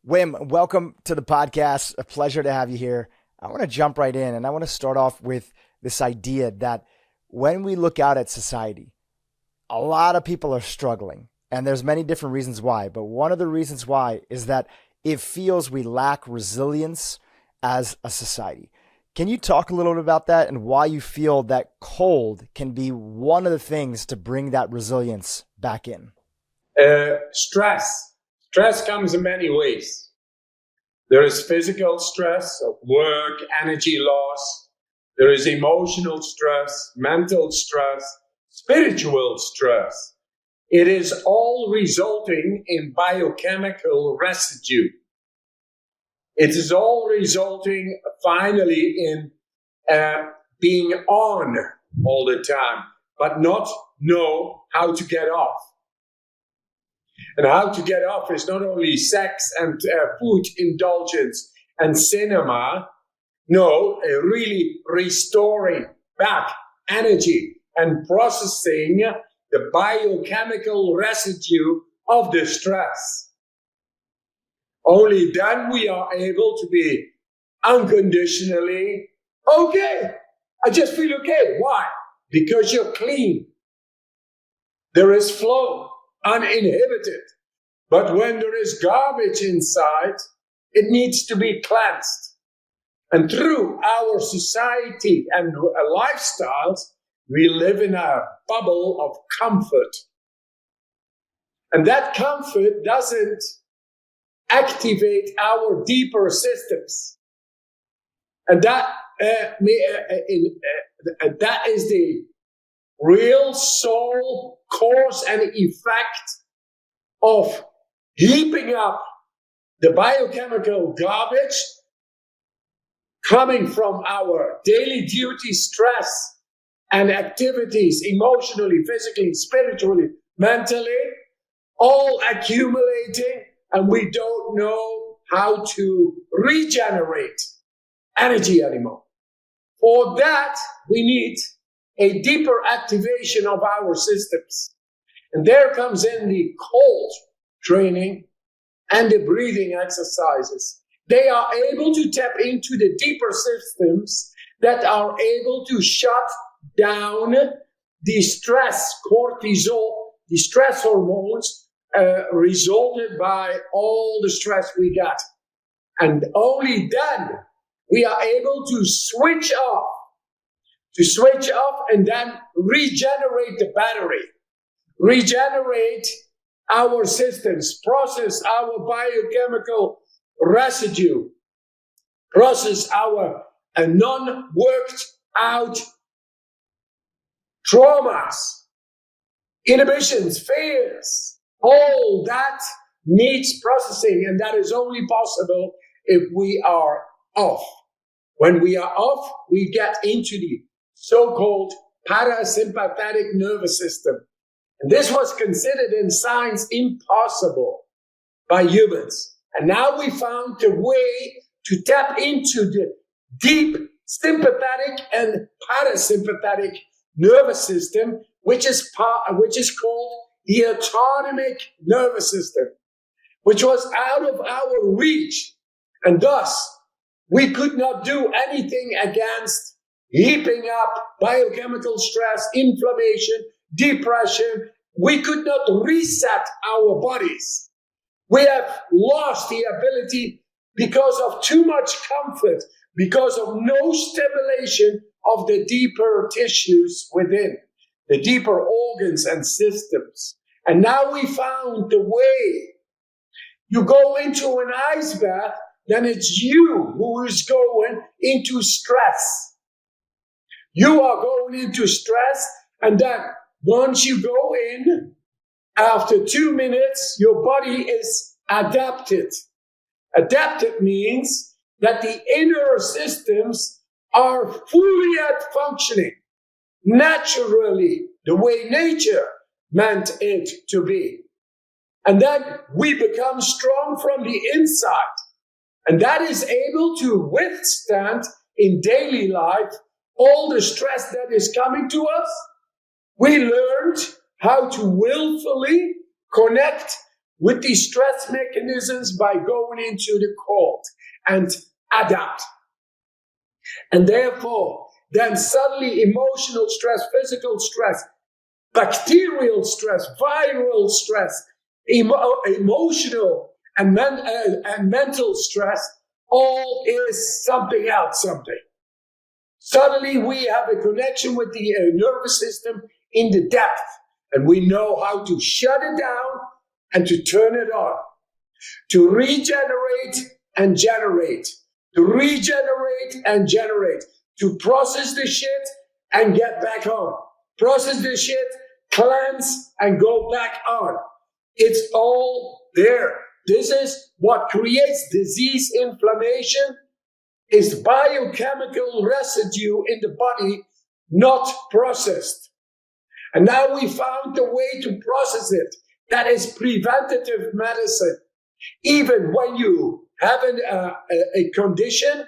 Wim, welcome to the podcast. A pleasure to have you here. I want to jump right in, and I want to start off with this idea that when we look out at society, a lot of people are struggling, and there's many different reasons why. But one of the reasons why is that it feels we lack resilience as a society. Can you talk a little bit about that and why you feel that cold can be one of the things to bring that resilience back in? Stress. Stress comes in many ways. There is physical stress of work, energy loss. There is emotional stress, mental stress, spiritual stress. It is all resulting in biochemical residue. It is all resulting finally in being on all the time, but not know how to get off. And how to get off is not only sex and food indulgence and cinema. No, really restoring back energy and processing the biochemical residue of the stress. Only then we are able to be unconditionally okay. I just feel okay. Why? Because you're clean. There is flow. Uninhibited. But when there is garbage inside, it needs to be cleansed. And through our society and lifestyles, we live in a bubble of comfort. And that comfort doesn't activate our deeper systems. And that is the real soul cause and effect of heaping up the biochemical garbage coming from our daily duty stress and activities, emotionally, physically, spiritually, mentally, all accumulating, and we don't know how to regenerate energy anymore. For that, we need a deeper activation of our systems. And there comes in the cold training and the breathing exercises. They are able to tap into the deeper systems that are able to shut down the stress, cortisol, the stress hormones resulted by all the stress we got. And only then we are able to switch off and then regenerate the battery, regenerate our systems, process our biochemical residue, process our non-worked out traumas, inhibitions, fears. All that needs processing, and that is only possible if we are off. When we are off, we get into the so-called parasympathetic nervous system. And this was considered in science impossible by humans. And now we found a way to tap into the deep sympathetic and parasympathetic nervous system, which is called the autonomic nervous system, which was out of our reach. And thus, we could not do anything against heaping up biochemical stress, inflammation, depression. We could not reset our bodies. We have lost the ability because of too much comfort, because of no stimulation of the deeper tissues within, the deeper organs and systems. And now we found the way. You go into an ice bath, then it's you who is going into stress. You are going into stress, and then once you go in, after 2 minutes, your body is adapted. Adapted means that the inner systems are fully at functioning naturally, the way nature meant it to be. And then we become strong from the inside. And that is able to withstand in daily life all the stress that is coming to us. We learned how to willfully connect with these stress mechanisms by going into the cold and adapt. And therefore, then suddenly emotional stress, physical stress, bacterial stress, viral stress, emotional and mental stress, all is something else, something. Suddenly we have a connection with the nervous system in the depth, and we know how to shut it down and to turn it on, to regenerate and generate, to regenerate and generate, to process the shit and get back on, process the shit, cleanse and go back on. It's all there. This is what creates disease, inflammation, is biochemical residue in the body not processed. And now we found a way to process it. That is preventative medicine. Even when you have a condition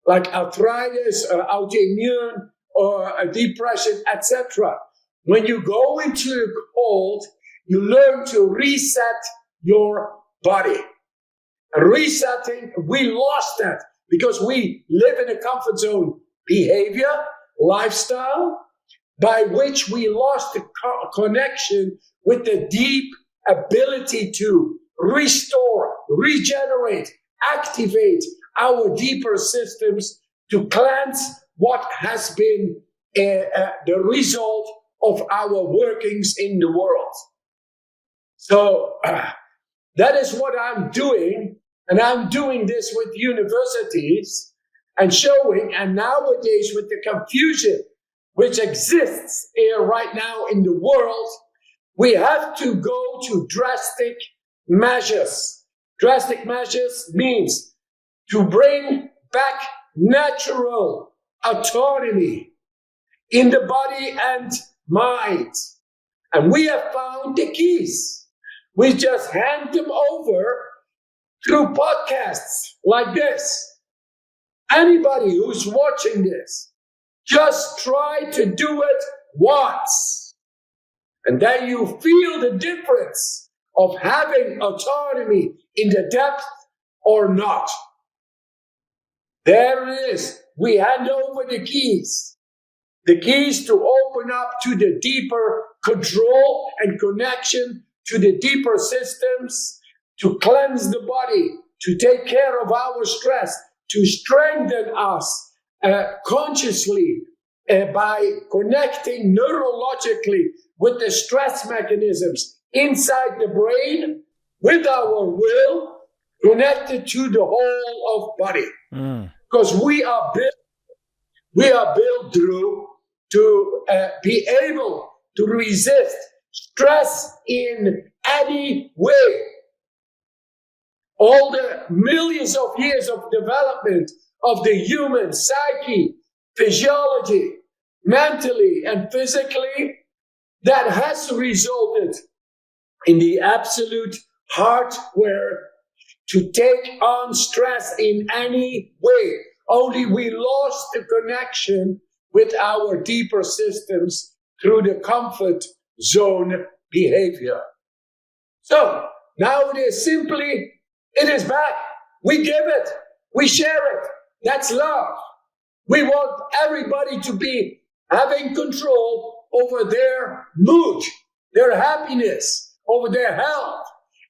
like arthritis, autoimmune, or a depression, etc., when you go into the cold, you learn to reset your body. And resetting, we lost that because we live in a comfort zone behavior, lifestyle, by which we lost the connection with the deep ability to restore, regenerate, activate our deeper systems to cleanse what has been the result of our workings in the world. So that is what I'm doing, and I'm doing this with universities and showing, and nowadays with the confusion which exists here right now in the world, we have to go to drastic measures. Drastic measures means to bring back natural autonomy in the body and mind. And we have found the keys. We just hand them over through podcasts like this. Anybody who's watching this, just try to do it once. And then you feel the difference of having autonomy in the depth or not. There it is. We hand over the keys. The keys to open up to the deeper control and connection to the deeper systems, to cleanse the body, to take care of our stress, to strengthen us consciously by connecting neurologically with the stress mechanisms inside the brain with our will connected to the whole of body. Because we are built through to be able to resist stress in any way. All the millions of years of development of the human psyche, physiology, mentally and physically, that has resulted in the absolute hardware to take on stress in any way. Only we lost the connection with our deeper systems through the comfort zone behavior. So now it is simply, it is back. We give it. We share it. That's love. We want everybody to be having control over their mood, their happiness, over their health,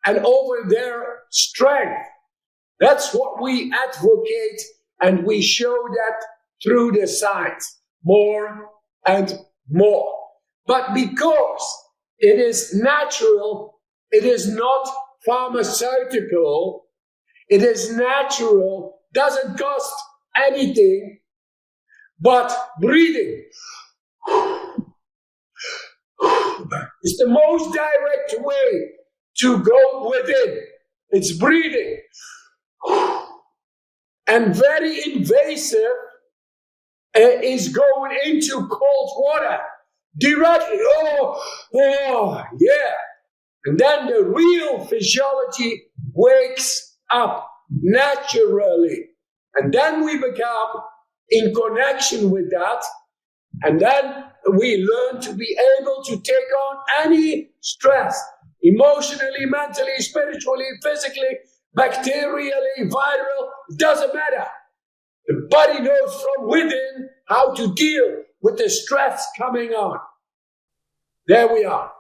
and over their strength. That's what we advocate, and we show that through the science more and more. But because it is natural, it is not pharmaceutical, it is natural, doesn't cost anything but breathing. It's the most direct way to go within. It's breathing. And very invasive is going into cold water directly. Oh, yeah. And then the real physiology wakes up naturally. And then we become in connection with that. And then we learn to be able to take on any stress emotionally, mentally, spiritually, physically, bacterially, viral, it doesn't matter. The body knows from within how to deal with the stress coming on. There we are.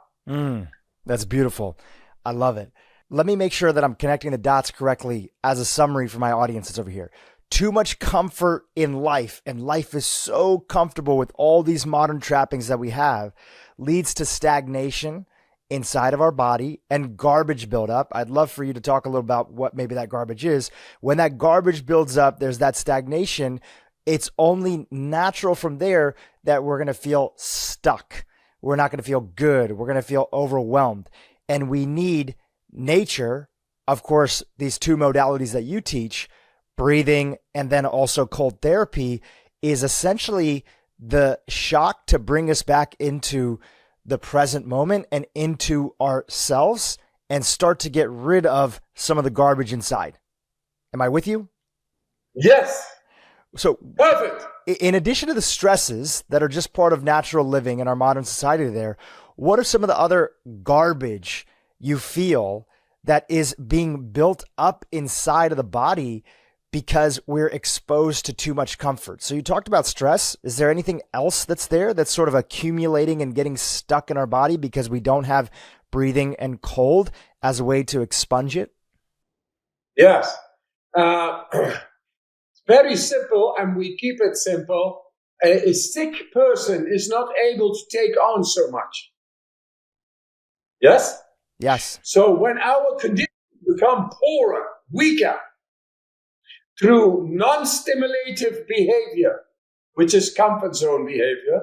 That's beautiful. I love it. Let me make sure that I'm connecting the dots correctly as a summary for my audience that's over here. Too much comfort in life, and life is so comfortable with all these modern trappings that we have, leads to stagnation inside of our body and garbage buildup. I'd love for you to talk a little about what maybe that garbage is. When that garbage builds up, there's that stagnation. It's only natural from there that we're going to feel stuck. We're not going to feel good. We're going to feel overwhelmed. And we need nature, of course, these two modalities that you teach, breathing and then also cold therapy, is essentially the shock to bring us back into the present moment and into ourselves and start to get rid of some of the garbage inside. Am I with you? Yes. So perfect. In addition to the stresses that are just part of natural living in our modern society there, what are some of the other garbage you feel that is being built up inside of the body because we're exposed to too much comfort? So you talked about stress. Is there anything else that's there that's sort of accumulating and getting stuck in our body because we don't have breathing and cold as a way to expunge it? Yes. It's very simple, and we keep it simple. A sick person is not able to take on so much. Yes? Yes. So when our conditions become poorer, weaker, through non-stimulative behavior, which is comfort zone behavior,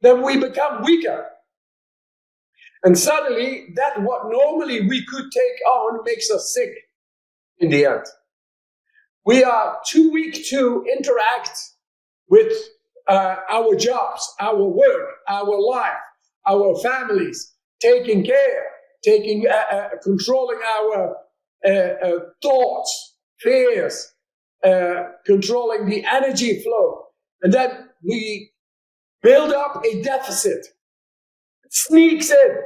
then we become weaker. And suddenly, that what normally we could take on makes us sick in the end. We are too weak to interact with our jobs, our work, our life, our families, taking care, controlling our thoughts, fears, controlling the energy flow. And then we build up a deficit. It sneaks in.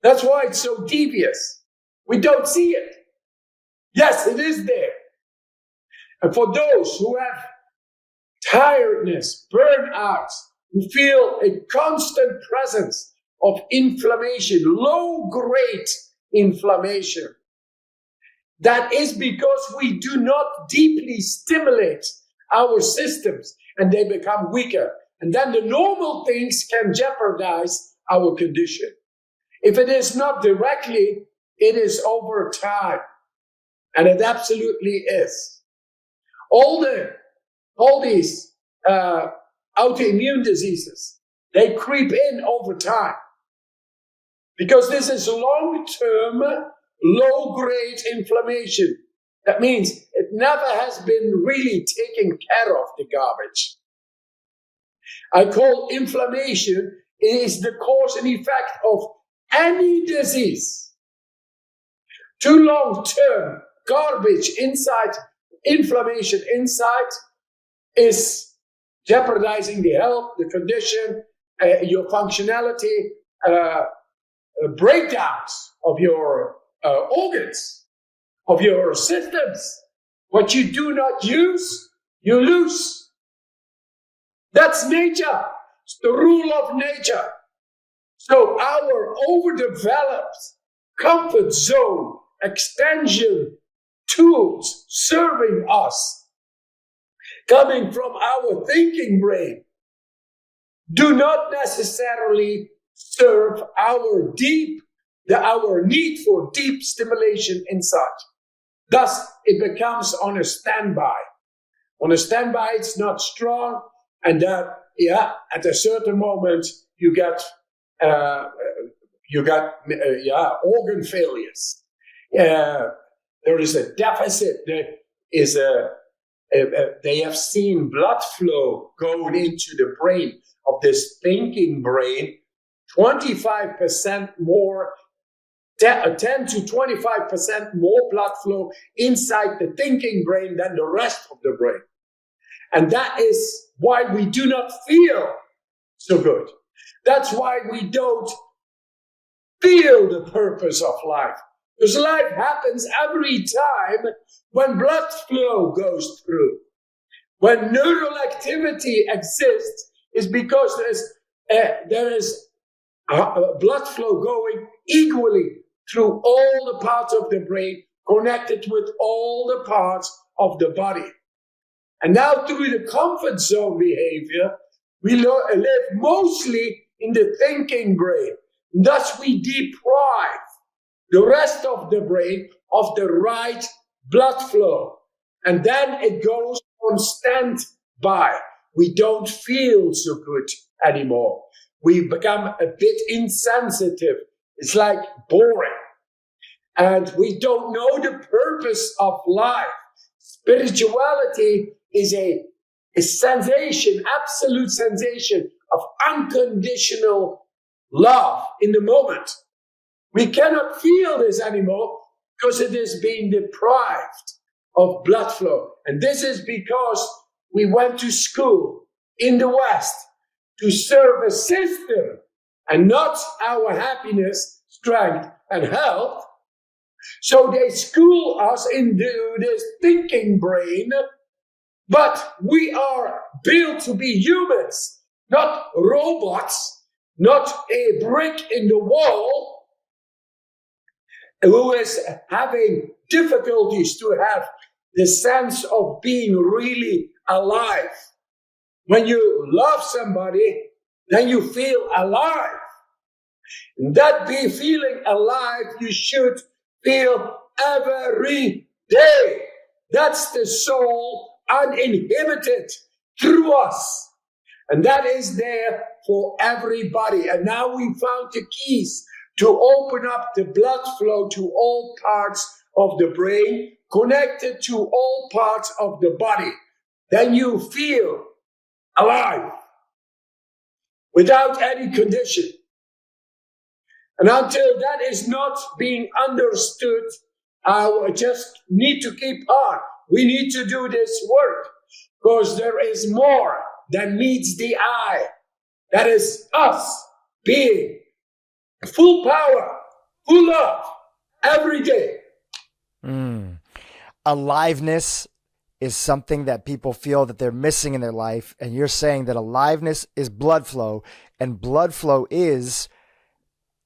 That's why it's so devious. We don't see it. Yes, it is there. And for those who have tiredness, burnout, who feel a constant presence of inflammation, low-grade inflammation, that is because we do not deeply stimulate our systems and they become weaker. And then the normal things can jeopardize our condition. If it is not directly, it is over time. And it absolutely is. All these autoimmune diseases, they creep in over time. Because this is long-term, low-grade inflammation. That means it never has been really taken care of, the garbage. I call inflammation is the cause and effect of any disease. Too long-term garbage inside, inflammation inside, is jeopardizing the health, the condition, your functionality, breakdowns of your organs, of your systems. What you do not use, you lose. That's nature. It's the rule of nature. So our overdeveloped comfort zone extension tools serving us, coming from our thinking brain, do not necessarily serve our need for deep stimulation inside. Thus, it becomes on a standby. On a standby, it's not strong, and that, at a certain moment, you get organ failures. There is a deficit. There is they have seen blood flow going into the brain of this thinking brain, 25% more, 10 to 25% more blood flow inside the thinking brain than the rest of the brain. And that is why we do not feel so good. That's why we don't feel the purpose of life. Because life happens every time when blood flow goes through. When neural activity exists, is because there is blood flow going equally through all the parts of the brain, connected with all the parts of the body. And now through the comfort zone behavior, we live mostly in the thinking brain. Thus we deprive the rest of the brain of the right blood flow. And then it goes on standby. We don't feel so good anymore. We become a bit insensitive. It's like boring. And we don't know the purpose of life. Spirituality is a sensation, absolute sensation of unconditional love in the moment. We cannot feel this anymore because it is being deprived of blood flow. And this is because we went to school in the West to serve a system and not our happiness, strength, and health. So they school us into this thinking brain, but we are built to be humans, not robots, not a brick in the wall who is having difficulties to have the sense of being really alive. When you love somebody, then you feel alive. And that be feeling alive, you should feel every day. That's the soul uninhibited through us. And that is there for everybody. And now we found the keys to open up the blood flow to all parts of the brain, connected to all parts of the body. Then you feel alive without any condition. And until that is not being understood, I just need to keep on. We need to do this work because there is more than meets the eye. That is us being full power, full love, every day. Aliveness is something that people feel that they're missing in their life. And you're saying that aliveness is blood flow, and blood flow is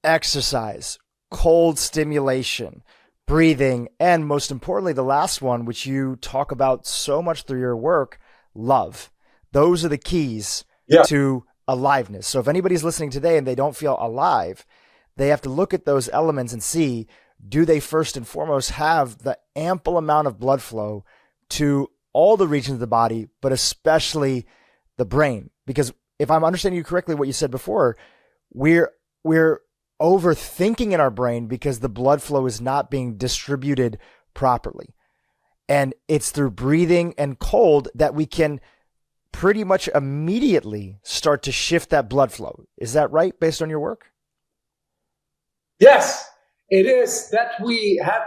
exercise, cold stimulation, breathing, and most importantly, the last one, which you talk about so much through your work, love. Those are the keys to aliveness. So if anybody's listening today and they don't feel alive, they have to look at those elements and see, do they first and foremost have the ample amount of blood flow to all the regions of the body, but especially the brain? Because if I'm understanding you correctly, what you said before, we're overthinking in our brain because the blood flow is not being distributed properly. And it's through breathing and cold that we can pretty much immediately start to shift that blood flow. Is that right, based on your work? Yes, it is that we have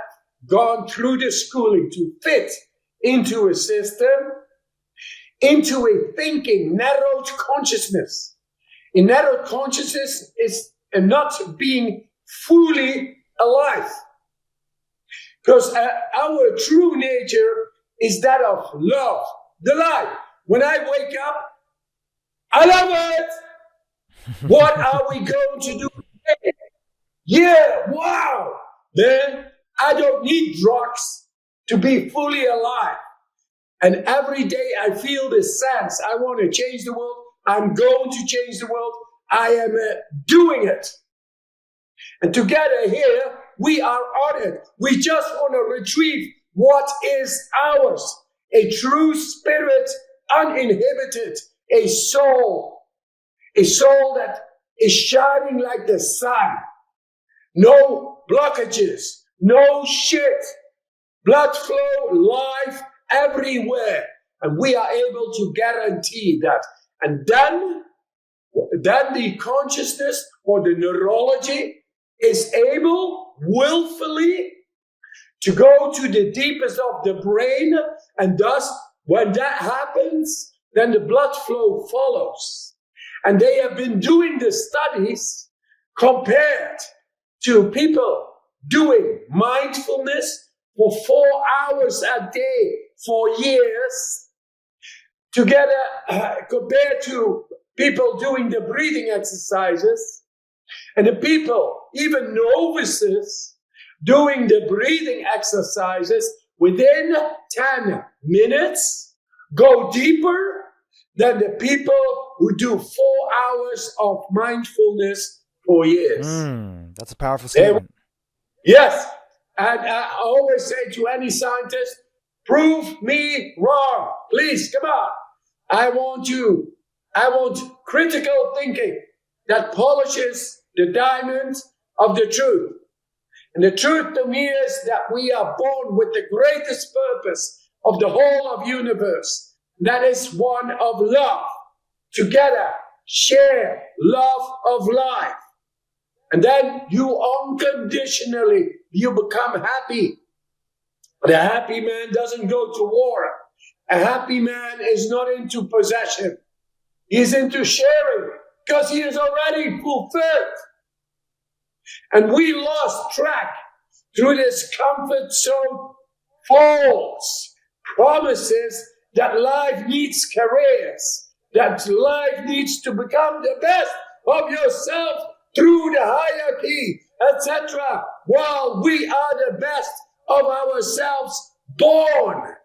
gone through the schooling to fit into a system, into a thinking, narrowed consciousness. In narrowed consciousness is not being fully alive. Because our true nature is that of love, the life. When I wake up, I love it. What are we going to do today? Yeah, wow. Then I don't need drugs to be fully alive. And every day I feel this sense. I want to change the world. I'm going to change the world. I am doing it. And together here, we are on it. We just want to retrieve what is ours. A true spirit, uninhibited. A soul that is shining like the sun. No blockages, no shit. Blood flow, life everywhere. And we are able to guarantee that. And then the consciousness or the neurology is able willfully to go to the deepest of the brain. And thus, when that happens, then the blood flow follows. And they have been doing the studies compared to people doing mindfulness for 4 hours a day for years, together compared to people doing the breathing exercises, and the people, even novices, doing the breathing exercises within 10 minutes, go deeper than the people who do 4 hours of mindfulness for years. That's a powerful statement. Yes. And I always say to any scientist, prove me wrong. Please, come on. I want critical thinking that polishes the diamond of the truth. And the truth to me is that we are born with the greatest purpose of the whole of universe. That is one of love. Together, share love of life. And then you unconditionally, you become happy. But a happy man doesn't go to war. A happy man is not into possession. He's into sharing because he is already fulfilled. And we lost track through this comfort zone, false promises that life needs careers, that life needs to become the best of yourself through the hierarchy, etc., while we are the best of ourselves born.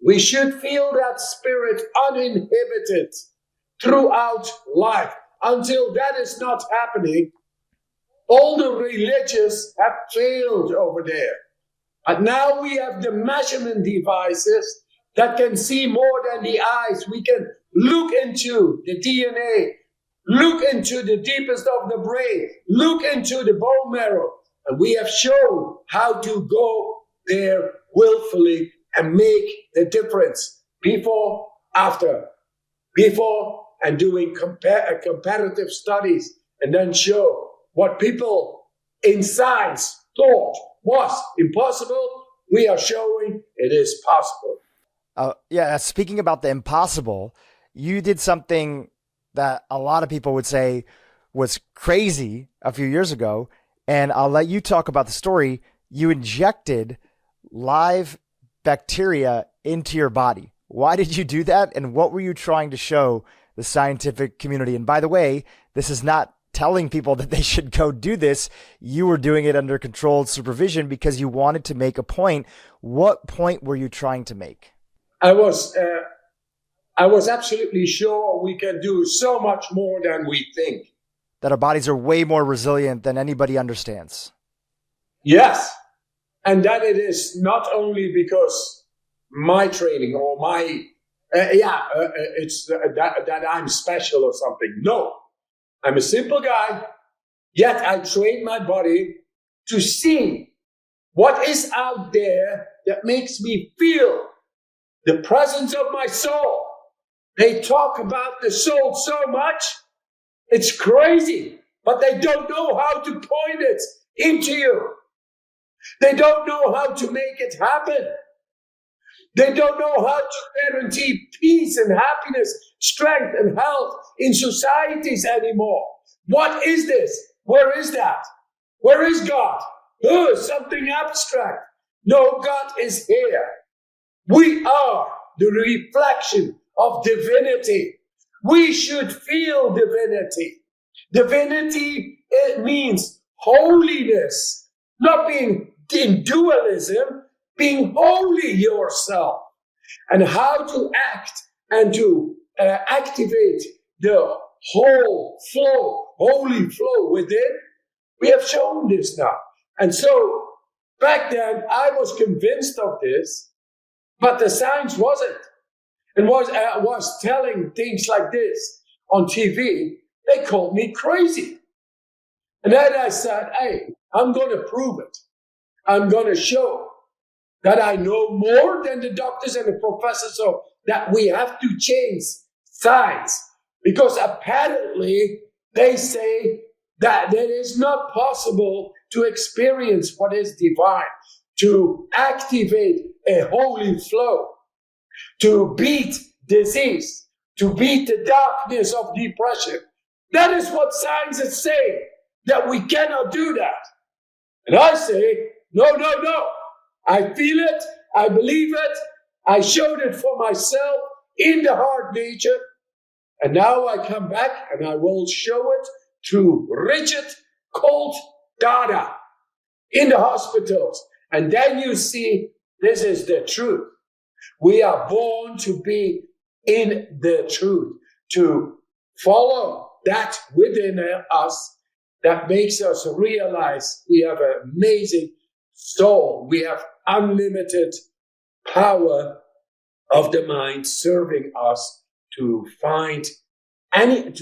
We should feel that spirit uninhibited throughout life. Until that is not happening, all the religious have failed over there. But now we have the measurement devices that can see more than the eyes. We can look into the DNA, look into the deepest of the brain, look into the bone marrow. And we have shown how to go there willfully and make the difference before, after, before and doing comparative studies, and then show what people in science thought was impossible. We are showing it is possible. Speaking about the impossible, you did something that a lot of people would say was crazy a few years ago. And I'll let you talk about the story. You injected live bacteria into your body. Why did you do that? And what were you trying to show the scientific community? And by the way, this is not telling people that they should go do this. You were doing it under controlled supervision because you wanted to make a point. What point were you trying to make? I was absolutely sure we can do so much more than we think. That our bodies are way more resilient than anybody understands. Yes. And that it is not only because my training or my, it's that I'm special or something. No, I'm a simple guy, yet I train my body to see what is out there that makes me feel the presence of my soul. They talk about the soul so much, it's crazy, but they don't know how to point it into you. They don't know how to make it happen. They don't know how to guarantee peace and happiness, strength and health in societies anymore. What is this? Where is that? Where is God? Oh, something abstract. No, God is here. We are the reflection of divinity. We should feel divinity. Divinity, it means holiness, not being in dualism, being holy yourself, and how to act and to activate the whole flow, holy flow within. We have shown this now. And so back then I was convinced of this, but the science wasn't. And was telling things like this on TV, they called me crazy. And then I said, hey, I'm going to prove it. I'm going to show that I know more than the doctors and the professors, so that we have to change science. Because apparently they say that it is not possible to experience what is divine, to activate a holy flow, to beat disease, to beat the darkness of depression. That is what science is saying. that we cannot do that. And I say, no, no, no. I feel it. I believe it. I showed it for myself in the hard nature. And now I come back and I will show it through rigid, cold data in the hospitals. And then you see, this is the truth. We are born to be in the truth, to follow that within us that makes us realize we have an amazing soul. We have unlimited power of the mind serving us to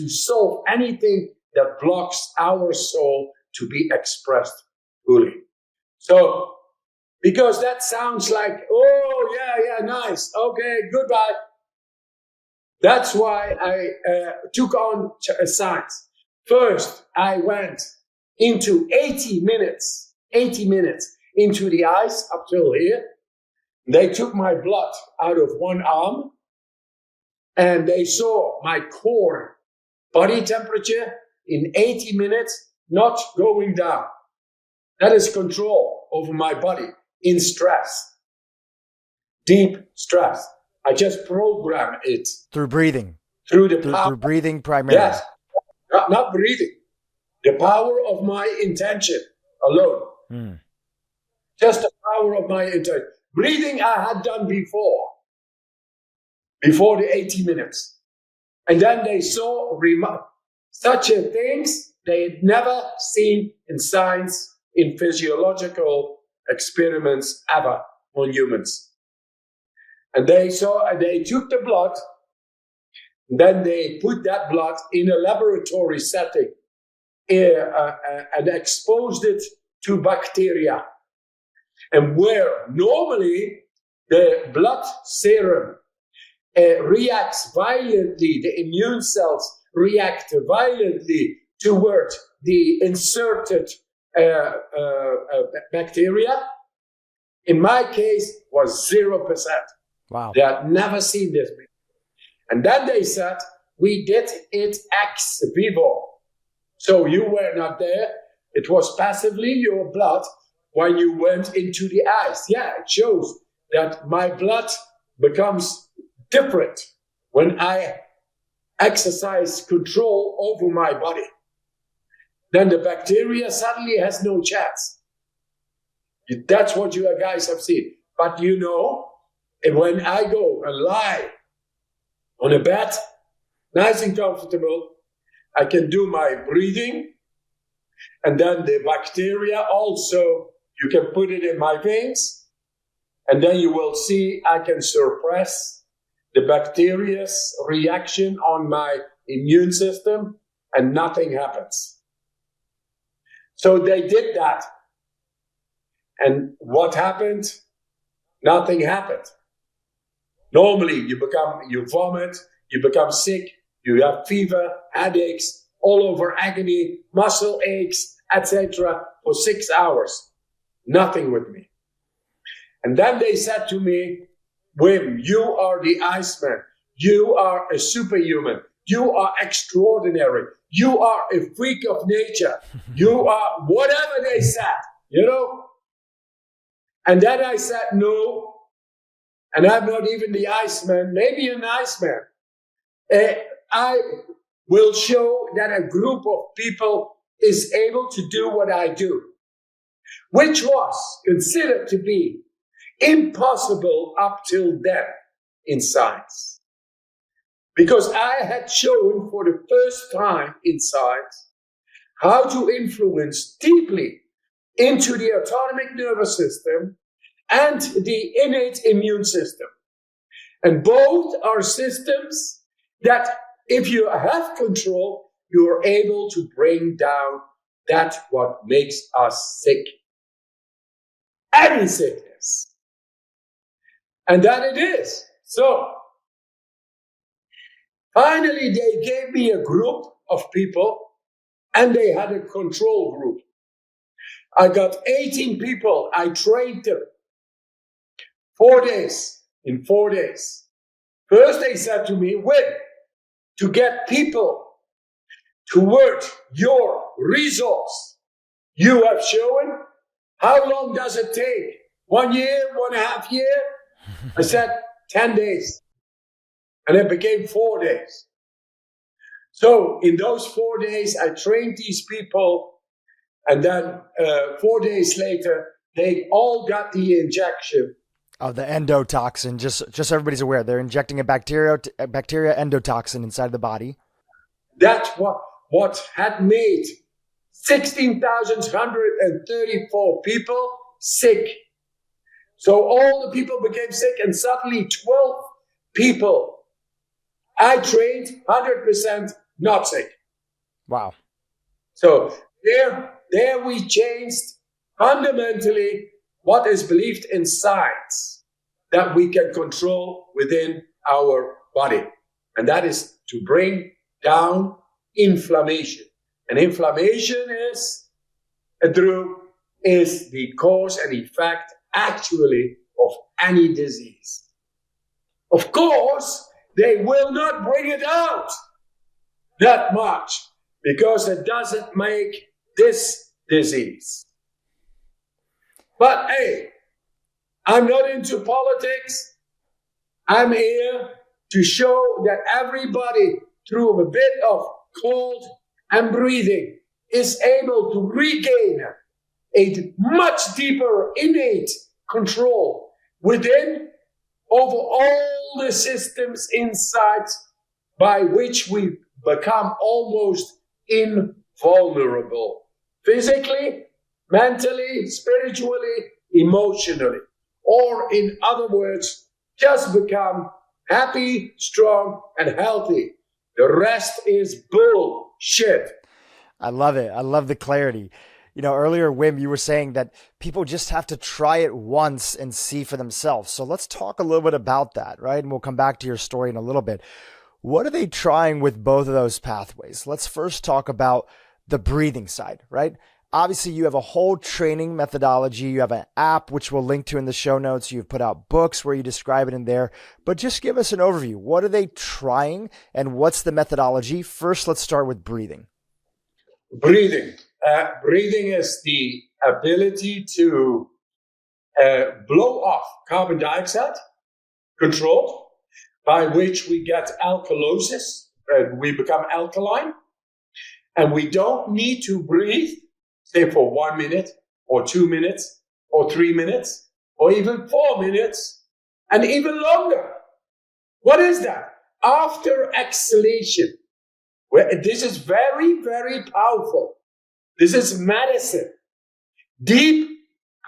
solve anything that blocks our soul to be expressed fully. So, because that sounds like, oh, yeah, nice. Okay, goodbye. That's why I took on science. First, I went into 80 minutes into the ice up till here. They took my blood out of one arm and they saw my core body temperature in 80 minutes not going down. That is control over my body in stress, deep stress. I just program it. Through breathing. Through the power. Through breathing primarily. Yes, not breathing. The power of my intention alone. Just the power of my intention. Breathing I had done before the 80 minutes. And then they saw such things they had never seen in science, in physiological experiments ever on humans. And they took the blood, and then they put that blood in a laboratory setting and exposed it to bacteria. And where normally the blood serum reacts violently, the immune cells react violently toward the inserted bacteria, in my case was 0%. Wow. They had never seen this before. And then they said, we did it ex vivo. So you were not there. It was passively your blood when you went into the ice. Yeah, it shows that my blood becomes different when I exercise control over my body. Then the bacteria suddenly has no chance. That's what you guys have seen. But you know, when I go and lie on a bed, nice and comfortable, I can do my breathing. And then the bacteria also, you can put it in my veins. And then you will see I can suppress the bacteria's reaction on my immune system and nothing happens. So they did that. And what happened? Nothing happened. Normally you vomit, you become sick, you have fever, headaches, all over agony, muscle aches, etc. for 6 hours. Nothing with me. And then they said to me, Wim, you are the Iceman. You are a superhuman. You are extraordinary. You are a freak of nature. You are whatever they said, you know. And then I said, no. And I'm not even the Iceman, maybe an Iceman. I will show that a group of people is able to do what I do, which was considered to be impossible up till then in science. Because I had shown for the first time in science how to influence deeply into the autonomic nervous system and the innate immune system. And both are systems that, if you have control, you are able to bring down that what makes us sick. Any sickness. And that it is. So, finally they gave me a group of people and they had a control group. I got 18 people. I trained them. 4 days. In 4 days. First they said to me, Wim, to get people toward your results you have shown, how long does it take? 1 year, 1.5 years? I said 10 days. And it became 4 days. So in those 4 days, I trained these people. And then 4 days later, they all got the injection. Of the endotoxin, just so everybody's aware, they're injecting a bacteria endotoxin inside the body. That's what had made 16,134 people sick. So all the people became sick, and suddenly 12 people I trained 100% not sick. Wow. So there we changed fundamentally what is believed in science that we can control within our body. And that is to bring down inflammation. And inflammation is the cause and effect actually of any disease. Of course, they will not bring it out that much because it doesn't make this disease. But hey, I'm not into politics. I'm here to show that everybody, through a bit of cold and breathing, is able to regain a much deeper innate control within over all the systems inside by which we become almost invulnerable. Physically, mentally, spiritually, emotionally. Or in other words, just become happy, strong, and healthy. The rest is bullshit. I love it. I love the clarity. You know, earlier, Wim, you were saying that people just have to try it once and see for themselves. So let's talk a little bit about that, right? And we'll come back to your story in a little bit. What are they trying with both of those pathways? Let's first talk about the breathing side, right? Obviously, you have a whole training methodology. You have an app, which we'll link to in the show notes. You've put out books where you describe it in there. But just give us an overview. What are they trying and what's the methodology? First, let's start with breathing. Breathing. Breathing is the ability to blow off carbon dioxide, controlled, by which we get alkalosis, we become alkaline, and we don't need to breathe, say for 1 minute, or 2 minutes, or 3 minutes, or even 4 minutes, and even longer. What is that? After exhalation. This is very, very powerful. This is medicine. Deep,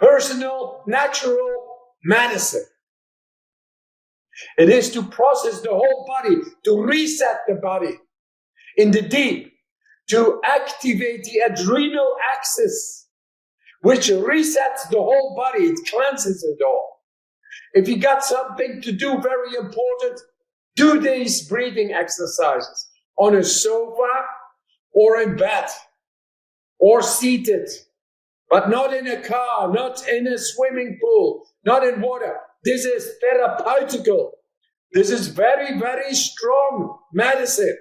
personal, natural medicine. It is to process the whole body, to reset the body in the deep, to activate the adrenal axis, which resets the whole body. It cleanses it all. If you got something to do, very important, do these breathing exercises on a sofa or in bed or seated, but not in a car, not in a swimming pool, not in water. This is therapeutical. This is very, very strong medicine.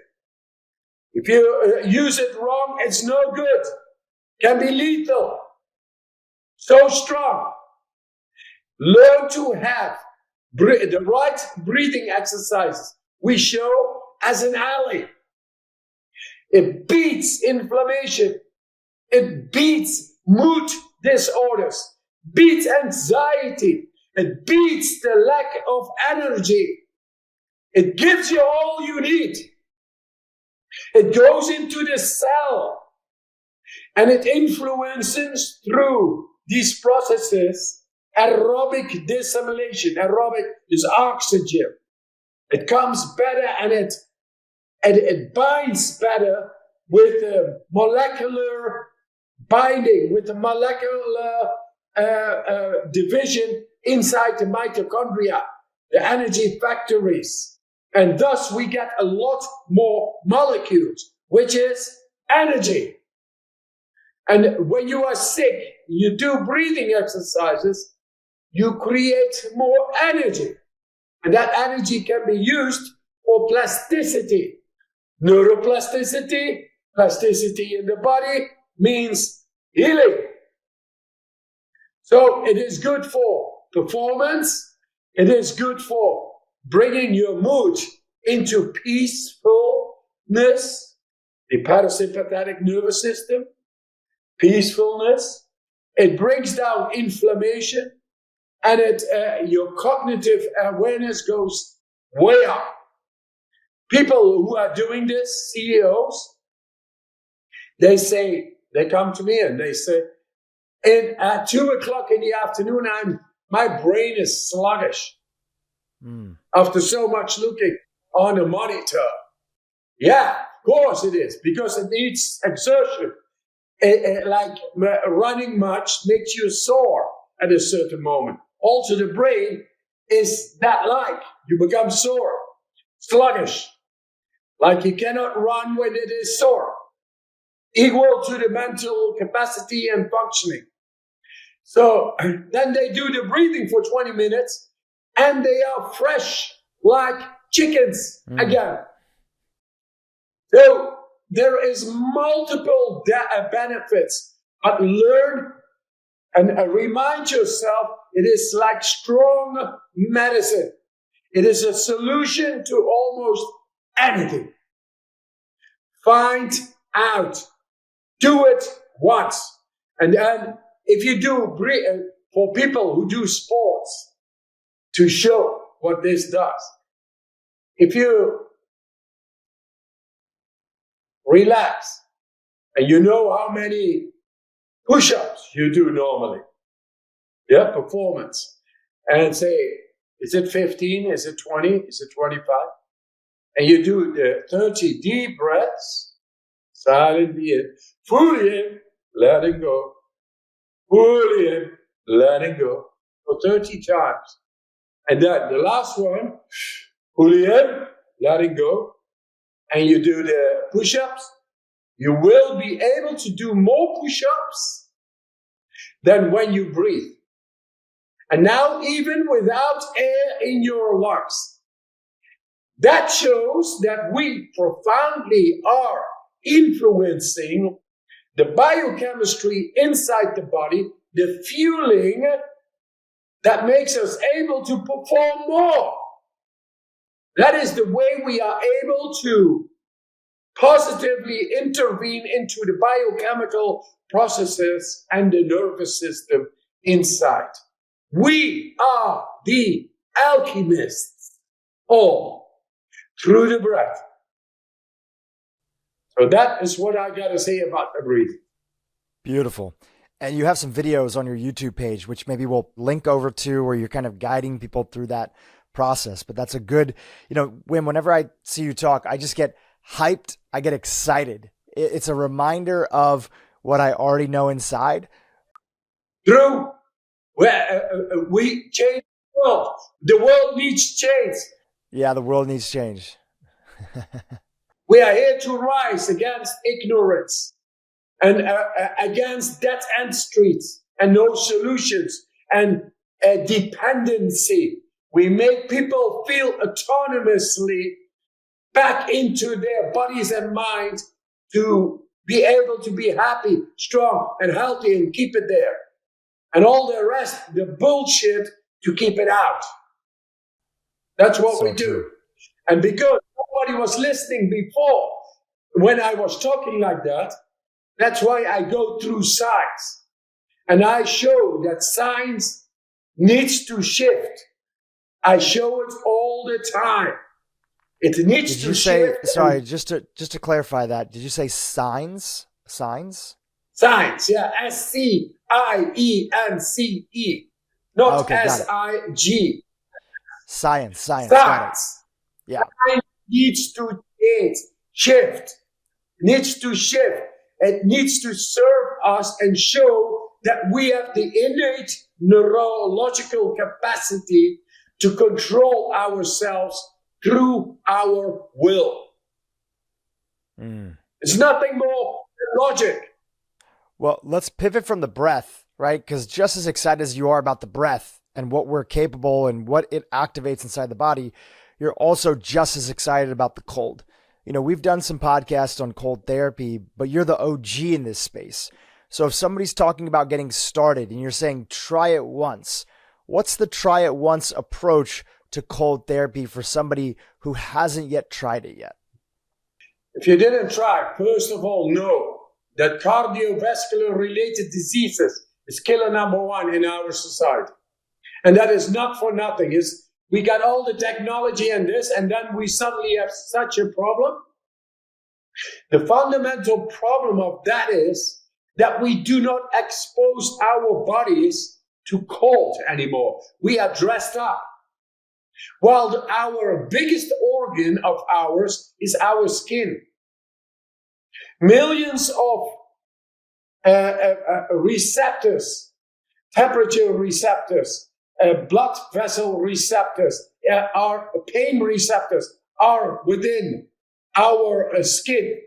If you use it wrong, it's no good. Can be lethal. So strong. Learn to have the right breathing exercises we show as an ally. It beats inflammation. It beats mood disorders. Beats anxiety. It beats the lack of energy. It gives you all you need. It goes into the cell. And it influences through these processes aerobic dissimulation. Aerobic is oxygen. It comes better and it binds better with the molecular binding, with the molecular division inside the mitochondria, the energy factories. And thus we get a lot more molecules, which is energy. And when you are sick, you do breathing exercises, you create more energy. And that energy can be used for plasticity, neuroplasticity, Plasticity in the body means healing. So it is good for performance. It is good for bringing your mood into peacefulness, the parasympathetic nervous system, peacefulness. It brings down inflammation, and your cognitive awareness goes way up. People who are doing this, CEOs, they come to me and they say, at 2:00 in the afternoon, my brain is sluggish after so much looking on a monitor. Yeah, of course it is, because it needs exertion. Like running much makes you sore at a certain moment. Also, the brain is that like. You become sore, sluggish. Like you cannot run when it is sore. Equal to the mental capacity and functioning. So then they do the breathing for 20 minutes and they are fresh like chickens again. So there is multiple benefits, but learn and remind yourself it is like strong medicine. It is a solution to almost anything. Find out. Do it once. And then if you do, for people who do sports, to show what this does. If you relax and you know how many push-ups you do normally, performance, and say, is it 15? Is it 20? Is it 25? And you do the 30 deep breaths, silently in, fully in, letting go, fully in, letting go, for 30 times. And then the last one, fully in, letting go, and you do the push-ups, you will be able to do more push-ups than when you breathe. And now even without air in your lungs. That shows that we profoundly are influencing the biochemistry inside the body, the fueling that makes us able to perform more. That is the way we are able to positively intervene into the biochemical processes and the nervous system inside. We are the alchemists, all through the breath. So that is what I got to say about the breathing. Beautiful. And you have some videos on your YouTube page, which maybe we'll link over to, where you're kind of guiding people through that process. But that's a good, Wim, whenever I see you talk, I just get hyped. I get excited. It's a reminder of what I already know inside. True. We change the world. The world needs change. Yeah, the world needs change. We are here to rise against ignorance and against dead-end streets and no solutions and dependency. We make people feel autonomously back into their bodies and minds to be able to be happy, strong, and healthy and keep it there. And all the rest, the bullshit, to keep it out. That's what we do. True. And because nobody was listening before, when I was talking like that, that's why I go through science. And I show that science needs to shift. I show it all the time. It needs to shift. Sorry, just to clarify that, did you say signs? Signs? Science, yeah. SCIENCE. Not okay, SIG. Science. Got it. Yeah. Science needs to shift. Needs to shift. It needs to serve us and show that we have the innate neurological capacity to control ourselves through our will. It's nothing more than logic. Well, let's pivot from the breath, right? Because just as excited as you are about the breath and what we're capable and what it activates inside the body, you're also just as excited about the cold. we've done some podcasts on cold therapy, but you're the OG in this space. So if somebody's talking about getting started and you're saying try it once, what's the try it once approach to cold therapy for somebody who hasn't yet tried it yet? If you didn't try, first of all, know that cardiovascular related diseases is killer number one in our society. And that is not for nothing. We got all the technology and this, and then we suddenly have such a problem. The fundamental problem of that is that we do not expose our bodies to cold anymore. We are dressed up. While our biggest organ of ours is our skin. Millions of receptors, temperature receptors, blood vessel receptors, our pain receptors are within our skin.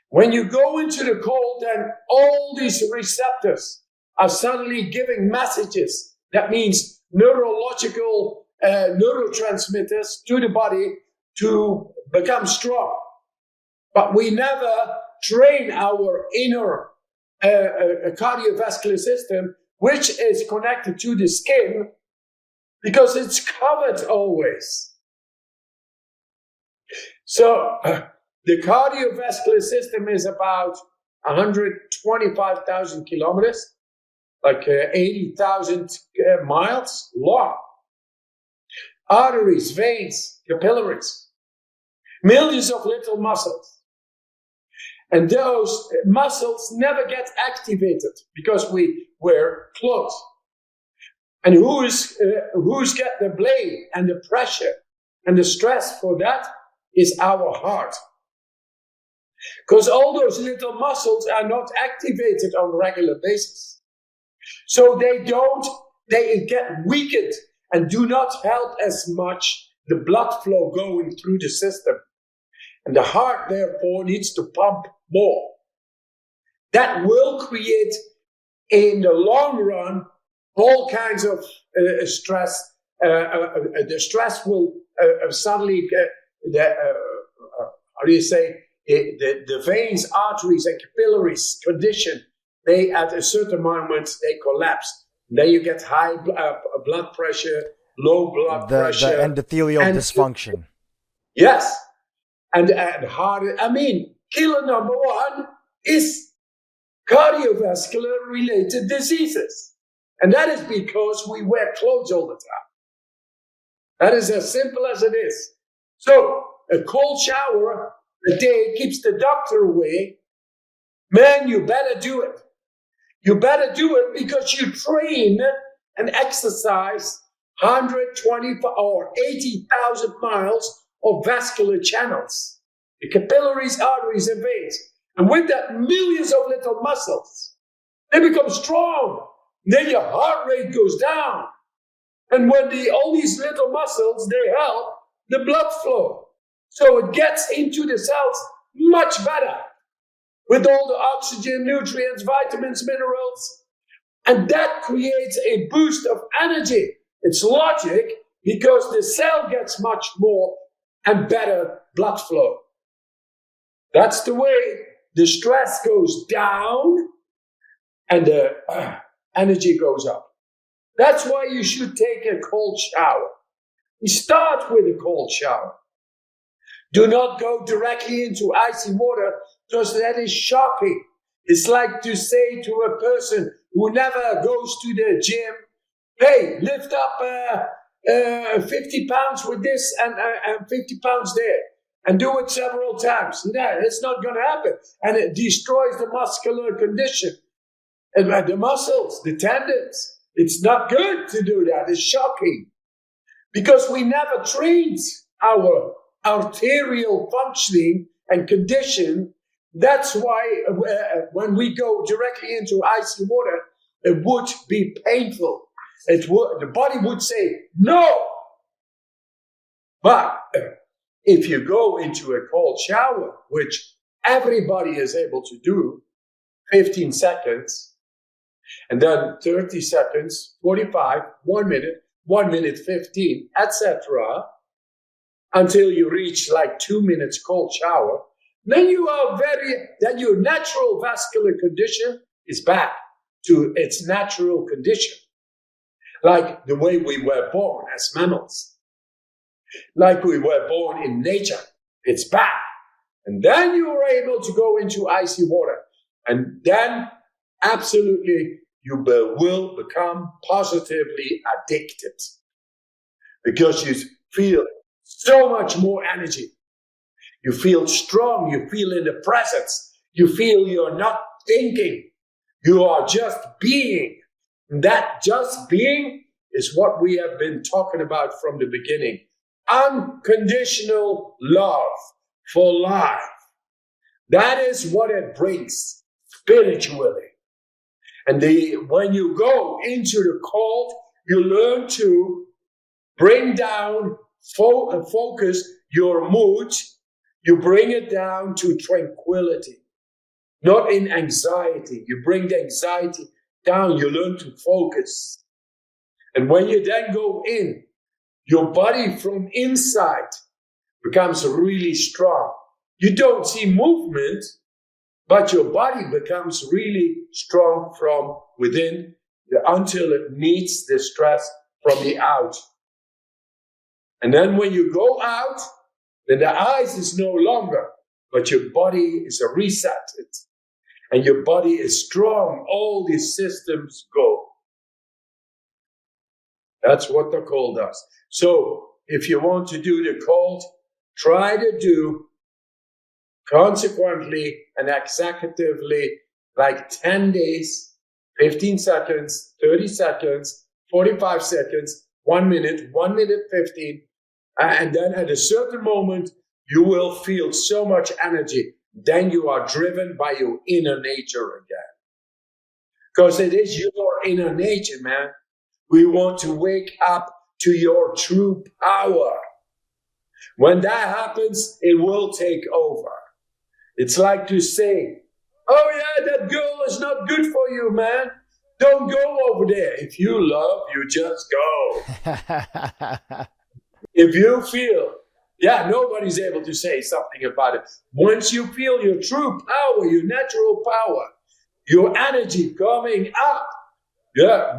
When you go into the cold, then all these receptors are suddenly giving messages. That means neurological neurotransmitters to the body to become strong. But we never train our inner cardiovascular system, which is connected to the skin, because it's covered always. So the cardiovascular system is about 125,000 kilometers, like 80,000 miles long. Arteries, veins, capillaries, millions of little muscles. And those muscles never get activated because we wear clothes. And who's got the blame and the pressure and the stress for that is our heart. Because all those little muscles are not activated on a regular basis. So they get weakened and do not help as much the blood flow going through the system. And the heart, therefore, needs to pump more. That will create, in the long run, all kinds of stress. The stress will suddenly, the veins, arteries, and capillaries condition, they at a certain moment, they collapse. Then you get high blood pressure, low blood pressure. The endothelial dysfunction. Yes. And heart, killer number one is cardiovascular related diseases. And that is because we wear clothes all the time. That is as simple as it is. So a cold shower a day keeps the doctor away. Man, you better do it. You better do it because you train and exercise 120 or 80,000 miles of vascular channels, the capillaries, arteries, and veins. And with that, millions of little muscles. They become strong. Then your heart rate goes down. And when all these little muscles, they help the blood flow. So it gets into the cells much better with all the oxygen, nutrients, vitamins, minerals. And that creates a boost of energy. It's logic because the cell gets much more and better blood flow. That's the way the stress goes down and the energy goes up. That's why you should take a cold shower. You start with a cold shower. Do not go directly into icy water because that is shocking. It's like to say to a person who never goes to the gym, hey, lift up 50 pounds with this and 50 pounds there. And do it several times. No, it's not going to happen. And it destroys the muscular condition. And the muscles, the tendons. It's not good to do that. It's shocking. Because we never trained our arterial functioning and condition. That's why when we go directly into icy water, it would be painful. The body would say, no. But if you go into a cold shower, which everybody is able to do, 15 seconds, and then 30 seconds, 45, 1 minute 15, etc., until you reach like 2 minutes cold shower, then then your natural vascular condition is back to its natural condition. Like the way we were born as mammals. Like we were born in nature. It's back. And then you are able to go into icy water. And then absolutely you will become positively addicted. Because you feel so much more energy. You feel strong. You feel in the presence. You feel you're not thinking. You are just being. And that just being is what we have been talking about from the beginning. Unconditional love for life. That is what it brings spiritually. And when you go into the cold, you learn to bring down, focus your mood. You bring it down to tranquility, not in anxiety. You bring the anxiety down. You learn to focus. And when you then go in, your body from inside becomes really strong. You don't see movement, but your body becomes really strong from within until it meets the stress from the out. And then when you go out, then the ice is no longer, but your body is reset. And your body is strong. All these systems go. That's what the cold does. So if you want to do the cold, try to do consequently and executively like 10 days, 15 seconds, 30 seconds, 45 seconds, 1 minute, 1 minute 15. And then at a certain moment, you will feel so much energy. Then you are driven by your inner nature again. Because it is your inner nature, man. We want to wake up to your true power. When that happens, it will take over. It's like to say, oh yeah, that girl is not good for you, man. Don't go over there. If you love, you just go. If you feel, nobody's able to say something about it. Once you feel your true power, your natural power, your energy coming up,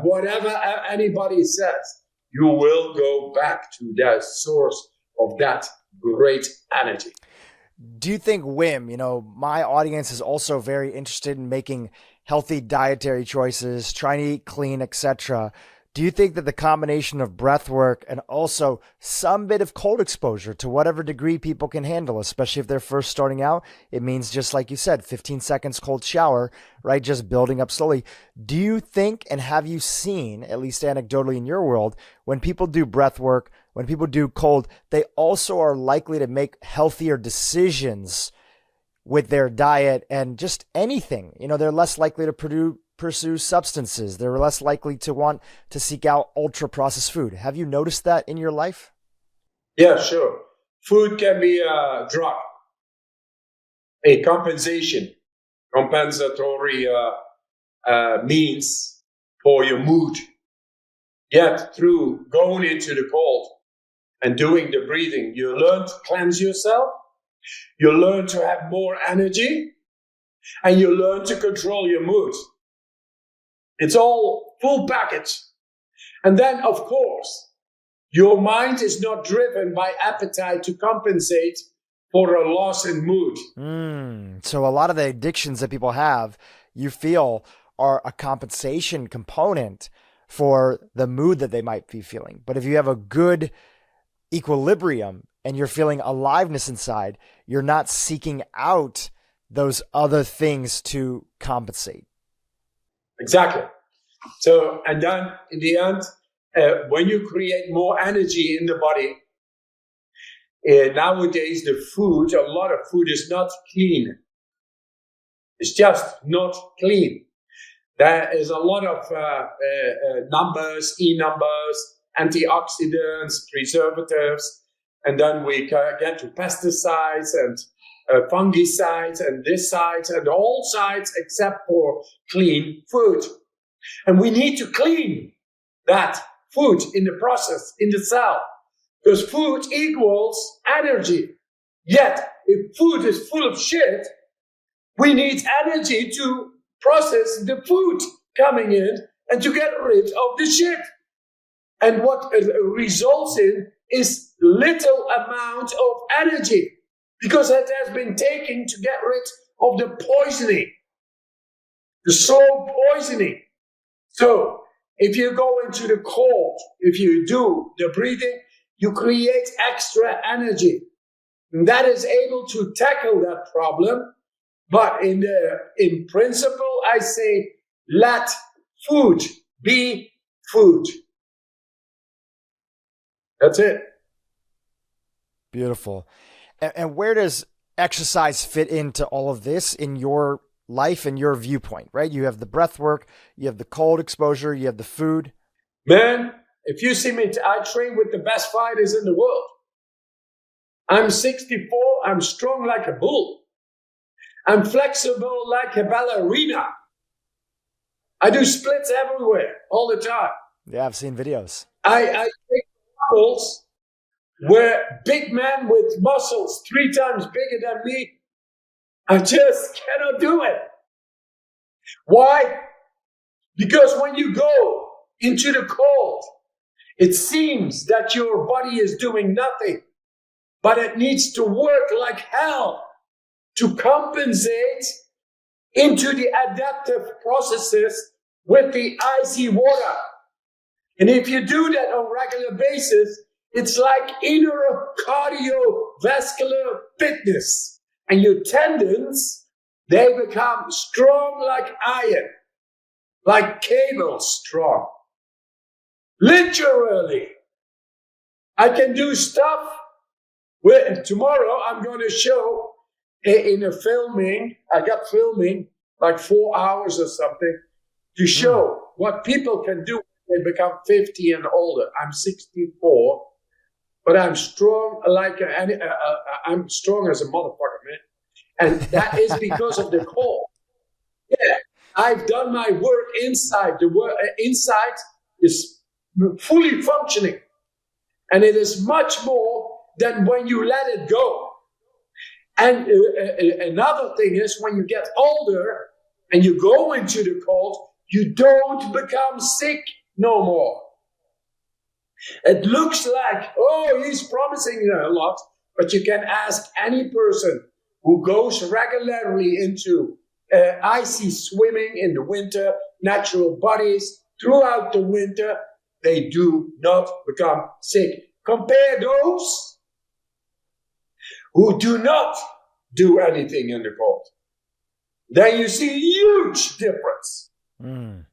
whatever anybody says, you will go back to the source of that great energy. Do you think, Wim, my audience is also very interested in making healthy dietary choices, trying to eat clean, etc. Do you think that the combination of breath work and also some bit of cold exposure to whatever degree people can handle, especially if they're first starting out, it means just like you said, 15 seconds cold shower, right? Just building up slowly. Do you think, and have you seen, at least anecdotally in your world, when people do breath work, when people do cold, they also are likely to make healthier decisions with their diet and just anything? They're less likely to pursue substances. They're less likely to want to seek out ultra processed food. Have you noticed that in your life? Yeah, sure. Food can be a drug, a compensatory means for your mood. Yet through going into the cold and doing the breathing, you learn to cleanse yourself, you learn to have more energy, and you learn to control your mood. It's all full package. And then, of course, your mind is not driven by appetite to compensate for a loss in mood. So a lot of the addictions that people have, you feel, are a compensation component for the mood that they might be feeling. But if you have a good equilibrium and you're feeling aliveness inside, you're not seeking out those other things to compensate. Exactly. So, and then in the end, when you create more energy in the body, nowadays a lot of food is not clean. It's just not clean. There is a lot of numbers, E-numbers, antioxidants, preservatives, and then we get to pesticides and fungicides and this sides and all sides except for clean food. And we need to clean that food in the process, in the cell. because food equals energy. Yet, if food is full of shit, we need energy to process the food coming in and to get rid of the shit. And what it results in is little amount of energy because it has been taken to get rid of the poisoning, the slow poisoning. So if you go into the cold, if you do the breathing, you create extra energy. And that is able to tackle that problem. But in principle, I say, let food be food. That's it. Beautiful. And where does exercise fit into all of this in your life and your viewpoint, right? You have the breath work, you have the cold exposure, you have the food. Man, if you see me, I train with the best fighters in the world. I'm 64, I'm strong like a bull. I'm flexible like a ballerina. I do splits everywhere, all the time. Yeah, I've seen videos. I take muscles where big men with muscles 3 times bigger than me, I just cannot do it. Why? Because when you go into the cold, it seems that your body is doing nothing, but it needs to work like hell to compensate into the adaptive processes with the icy water. And if you do that on a regular basis, it's like inner cardiovascular fitness. And your tendons, they become strong like iron, like cable strong. Literally. I can do stuff where tomorrow I'm going to show in a filming, I got filming like 4 hours or something to show what people can do when they become 50 and older. I'm 64, but I'm strong like I'm strong as a motherfucker, man. And that is because of the cold. Yeah, I've done my work inside. The work inside is fully functioning, and it is much more than when you let it go. And another thing is when you get older and you go into the cold, you don't become sick no more. It looks like, oh, he's promising a lot, but you can ask any person who goes regularly into icy swimming in the winter, natural bodies throughout the winter, they do not become sick. Compare those who do not do anything in the cold. Then you see a huge difference. And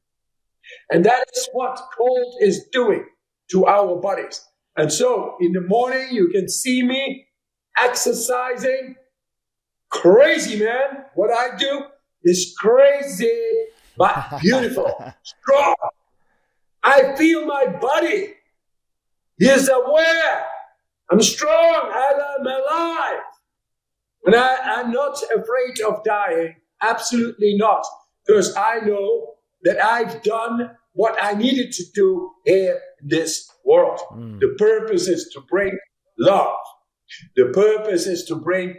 that is what cold is doing to our bodies. And so in the morning, you can see me exercising. Crazy, man. What I do is crazy, but beautiful, strong. I feel my body. He is aware. I'm strong and I'm alive. And I'm not afraid of dying. Absolutely not. Because I know that I've done what I needed to do here in this world. The purpose is to bring love. The purpose is to bring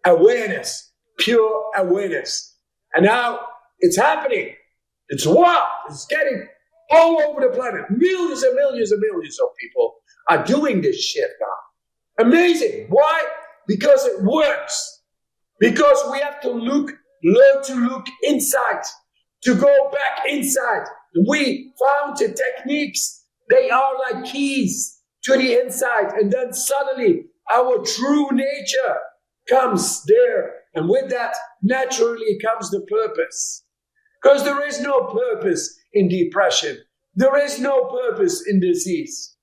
awareness, pure awareness. And now it's happening. It's wild. It's getting all over the planet. Millions and millions and millions of people are doing this shit now. Amazing. Why? Because it works. Because we have to learn to look inside, to go back inside. We found the techniques. They are like keys to the inside. And then suddenly our true nature comes there. And with that, naturally comes the purpose. Because there is no purpose in depression. There is no purpose in disease.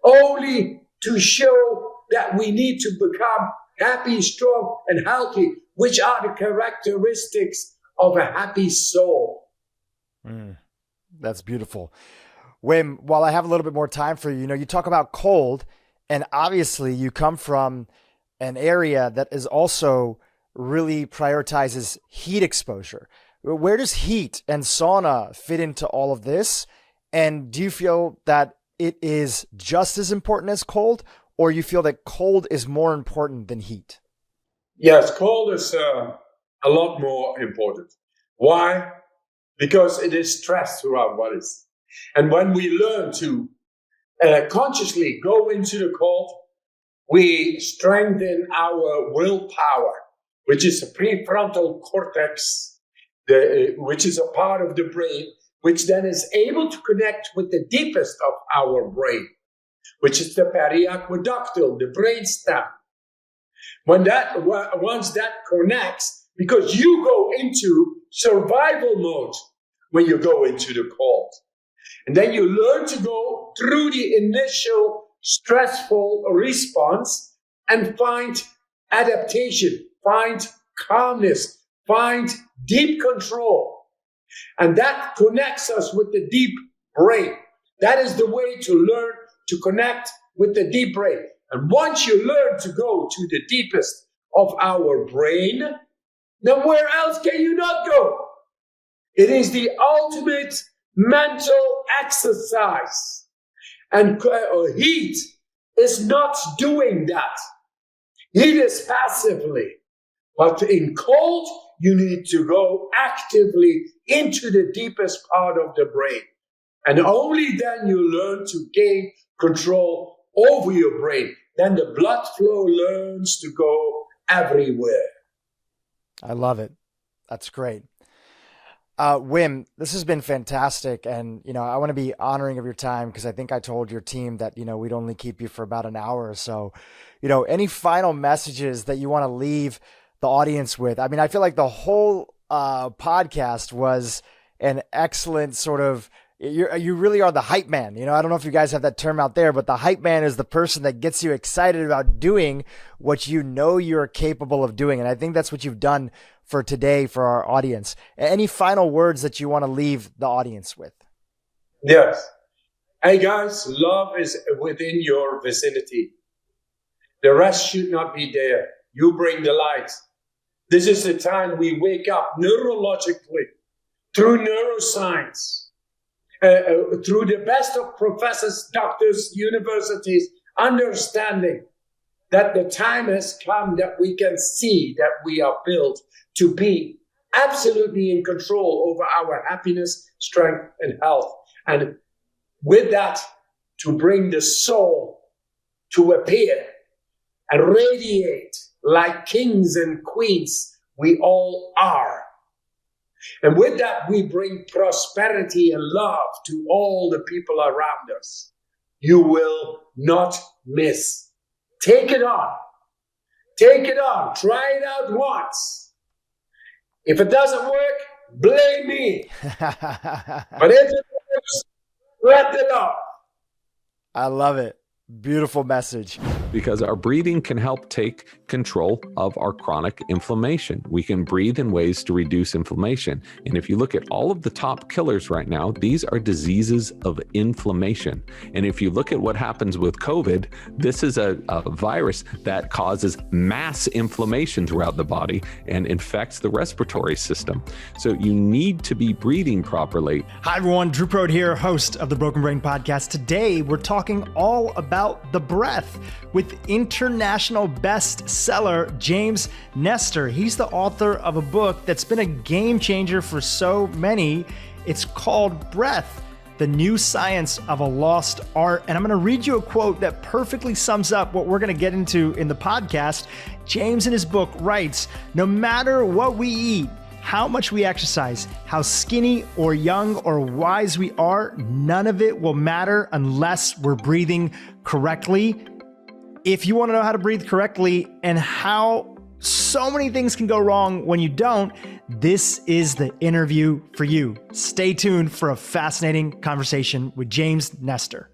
Only to show that we need to become happy, strong, and healthy, which are the characteristics of a happy soul. That's beautiful. Wim, while I have a little bit more time for you, you talk about cold, and obviously you come from an area that is also really prioritizes heat exposure. Where does heat and sauna fit into all of this? And do you feel that it is just as important as cold, or you feel that cold is more important than heat? Yes, cold is a lot more important. Why? Because it is stress through our bodies. And when we learn to consciously go into the cold, we strengthen our willpower, which is the prefrontal cortex, which is a part of the brain, which then is able to connect with the deepest of our brain, which is the periaqueductal, the brainstem. Once that connects, because you go into survival mode when you go into the cold. And then you learn to go through the initial stressful response and find adaptation, find calmness, find deep control. And that connects us with the deep brain. That is the way to learn to connect with the deep brain. And once you learn to go to the deepest of our brain, then where else can you not go? It is the ultimate mental exercise. And heat is not doing that. Heat is passively. But in cold, you need to go actively into the deepest part of the brain. And only then you learn to gain control over your brain. Then the blood flow learns to go everywhere. I love it. That's great. Wim, this has been fantastic. And, I want to be honoring of your time because I think I told your team that, we'd only keep you for about an hour or so. Any final messages that you want to leave the audience with? I mean, I feel like the whole podcast was an excellent sort of, you really are the hype man. I don't know if you guys have that term out there, but the hype man is the person that gets you excited about doing what you're capable of doing. And I think that's what you've done for today for our audience. Any final words that you want to leave the audience with? Yes. Hey guys, love is within your vicinity. The rest should not be there. You bring the light. This is the time we wake up neurologically through neuroscience, through the best of professors, doctors, universities, understanding that the time has come that we can see that we are built to be absolutely in control over our happiness, strength, and health. And with that, to bring the soul to appear and radiate like kings and queens we all are. And with that, we bring prosperity and love to all the people around us. You will not miss. Take it on. Take it on. Try it out once. If it doesn't work, blame me. But if it works, let it off. I love it. Beautiful message. Because our breathing can help take control of our chronic inflammation. We can breathe in ways to reduce inflammation. And if you look at all of the top killers right now, these are diseases of inflammation. And if you look at what happens with COVID, this is a virus that causes mass inflammation throughout the body and infects the respiratory system. So you need to be breathing properly. Hi everyone, Drew Prode here, host of the Broken Brain Podcast. Today, we're talking all about the breath with international bestseller James Nestor. He's the author of a book that's been a game changer for so many. It's called Breath, the New Science of a Lost Art. And I'm going to read you a quote that perfectly sums up what we're going to get into in the podcast. James in his book writes, "No matter what we eat, how much we exercise, how skinny or young or wise we are, none of it will matter unless we're breathing correctly." If you want to know how to breathe correctly and how so many things can go wrong when you don't, this is the interview for you. Stay tuned for a fascinating conversation with James Nestor.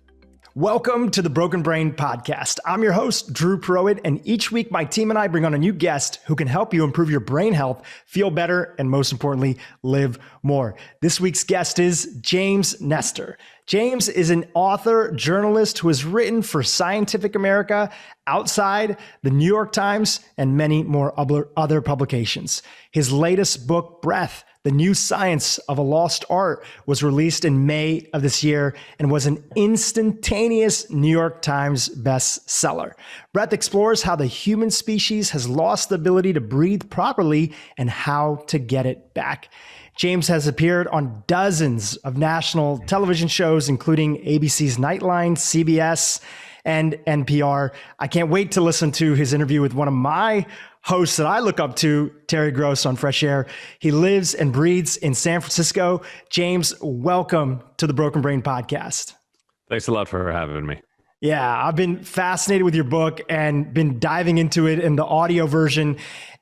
Welcome to the Broken Brain Podcast. I'm your host, Drew Prode, and each week my team and I bring on a new guest who can help you improve your brain health, feel better, and most importantly, live more. This week's guest is James Nestor. James is an author, journalist who has written for Scientific America, Outside, the New York Times, and many more other publications. His latest book, Breath, The New Science of a Lost Art, was released in May of this year and was an instantaneous New York Times bestseller. Breath explores how the human species has lost the ability to breathe properly and how to get it back. James has appeared on dozens of national television shows, including ABC's Nightline, CBS, and NPR. I can't wait to listen to his interview with one of my hosts that I look up to, Terry Gross on Fresh Air. He lives and breathes in San Francisco. James, welcome to the Broken Brain Podcast. Thanks a lot for having me. Yeah, I've been fascinated with your book and been diving into it in the audio version.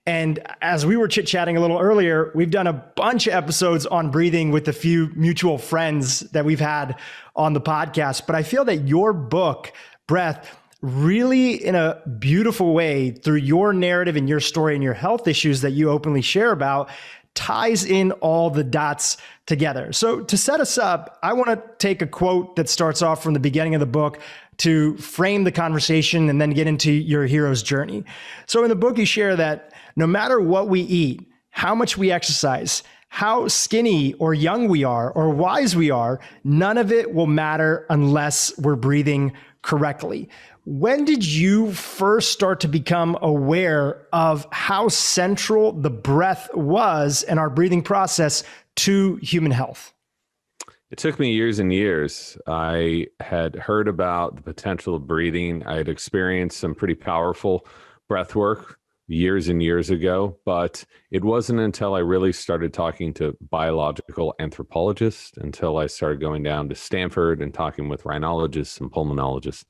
And as we were chit-chatting a little earlier, we've done a bunch of episodes on breathing with a few mutual friends that we've had on the podcast. But I feel that your book, Breath, really in a beautiful way through your narrative and your story and your health issues that you openly share about, ties in all the dots together. So to set us up, I want to take a quote that starts off from the beginning of the book to frame the conversation and then get into your hero's journey. So in the book, you share that no matter what we eat, how much we exercise, how skinny or young we are, or wise we are, none of it will matter unless we're breathing correctly. When did you first start to become aware of how central the breath was in our breathing process to human health? It took me years and years. I had heard about the potential of breathing. I had experienced some pretty powerful breath work years and years ago, but it wasn't until I really started talking to biological anthropologists, until I started going down to Stanford and talking with rhinologists and pulmonologists,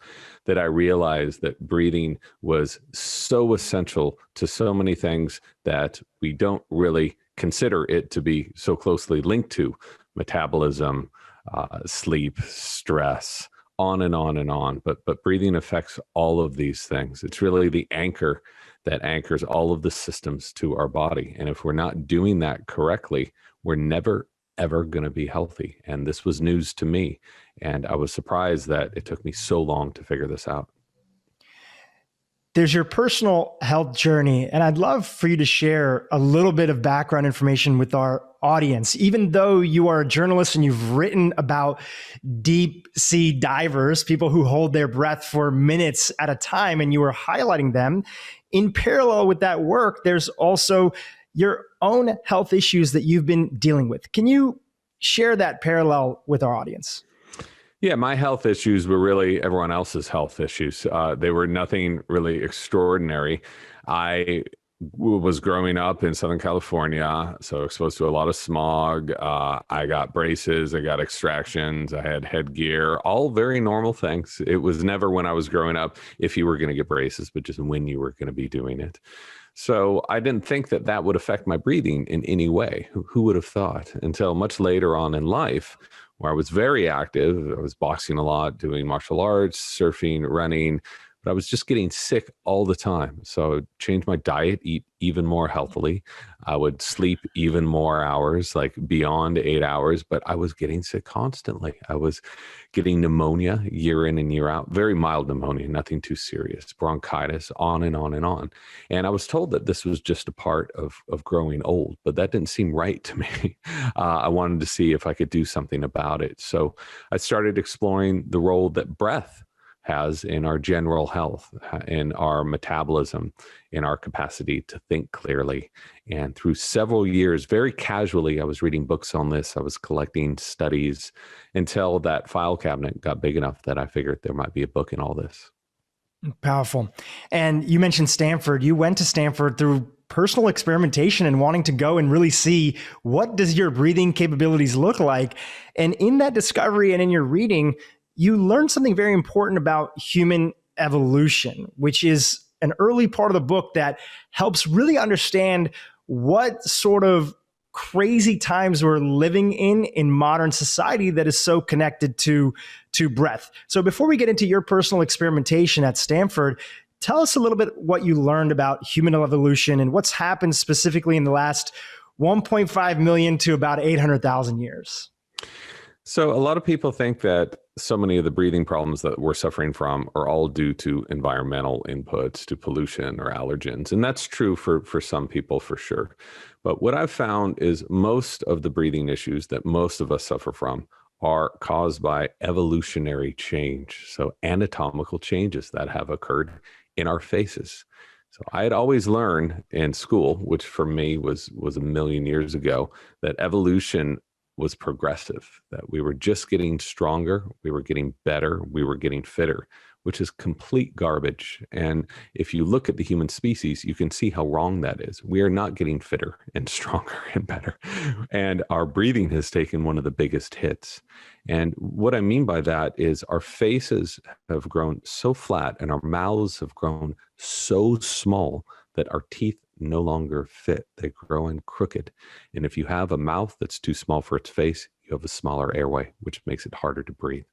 that I realized that breathing was so essential to so many things that we don't really consider it to be so closely linked to: metabolism, sleep, stress, on and on and on. But breathing affects all of these things. It's really the anchor that anchors all of the systems to our body. And if we're not doing that correctly, we're never, ever going to be healthy. And this was news to me. And I was surprised that it took me so long to figure this out. There's your personal health journey, and I'd love for you to share a little bit of background information with our audience. Even though you are a journalist and you've written about deep sea divers, people who hold their breath for minutes at a time, and you are highlighting them, in parallel with that work, there's also your own health issues that you've been dealing with. Can you share that parallel with our audience? Yeah, my health issues were really everyone else's health issues. They were nothing really extraordinary. I was growing up in Southern California, so exposed to a lot of smog. I got braces, I got extractions, I had headgear, all very normal things. It was never when I was growing up if you were going to get braces, but just when you were going to be doing it. So I didn't think that that would affect my breathing in any way. Who would have thought? Until much later on in life, where I was very active. I was boxing a lot, doing martial arts, surfing, running, but I was just getting sick all the time. So I would change my diet, eat even more healthily. I would sleep even more hours, like beyond 8 hours, but I was getting sick constantly. I was getting pneumonia year in and year out, very mild pneumonia, nothing too serious, bronchitis, on and on and on. And I was told that this was just a part of growing old, but that didn't seem right to me. I wanted to see if I could do something about it. So I started exploring the role that breath has in our general health, in our metabolism, in our capacity to think clearly. And through several years, very casually, I was reading books on this. I was collecting studies until that file cabinet got big enough that I figured there might be a book in all this. Powerful. And you mentioned Stanford. You went to Stanford through personal experimentation and wanting to go and really see what does your breathing capabilities look like. And in that discovery and in your reading, you learned something very important about human evolution, which is an early part of the book that helps really understand what sort of crazy times we're living in modern society that is so connected to breath. So before we get into your personal experimentation at Stanford, tell us a little bit what you learned about human evolution and what's happened specifically in the last 1.5 million to about 800,000 years. So a lot of people think that so many of the breathing problems that we're suffering from are all due to environmental inputs, to pollution or allergens. And that's true for some people for sure. But what I've found is most of the breathing issues that most of us suffer from are caused by evolutionary change. So anatomical changes that have occurred in our faces. So I had always learned in school, which for me was a million years ago, that evolution was progressive, that we were just getting stronger, we were getting better, we were getting fitter, which is complete garbage. And if you look at the human species, you can see how wrong that is. We are not getting fitter and stronger and better. And our breathing has taken one of the biggest hits. And what I mean by that is our faces have grown so flat and our mouths have grown so small that our teeth no longer fit. They grow in crooked. And if you have a mouth that's too small for its face, you have a smaller airway, which makes it harder to breathe.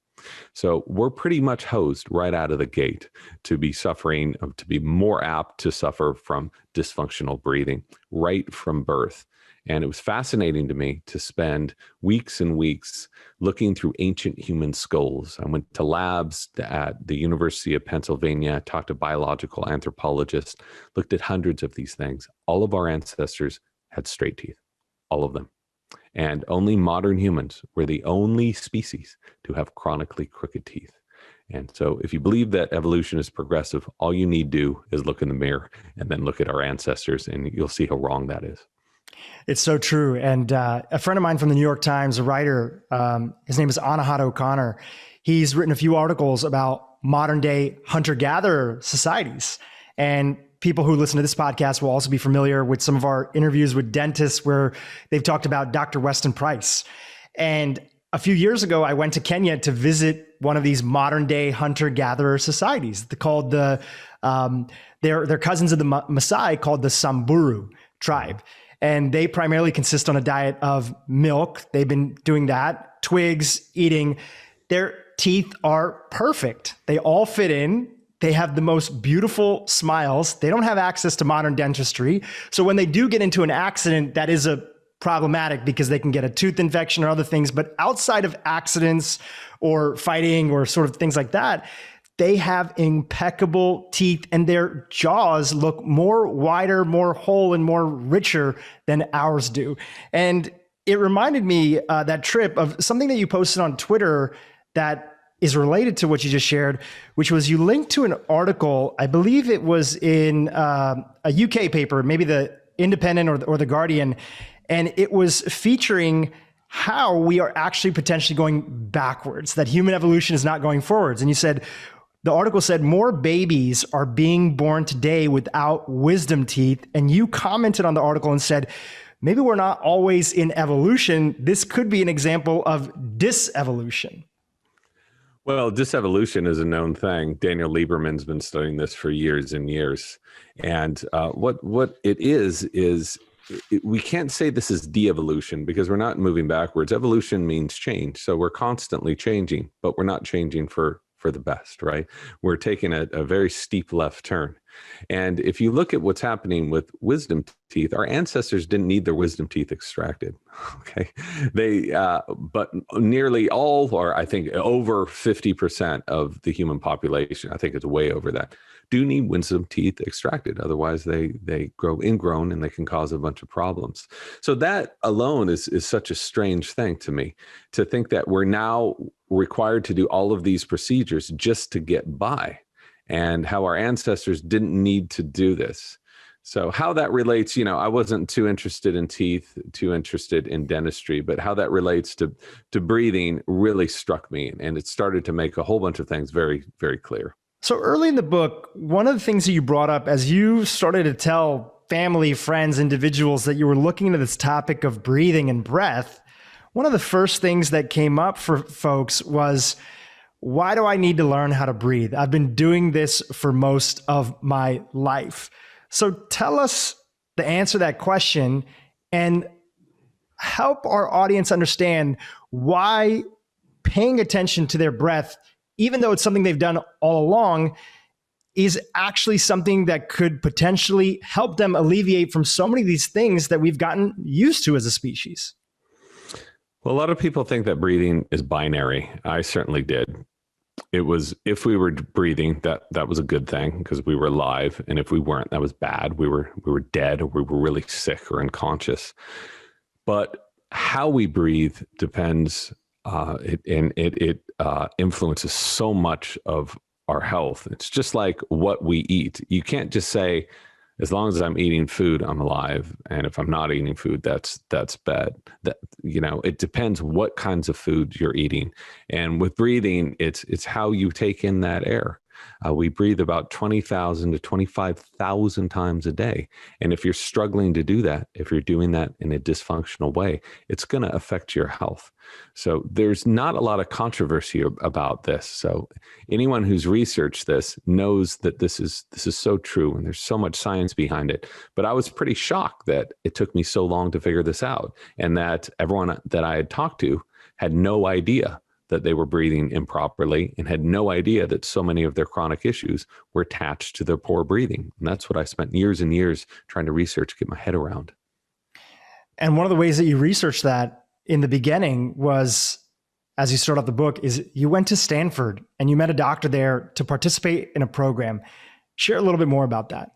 So we're pretty much hosed right out of the gate to be suffering, to be more apt to suffer from dysfunctional breathing right from birth. And it was fascinating to me to spend weeks and weeks looking through ancient human skulls. I went to labs at the University of Pennsylvania, talked to biological anthropologists, looked at hundreds of these things. All of our ancestors had straight teeth, all of them. And only modern humans were the only species to have chronically crooked teeth. And so if you believe that evolution is progressive, all you need to do is look in the mirror and then look at our ancestors, and you'll see how wrong that is. It's so true. And a friend of mine from the New York Times, a writer, his name is Anahata O'Connor. He's written a few articles about modern day hunter-gatherer societies. And people who listen to this podcast will also be familiar with some of our interviews with dentists where they've talked about Dr. Weston Price. And a few years ago, I went to Kenya to visit one of these modern day hunter-gatherer societies. They're called they're cousins of the Maasai, called the Samburu tribe. And they primarily consist on a diet of milk. They've been doing that, twigs, eating. Their teeth are perfect. They all fit in. They have the most beautiful smiles. They don't have access to modern dentistry. So when they do get into an accident, that is problematic because they can get a tooth infection or other things. But outside of accidents or fighting or sort of things like that, they have impeccable teeth and their jaws look more wider, more whole, and more richer than ours do. And it reminded me that trip of something that you posted on Twitter that is related to what you just shared, which was you linked to an article, I believe it was in a UK paper, maybe the Independent or the Guardian, and it was featuring how we are actually potentially going backwards, that human evolution is not going forwards. And you said, the article said more babies are being born today without wisdom teeth. And you commented on the article and said, maybe we're not always in evolution. This could be an example of disevolution. Well, disevolution is a known thing. Daniel Lieberman's been studying this for years and years. And what it is we can't say this is de-evolution because we're not moving backwards. Evolution means change. So we're constantly changing, but we're not changing for the best, right? We're taking a very steep left turn. And if you look at what's happening with wisdom teeth, our ancestors didn't need their wisdom teeth extracted. Okay. But nearly all, or I think over 50% of the human population, I think it's way over that, do need wisdom teeth extracted. Otherwise they grow ingrown and they can cause a bunch of problems. So that alone is such a strange thing to me, to think that we're now required to do all of these procedures just to get by, and how our ancestors didn't need to do this. So how that relates, I wasn't too interested in teeth, too interested in dentistry, but how that relates to breathing really struck me. And it started to make a whole bunch of things very, very clear. So early in the book, one of the things that you brought up as you started to tell family, friends, individuals that you were looking into this topic of breathing and breath, one of the first things that came up for folks was, why do I need to learn how to breathe? I've been doing this for most of my life. So tell us the answer to that question and help our audience understand why paying attention to their breath, even though it's something they've done all along, is actually something that could potentially help them alleviate from so many of these things that we've gotten used to as a species. Well, a lot of people think that breathing is binary. I certainly did. It was, if we were breathing, that was a good thing because we were alive, and if we weren't, that was bad. We were dead, or we were really sick or unconscious. But how we breathe depends, it influences so much of our health. It's just like what we eat. You can't just say, as long as I'm eating food, I'm alive, and if I'm not eating food, that's bad. That, it depends what kinds of food you're eating. And with breathing, it's how you take in that air. We breathe about 20,000 to 25,000 times a day. And if you're struggling to do that, if you're doing that in a dysfunctional way, it's going to affect your health. So there's not a lot of controversy about this. So anyone who's researched this knows that this is so true, and there's so much science behind it. But I was pretty shocked that it took me so long to figure this out, and that everyone that I had talked to had no idea that they were breathing improperly, and had no idea that so many of their chronic issues were attached to their poor breathing. And that's what I spent years and years trying to research, get my head around. And one of the ways that you researched that in the beginning was, as you start off the book, is you went to Stanford and you met a doctor there to participate in a program. Share a little bit more about that.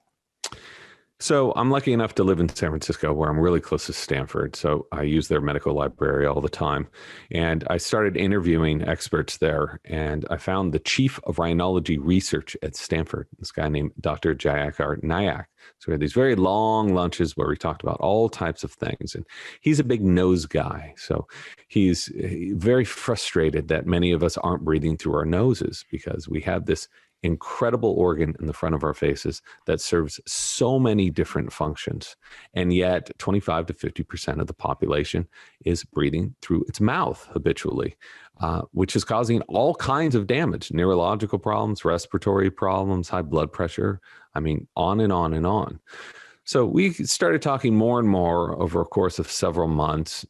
So I'm lucky enough to live in San Francisco, where I'm really close to Stanford. So I use their medical library all the time. And I started interviewing experts there. And I found the chief of rhinology research at Stanford, this guy named Dr. Jayakar Nayak. So we had these very long lunches where we talked about all types of things. And he's a big nose guy. So he's very frustrated that many of us aren't breathing through our noses, because we have this incredible organ in the front of our faces that serves so many different functions. And yet 25 to 50% of the population is breathing through its mouth habitually, which is causing all kinds of damage, neurological problems, respiratory problems, high blood pressure. I mean, on and on and on. So we started talking more and more over a course of several months,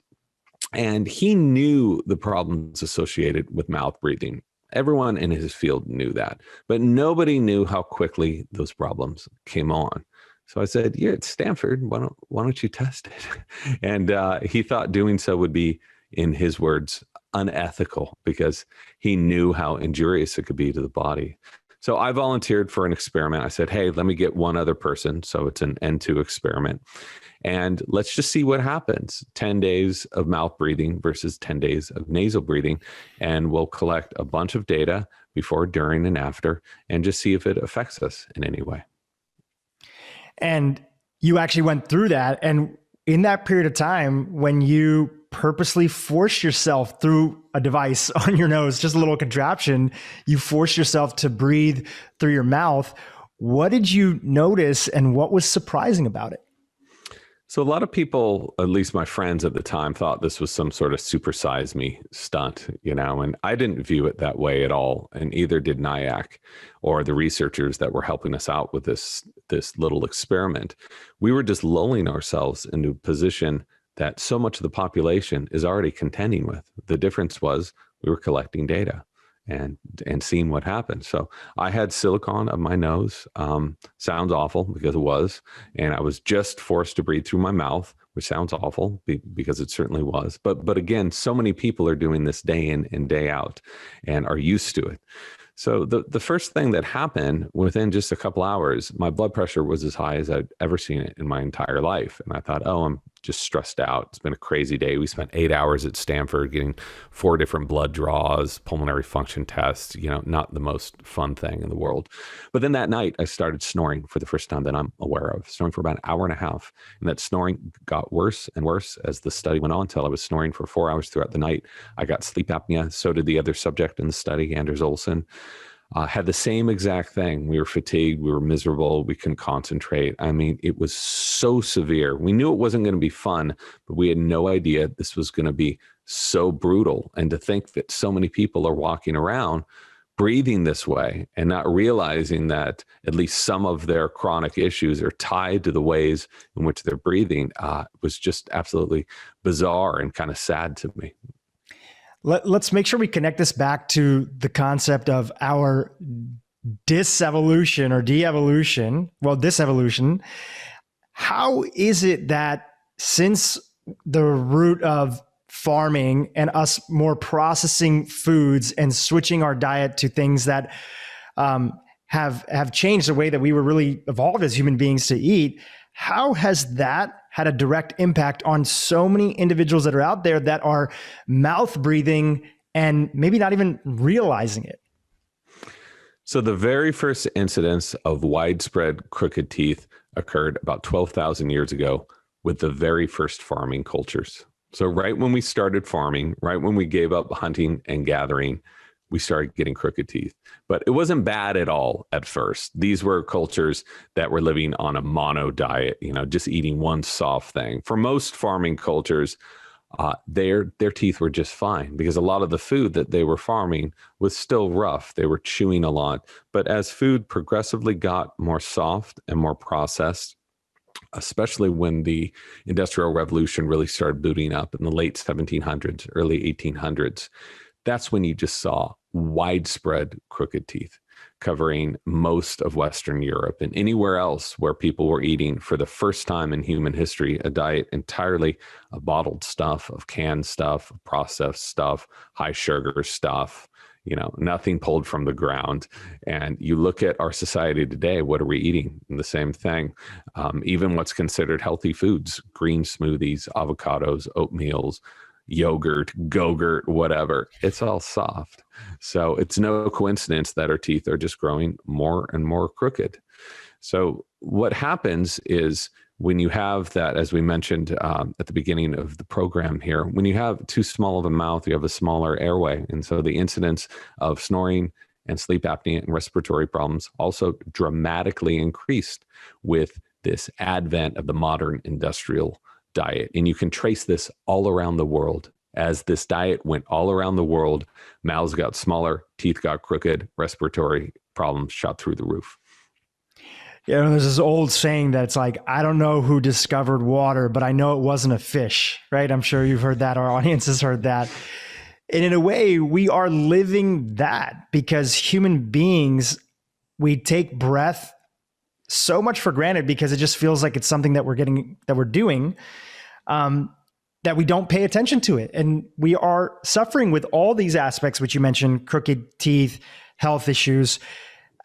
and he knew the problems associated with mouth breathing. Everyone in his field knew that, but nobody knew how quickly those problems came on. So I said, "You're at Stanford. Why don't you test it?" And he thought doing so would be, in his words, unethical, because he knew how injurious it could be to the body. So I volunteered for an experiment. I said, "Hey, let me get one other person." So it's an N2 experiment. And let's just see what happens. 10 days of mouth breathing versus 10 days of nasal breathing. And we'll collect a bunch of data before, during, and after, and just see if it affects us in any way. And you actually went through that. And in that period of time, when you purposely forced yourself through a device on your nose, just a little contraption, you forced yourself to breathe through your mouth. What did you notice, and what was surprising about it? So a lot of people, at least my friends at the time, thought this was some sort of supersize me stunt, and I didn't view it that way at all. And either did Nayak or the researchers that were helping us out with this little experiment. We were just lulling ourselves into a position that so much of the population is already contending with. The difference was we were collecting data and seeing what happened. So I had silicone on my nose. Sounds awful, because it was. And I was just forced to breathe through my mouth, which sounds awful because it certainly was. But again, so many people are doing this day in and day out and are used to it. So the first thing that happened, within just a couple hours, my blood pressure was as high as I'd ever seen it in my entire life. And I thought, I'm just stressed out. It's been a crazy day. We spent 8 hours at Stanford getting 4 different blood draws, pulmonary function tests, not the most fun thing in the world. But then that night I started snoring for the first time that I'm aware of, snoring for about an hour and a half. And that snoring got worse and worse as the study went on, until I was snoring for 4 hours throughout the night. I got sleep apnea. So did the other subject in the study, Anders Olsen. Had the same exact thing. We were fatigued. We were miserable. We couldn't concentrate. I mean, it was so severe. We knew it wasn't going to be fun, but we had no idea this was going to be so brutal. And to think that so many people are walking around breathing this way and not realizing that at least some of their chronic issues are tied to the ways in which they're breathing was just absolutely bizarre and kind of sad to me. Let's make sure we connect this back to the concept of our disevolution or de-evolution. Well, disevolution. How is it that, since the root of farming and us more processing foods and switching our diet to things that have changed the way that we were really evolved as human beings to eat, how has that had a direct impact on so many individuals that are out there that are mouth breathing and maybe not even realizing it? So the very first incidence of widespread crooked teeth occurred about 12,000 years ago with the very first farming cultures. So right when we started farming, right when we gave up hunting and gathering, we started getting crooked teeth. But it wasn't bad at all at first. These were cultures that were living on a mono diet, just eating one soft thing. For most farming cultures, their teeth were just fine because a lot of the food that they were farming was still rough. They were chewing a lot. But as food progressively got more soft and more processed, especially when the Industrial Revolution really started booting up in the late 1700s, early 1800s, that's when you just saw widespread crooked teeth covering most of Western Europe and anywhere else where people were eating for the first time in human history a diet entirely of bottled stuff, of canned stuff, of processed stuff, high sugar stuff, nothing pulled from the ground. And you look at our society today, what are we eating? The same thing. Even what's considered healthy foods, green smoothies, avocados, oatmeals, yogurt, Go-Gurt, whatever, it's all soft. So it's no coincidence that our teeth are just growing more and more crooked. So what happens is when you have that, as we mentioned at the beginning of the program here, when you have too small of a mouth, you have a smaller airway. And so the incidence of snoring and sleep apnea and respiratory problems also dramatically increased with this advent of the modern industrial diet. And you can trace this all around the world. As this diet went all around the world, mouths got smaller, teeth got crooked, respiratory problems shot through the roof. Yeah, there's this old saying that it's like, I don't know who discovered water, but I know it wasn't a fish, right? I'm sure you've heard that. Our audience has heard that. And in a way, we are living that because human beings, we take breath so much for granted because it just feels like it's something that we're doing, that we don't pay attention to it. And we are suffering with all these aspects, which you mentioned, crooked teeth, health issues.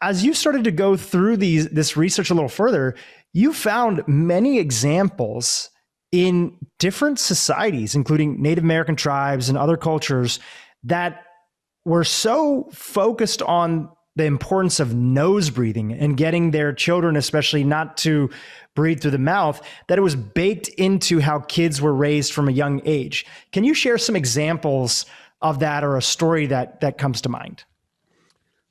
As you started to go through this research a little further, you found many examples in different societies, including Native American tribes and other cultures, that were so focused on the importance of nose breathing and getting their children, especially, not to breathe through the mouth, that it was baked into how kids were raised from a young age. Can you share some examples of that or a story that comes to mind?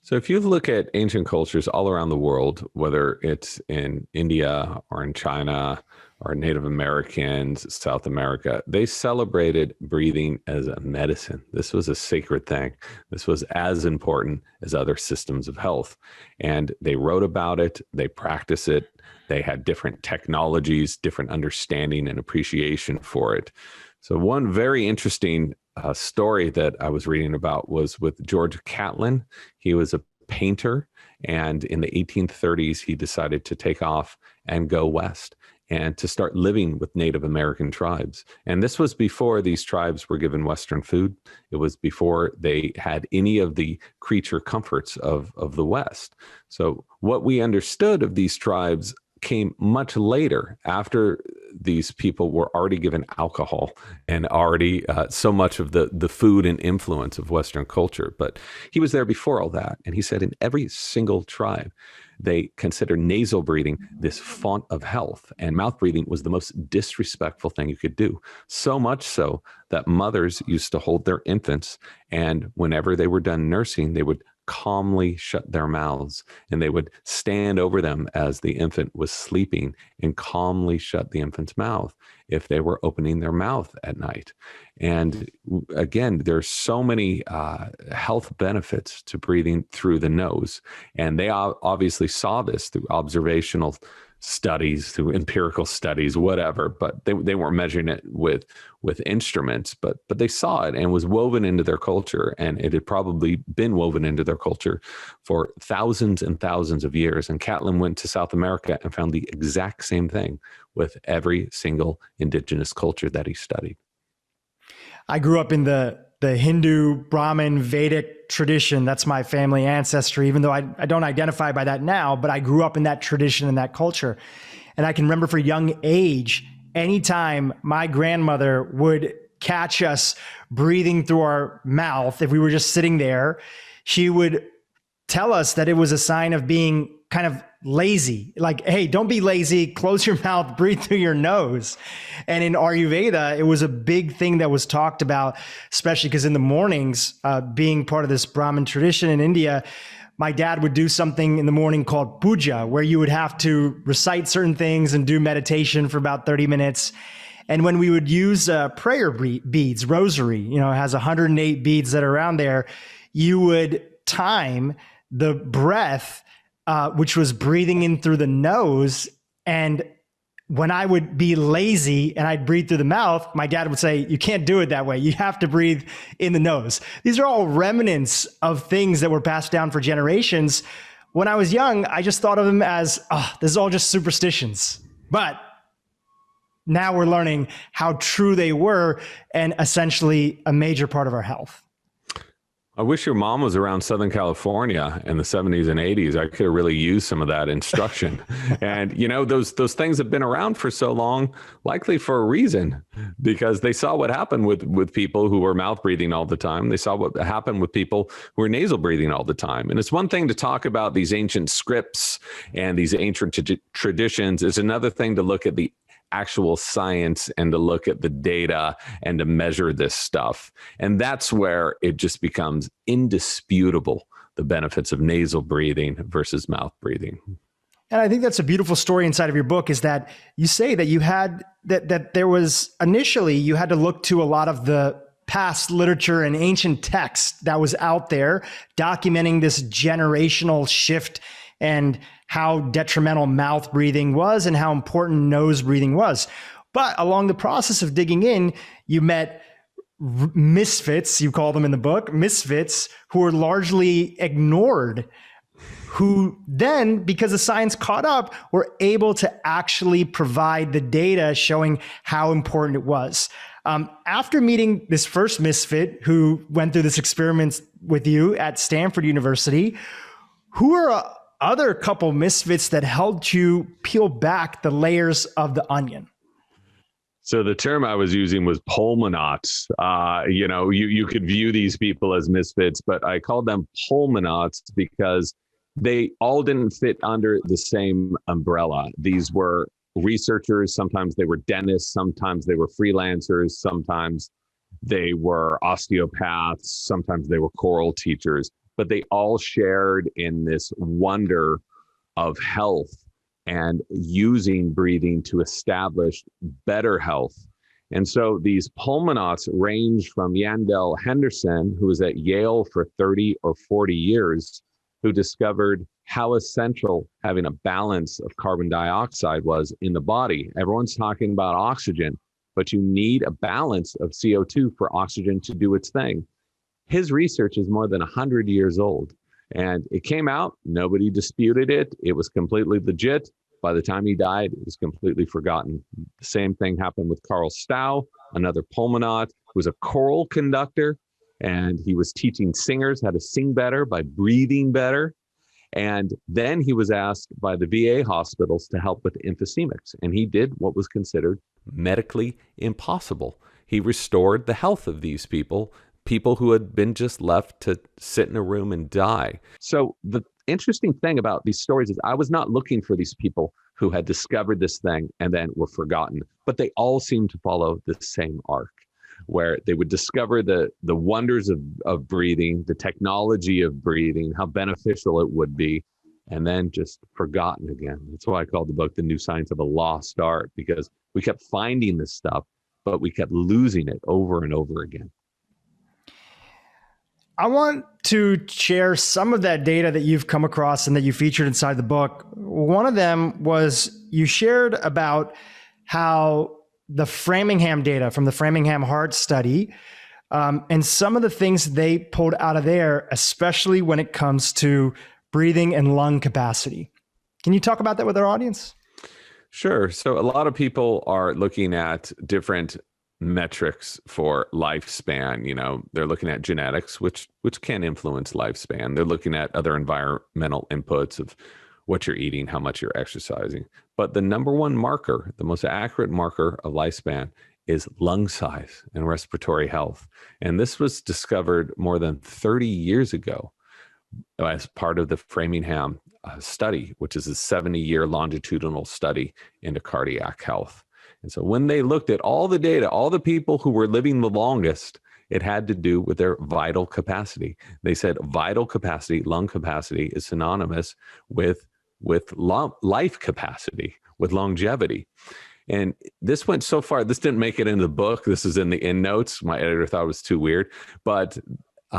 So if you look at ancient cultures all around the world, whether it's in India or in China or Native Americans, South America, they celebrated breathing as a medicine. This was a sacred thing. This was as important as other systems of health. And they wrote about it, they practiced it, they had different technologies, different understanding and appreciation for it. So one very interesting story that I was reading about was with George Catlin. He was a painter, and in the 1830s, he decided to take off and go west and to start living with Native American tribes. And this was before these tribes were given Western food. It was before they had any of the creature comforts of the West. So what we understood of these tribes came much later, after these people were already given alcohol and already so much of the food and influence of Western culture. But he was there before all that. And he said in every single tribe, they consider nasal breathing this font of health, and mouth breathing was the most disrespectful thing you could do. So much so that mothers used to hold their infants, and whenever they were done nursing, they would calmly shut their mouths, and they would stand over them as the infant was sleeping and calmly shut the infant's mouth if they were opening their mouth at night. And again, there's so many health benefits to breathing through the nose. And they obviously saw this through observational studies, through empirical studies, whatever, but they weren't measuring it with instruments, but they saw it and was woven into their culture. And it had probably been woven into their culture for thousands and thousands of years. And Catlin went to South America and found the exact same thing with every single indigenous culture that he studied. I grew up in the Hindu, Brahmin, Vedic tradition. That's my family ancestry, even though I don't identify by that now, but I grew up in that tradition and that culture. And I can remember for young age, anytime my grandmother would catch us breathing through our mouth, if we were just sitting there, she would tell us that it was a sign of being kind of lazy. Like, hey, don't be lazy, close your mouth, breathe through your nose. And in Ayurveda, it was a big thing that was talked about, especially because in the mornings, being part of this Brahmin tradition in India, my dad would do something in the morning called puja, where you would have to recite certain things and do meditation for about 30 minutes. And when we would use prayer beads, rosary, it has 108 beads that are around there, you would time the breath, which was breathing in through the nose. And when I would be lazy and I'd breathe through the mouth, my dad would say, you can't do it that way. You have to breathe in the nose. These are all remnants of things that were passed down for generations. When I was young, I just thought of them as, this is all just superstitions. But now we're learning how true they were and essentially a major part of our health. I wish your mom was around Southern California in the 70s and 80s. I could have really used some of that instruction. And, those things have been around for so long, likely for a reason, because they saw what happened with people who were mouth breathing all the time. They saw what happened with people who were nasal breathing all the time. And it's one thing to talk about these ancient scripts and these ancient traditions. It's another thing to look at the actual science and to look at the data and to measure this stuff. And that's where it just becomes indisputable, the benefits of nasal breathing versus mouth breathing. And I think that's a beautiful story inside of your book, is that you say that you had that there was initially you had to look to a lot of the past literature and ancient text that was out there documenting this generational shift and how detrimental mouth breathing was and how important nose breathing was. But along the process of digging in, you met misfits, you call them in the book, misfits, who were largely ignored, who then, because the science caught up, were able to actually provide the data showing how important it was. After meeting this first misfit who went through this experiment with you at Stanford University, who are other couple misfits that helped you peel back the layers of the onion? So the term I was using was pulmonauts. You could view these people as misfits, but I called them pulmonauts because they all didn't fit under the same umbrella. These were researchers. Sometimes they were dentists. Sometimes they were freelancers. Sometimes they were osteopaths. Sometimes they were choral teachers. But they all shared in this wonder of health and using breathing to establish better health. And so these pulmonauts range from Yandell Henderson, who was at Yale for 30 or 40 years, who discovered how essential having a balance of carbon dioxide was in the body. Everyone's talking about oxygen, but you need a balance of CO2 for oxygen to do its thing. His research is more than 100 years old, and it came out, nobody disputed it. It was completely legit. By the time he died, it was completely forgotten. The same thing happened with Carl Stow, another pulmonaut, who was a choral conductor, and he was teaching singers how to sing better by breathing better. And then he was asked by the VA hospitals to help with emphysemics, and he did what was considered medically impossible. He restored the health of these people who had been just left to sit in a room and die. So the interesting thing about these stories is I was not looking for these people who had discovered this thing and then were forgotten, but they all seem to follow the same arc, where they would discover the wonders of breathing, the technology of breathing, how beneficial it would be, and then just forgotten again. That's why I called the book The New Science of a Lost Art, because we kept finding this stuff, but we kept losing it over and over again. I want to share some of that data that you've come across and that you featured inside the book. One of them was you shared about how the Framingham data from the Framingham Heart Study and some of the things they pulled out of there, especially when it comes to breathing and lung capacity. Can you talk about that with our audience? Sure. So a lot of people are looking at different metrics for lifespan. You know, they're looking at genetics, which can influence lifespan. They're looking at other environmental inputs of what you're eating, how much you're exercising. But the number one marker, the most accurate marker of lifespan, is lung size and respiratory health. And this was discovered more than 30 years ago as part of the Framingham study, which is a 70-year longitudinal study into cardiac health. And so when they looked at all the data, all the people who were living the longest, it had to do with their vital capacity. They said vital capacity, lung capacity, is synonymous with life capacity, with longevity. And this went so far, this didn't make it into the book. This is in the endnotes. My editor thought it was too weird. But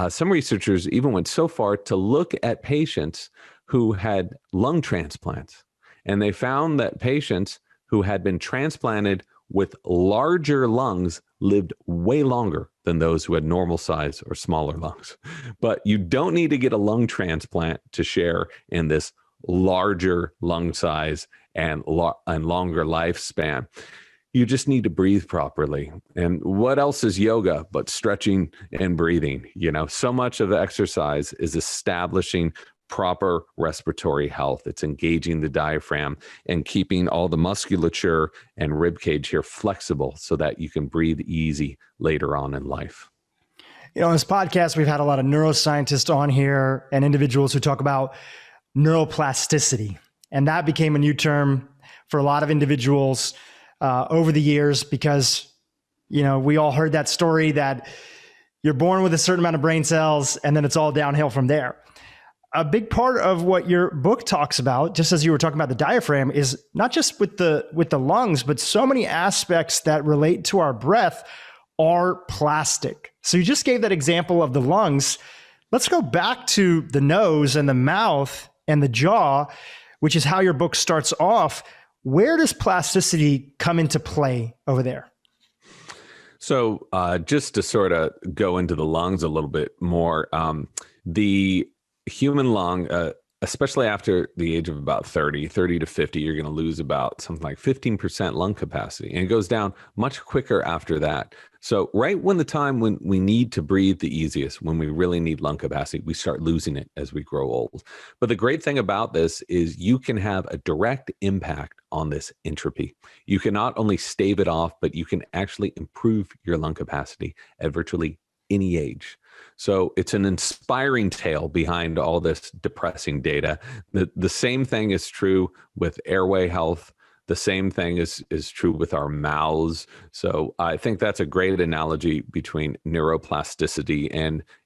some researchers even went so far to look at patients who had lung transplants. And they found that patients who had been transplanted with larger lungs lived way longer than those who had normal size or smaller lungs. But you don't need to get a lung transplant to share in this larger lung size and longer lifespan. You just need to breathe properly. And what else is yoga but stretching and breathing? You know, so much of exercise is establishing proper respiratory health. It's engaging the diaphragm and keeping all the musculature and rib cage here flexible so that you can breathe easy later on in life. You know, in this podcast, we've had a lot of neuroscientists on here and individuals who talk about neuroplasticity. And that became a new term for a lot of individuals over the years because, you know, we all heard that story that you're born with a certain amount of brain cells and then it's all downhill from there. A big part of what your book talks about, just as you were talking about the diaphragm, is not just with the lungs, but so many aspects that relate to our breath are plastic. So you just gave that example of the lungs. Let's go back to the nose and the mouth and the jaw, which is how your book starts off. Where does plasticity come into play over there? So just to sort of go into the lungs a little bit more, the human lung, especially after the age of about 30 to 50, you're going to lose about something like 15% lung capacity. And it goes down much quicker after that. So right when the time when we need to breathe the easiest, when we really need lung capacity, we start losing it as we grow old. But the great thing about this is you can have a direct impact on this entropy. You can not only stave it off, but you can actually improve your lung capacity at virtually any age. So it's an inspiring tale behind all this depressing data. The same thing is true with airway health. The same thing is true with our mouths. So I think that's a great analogy between neuroplasticity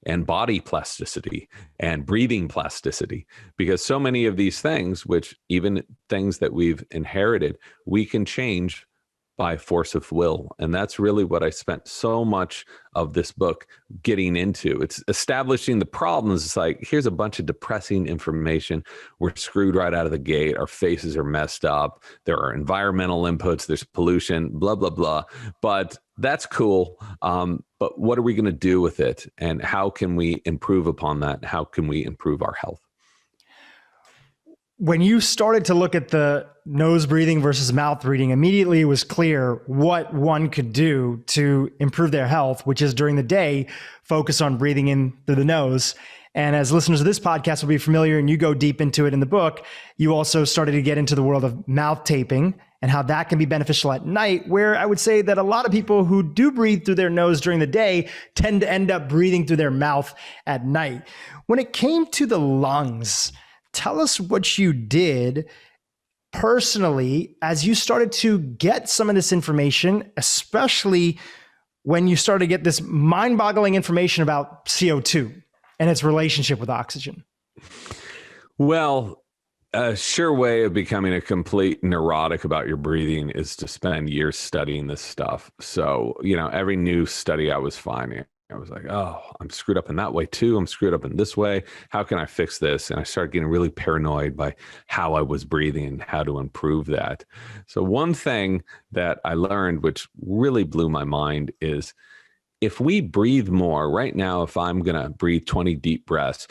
and body plasticity and breathing plasticity, because so many of these things, which even things that we've inherited, we can change by force of will. And that's really what I spent so much of this book getting into. It's establishing the problems. It's like, here's a bunch of depressing information. We're screwed right out of the gate. Our faces are messed up. There are environmental inputs. There's pollution, blah, blah, blah. But that's cool. But what are we going to do with it? And how can we improve upon that? How can we improve our health? When you started to look at the nose breathing versus mouth breathing, immediately it was clear what one could do to improve their health, which is during the day, focus on breathing in through the nose. And as listeners of this podcast will be familiar, and you go deep into it in the book, you also started to get into the world of mouth taping and how that can be beneficial at night, where I would say that a lot of people who do breathe through their nose during the day tend to end up breathing through their mouth at night. When it came to the lungs, tell us what you did personally as you started to get some of this information, especially when you started to get this mind-boggling information about CO2 and its relationship with oxygen. Well, a sure way of becoming a complete neurotic about your breathing is to spend years studying this stuff. So, you know, every new study I was finding, I was like, oh, I'm screwed up in that way too. I'm screwed up in this way. How can I fix this? And I started getting really paranoid by how I was breathing and how to improve that. So one thing that I learned, which really blew my mind, is if we breathe more right now, if I'm going to breathe 20 deep breaths,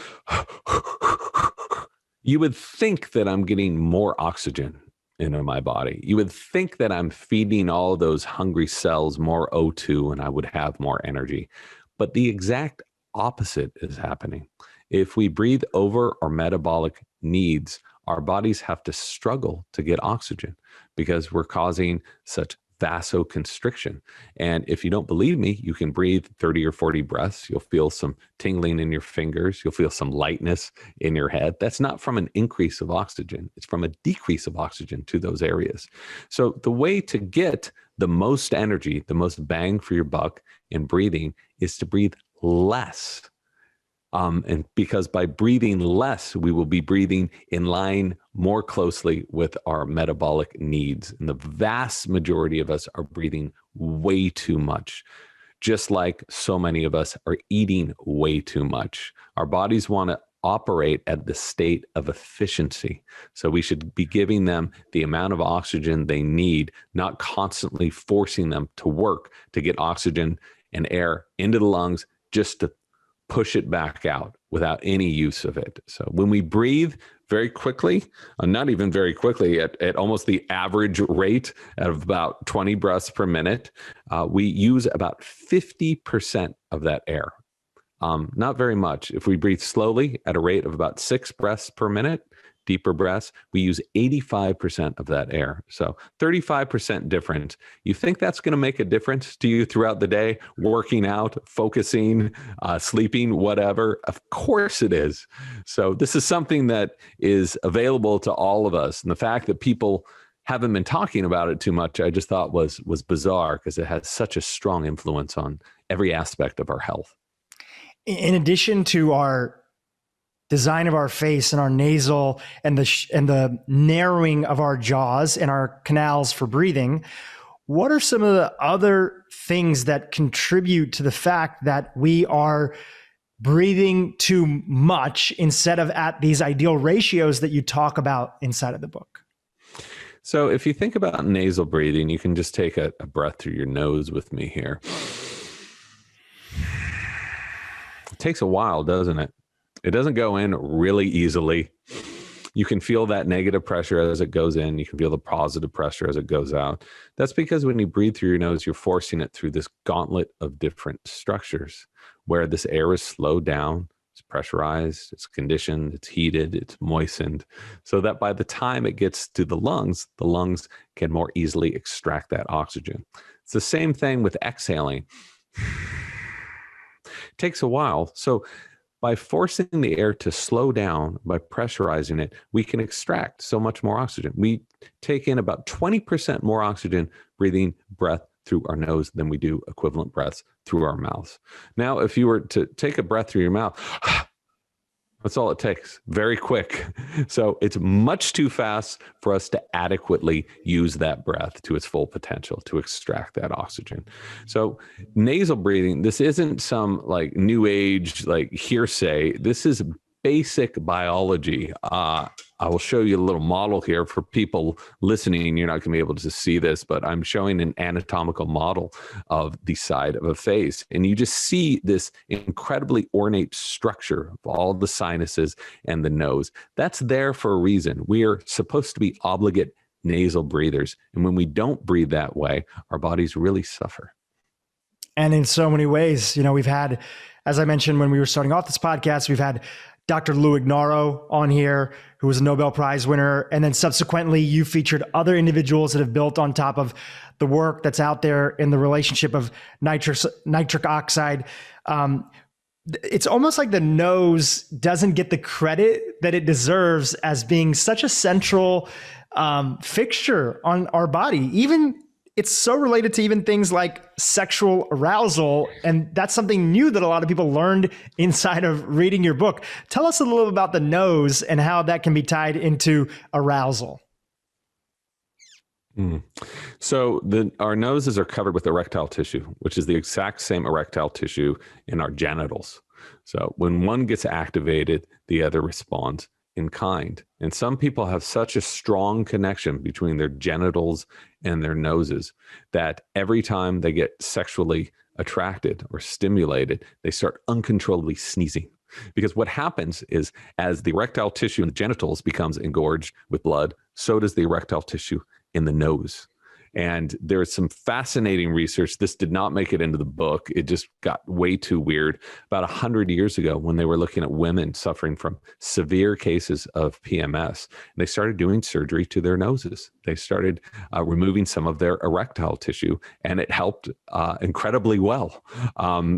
you would think that I'm getting more oxygen into my body. You would think that I'm feeding all those hungry cells more O2 and I would have more energy. But the exact opposite is happening. If we breathe over our metabolic needs, our bodies have to struggle to get oxygen because we're causing such vasoconstriction. And if you don't believe me, you can breathe 30 or 40 breaths. You'll feel some tingling in your fingers. You'll feel some lightness in your head. That's not from an increase of oxygen. It's from a decrease of oxygen to those areas. So the way to get the most energy, the most bang for your buck in breathing is to breathe less. And because by breathing less, we will be breathing in line more closely with our metabolic needs. And the vast majority of us are breathing way too much, just like so many of us are eating way too much. Our bodies want to operate at the state of efficiency. So we should be giving them the amount of oxygen they need, not constantly forcing them to work to get oxygen and air into the lungs just to push it back out without any use of it. So when we breathe very quickly, not even very quickly, at almost the average rate of about 20 breaths per minute, we use about 50% of that air. Not very much. If we breathe slowly at a rate of about 6 breaths per minute, deeper breaths, we use 85% of that air. So 35% different. You think that's going to make a difference to you throughout the day, working out, focusing, sleeping, whatever? Of course it is. So this is something that is available to all of us. And the fact that people haven't been talking about it too much, I just thought was bizarre because it has such a strong influence on every aspect of our health. In addition to our design of our face and our nasal and the narrowing of our jaws and our canals for breathing, what are some of the other things that contribute to the fact that we are breathing too much instead of at these ideal ratios that you talk about inside of the book? So if you think about nasal breathing, you can just take a breath through your nose with me here. It takes a while, doesn't it? It doesn't go in really easily. You can feel that negative pressure as it goes in. You can feel the positive pressure as it goes out. That's because when you breathe through your nose, you're forcing it through this gauntlet of different structures where this air is slowed down, it's pressurized, it's conditioned, it's heated, it's moistened, so that by the time it gets to the lungs can more easily extract that oxygen. It's the same thing with exhaling. It takes a while. So by forcing the air to slow down, by pressurizing it, we can extract so much more oxygen. We take in about 20% more oxygen breathing breath through our nose than we do equivalent breaths through our mouths. Now, if you were to take a breath through your mouth, that's all it takes. Very quick. So it's much too fast for us to adequately use that breath to its full potential to extract that oxygen. So nasal breathing, this isn't some like new age, like hearsay. This is basic biology. I will show you a little model here for people listening. You're not going to be able to see this, but I'm showing an anatomical model of the side of a face. And you just see this incredibly ornate structure of all the sinuses and the nose. That's there for a reason. We are supposed to be obligate nasal breathers. And when we don't breathe that way, our bodies really suffer. And in so many ways, we've had, as I mentioned when we were starting off this podcast, we've had Dr. Lou Ignarro on here, who was a Nobel Prize winner. And then subsequently, you featured other individuals that have built on top of the work that's out there in the relationship of nitric oxide. It's almost like the nose doesn't get the credit that it deserves as being such a central fixture on our body. Even it's so related to even things like sexual arousal. And that's something new that a lot of people learned inside of reading your book. Tell us a little about the nose and how that can be tied into arousal. So our noses are covered with erectile tissue, which is the exact same erectile tissue in our genitals. So when one gets activated, the other responds in kind. And some people have such a strong connection between their genitals and their noses that every time they get sexually attracted or stimulated, they start uncontrollably sneezing. Because what happens is as the erectile tissue in the genitals becomes engorged with blood, so does the erectile tissue in the nose. And there's some fascinating research. This did not make it into the book. It just got way too weird. About 100 years ago, when they were looking at women suffering from severe cases of PMS, they started doing surgery to their noses. They started removing some of their erectile tissue, and it helped incredibly well.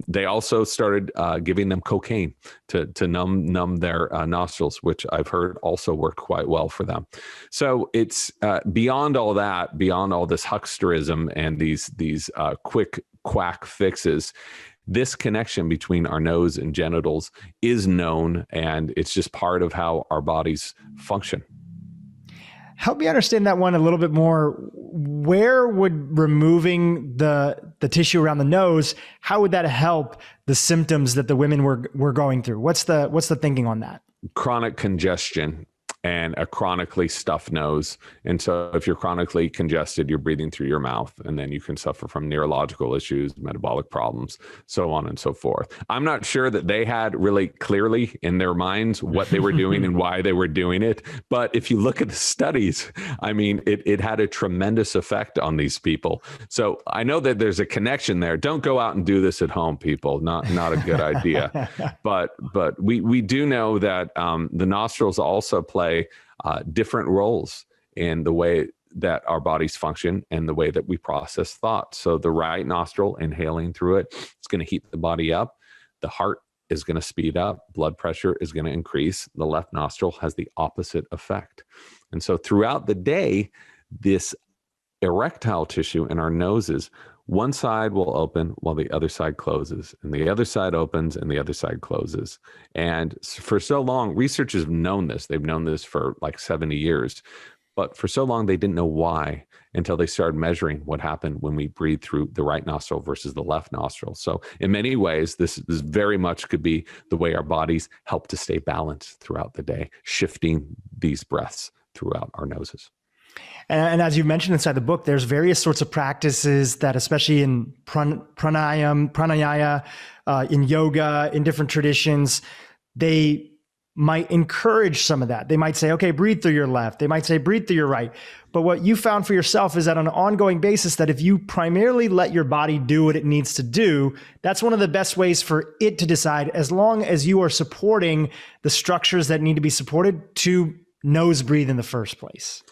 They also started giving them cocaine to numb their nostrils, which I've heard also worked quite well for them. So it's beyond all that, beyond all this hucksterism and these quick quack fixes. This connection between our nose and genitals is known, and it's just part of how our bodies function. Help me understand that one a little bit more. Where would removing the tissue around the nose, how would that help the symptoms that the women were going through? What's the thinking on that? Chronic congestion and a chronically stuffed nose. And so if you're chronically congested, you're breathing through your mouth, and then you can suffer from neurological issues, metabolic problems, so on and so forth. I'm not sure that they had really clearly in their minds what they were doing and why they were doing it. But if you look at the studies, I mean, it had a tremendous effect on these people. So I know that there's a connection there. Don't go out and do this at home, people. Not a good idea. But we do know that the nostrils also play different roles in the way that our bodies function and the way that we process thought. So the right nostril, inhaling through it, it's going to heat the body up. The heart is going to speed up. Blood pressure is going to increase. The left nostril has the opposite effect. And so throughout the day, this erectile tissue in our noses, one side will open while the other side closes, and the other side opens and the other side closes. And for so long, researchers have known this. They've known this for like 70 years. But for so long, they didn't know why until they started measuring what happened when we breathe through the right nostril versus the left nostril. So in many ways, this very much could be the way our bodies help to stay balanced throughout the day, shifting these breaths throughout our noses. And as you mentioned inside the book, there's various sorts of practices that, especially in pranayama, in yoga, in different traditions, they might encourage some of that. They might say, okay, breathe through your left. They might say, breathe through your right. But what you found for yourself is that on an ongoing basis, that if you primarily let your body do what it needs to do, that's one of the best ways for it to decide, as long as you are supporting the structures that need to be supported to nose breathe in the first place.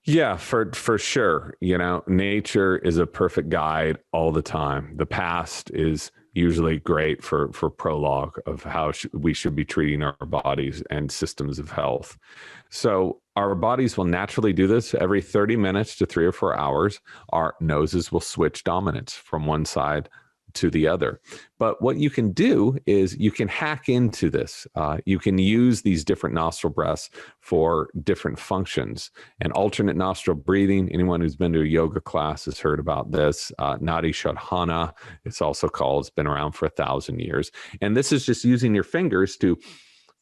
Yeah, for sure. You know, nature is a perfect guide all the time. The past is usually great for prologue of how we should be treating our bodies and systems of health. So our bodies will naturally do this every 30 minutes to 3 or 4 hours. Our noses will switch dominance from one side to the other. But what you can do is you can hack into this. You can use these different nostril breaths for different functions. And alternate nostril breathing, anyone who's been to a yoga class has heard about this. Nadi Shodhana, it's also called, it's been around for 1,000 years. And this is just using your fingers to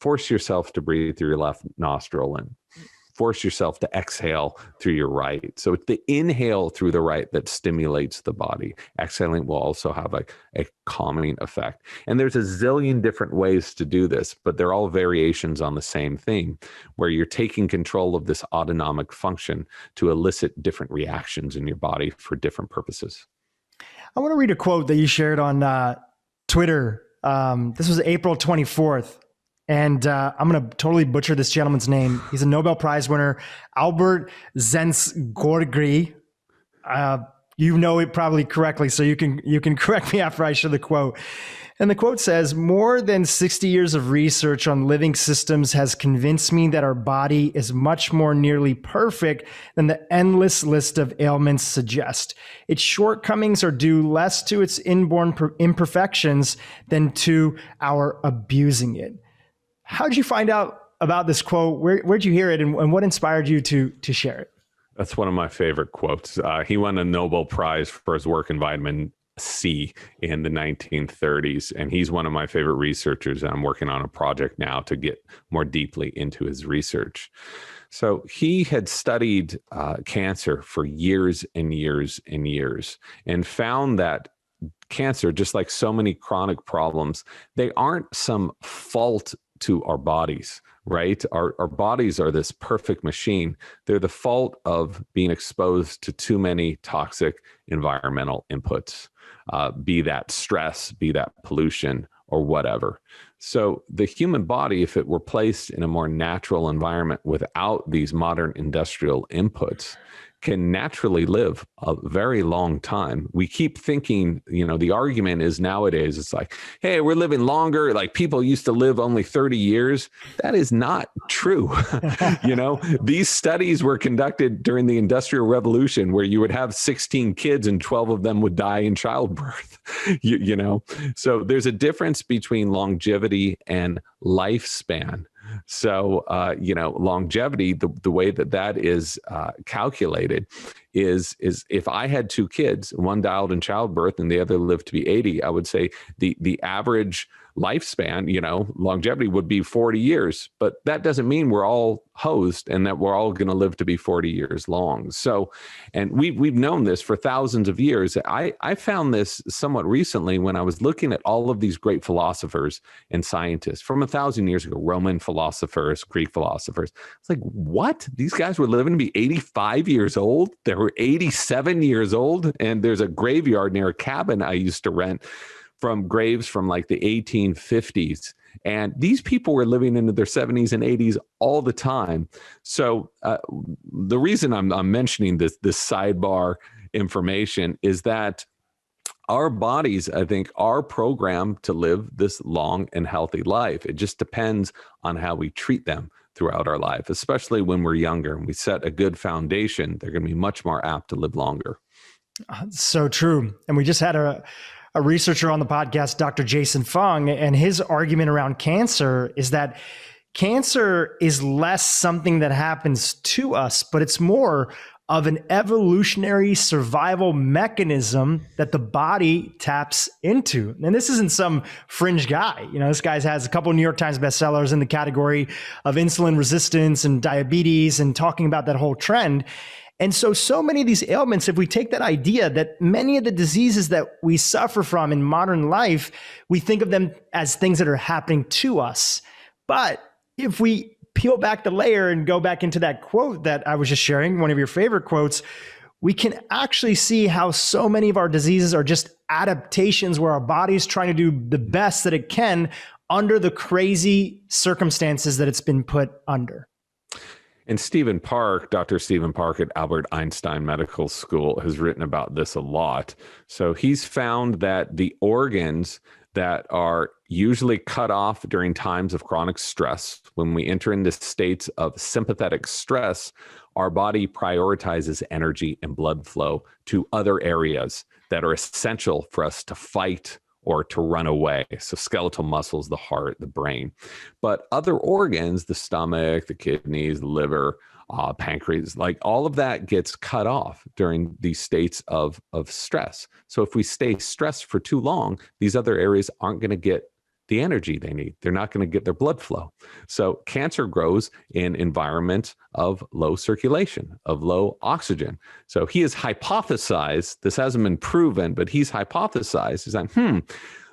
force yourself to breathe through your left nostril and force yourself to exhale through your right. So it's the inhale through the right that stimulates the body. Exhaling will also have a calming effect. And there's a zillion different ways to do this, but they're all variations on the same thing, where you're taking control of this autonomic function to elicit different reactions in your body for different purposes. I want to read a quote that you shared on Twitter. This was April 24th. And I'm going to totally butcher this gentleman's name. He's a Nobel Prize winner, Albert Zensgorgry. You know it probably correctly, so you can correct me after I share the quote. And the quote says, "More than 60 years of research on living systems has convinced me that our body is much more nearly perfect than the endless list of ailments suggest. Its shortcomings are due less to its inborn imperfections than to our abusing it." How did you find out about this quote? Where'd you hear it, and what inspired you to share it? That's one of my favorite quotes. He won a Nobel Prize for his work in vitamin C in the 1930s, and he's one of my favorite researchers. I'm working on a project now to get more deeply into his research. So he had studied cancer for years and years and years, and found that cancer, just like so many chronic problems, they aren't some fault to our bodies, right? Our bodies are this perfect machine. They're the fault of being exposed to too many toxic environmental inputs, be that stress, be that pollution, or whatever. So the human body, if it were placed in a more natural environment without these modern industrial inputs, can naturally live a very long time. We keep thinking, the argument is nowadays, it's like, hey, we're living longer. Like people used to live only 30 years. That is not true. These studies were conducted during the Industrial Revolution where you would have 16 kids and 12 of them would die in childbirth, So there's a difference between longevity and lifespan. So, longevity, the way that is calculated is if I had two kids, one died in childbirth and the other lived to be 80, I would say the average lifespan, longevity would be 40 years, but that doesn't mean we're all hosed and that we're all going to live to be 40 years long. So, and we've known this for thousands of years. I found this somewhat recently when I was looking at all of these great philosophers and scientists from 1,000 years ago, Roman philosophers, Greek philosophers. It's like, what? These guys were living to be 85 years old. They were 87 years old. And there's a graveyard near a cabin I used to rent from graves from like the 1850s. And these people were living into their 70s and 80s all the time. So the reason I'm mentioning this sidebar information is that our bodies, I think, are programmed to live this long and healthy life. It just depends on how we treat them throughout our life, especially when we're younger and we set a good foundation. They're going to be much more apt to live longer. So true. And we just had a researcher on the podcast, Dr. Jason Fung, and his argument around cancer is that cancer is less something that happens to us, but it's more of an evolutionary survival mechanism that the body taps into. And this isn't some fringe guy. This guy has a couple of New York Times bestsellers in the category of insulin resistance and diabetes and talking about that whole trend. And so many of these ailments, if we take that idea that many of the diseases that we suffer from in modern life, we think of them as things that are happening to us. But if we peel back the layer and go back into that quote that I was just sharing, one of your favorite quotes, we can actually see how so many of our diseases are just adaptations where our body's trying to do the best that it can under the crazy circumstances that it's been put under. And Dr. Stephen Park at Albert Einstein Medical School has written about this a lot. So he's found that the organs that are usually cut off during times of chronic stress, when we enter into states of sympathetic stress, our body prioritizes energy and blood flow to other areas that are essential for us to fight or to run away. So skeletal muscles, the heart, the brain. But other organs, the stomach, the kidneys, the liver, pancreas, like all of that gets cut off during these states of stress. So if we stay stressed for too long, these other areas aren't going to get the energy they need. They're not going to get their blood flow. So cancer grows in environments of low circulation, of low oxygen. So he has hypothesized, this hasn't been proven, but he's hypothesized, he's like,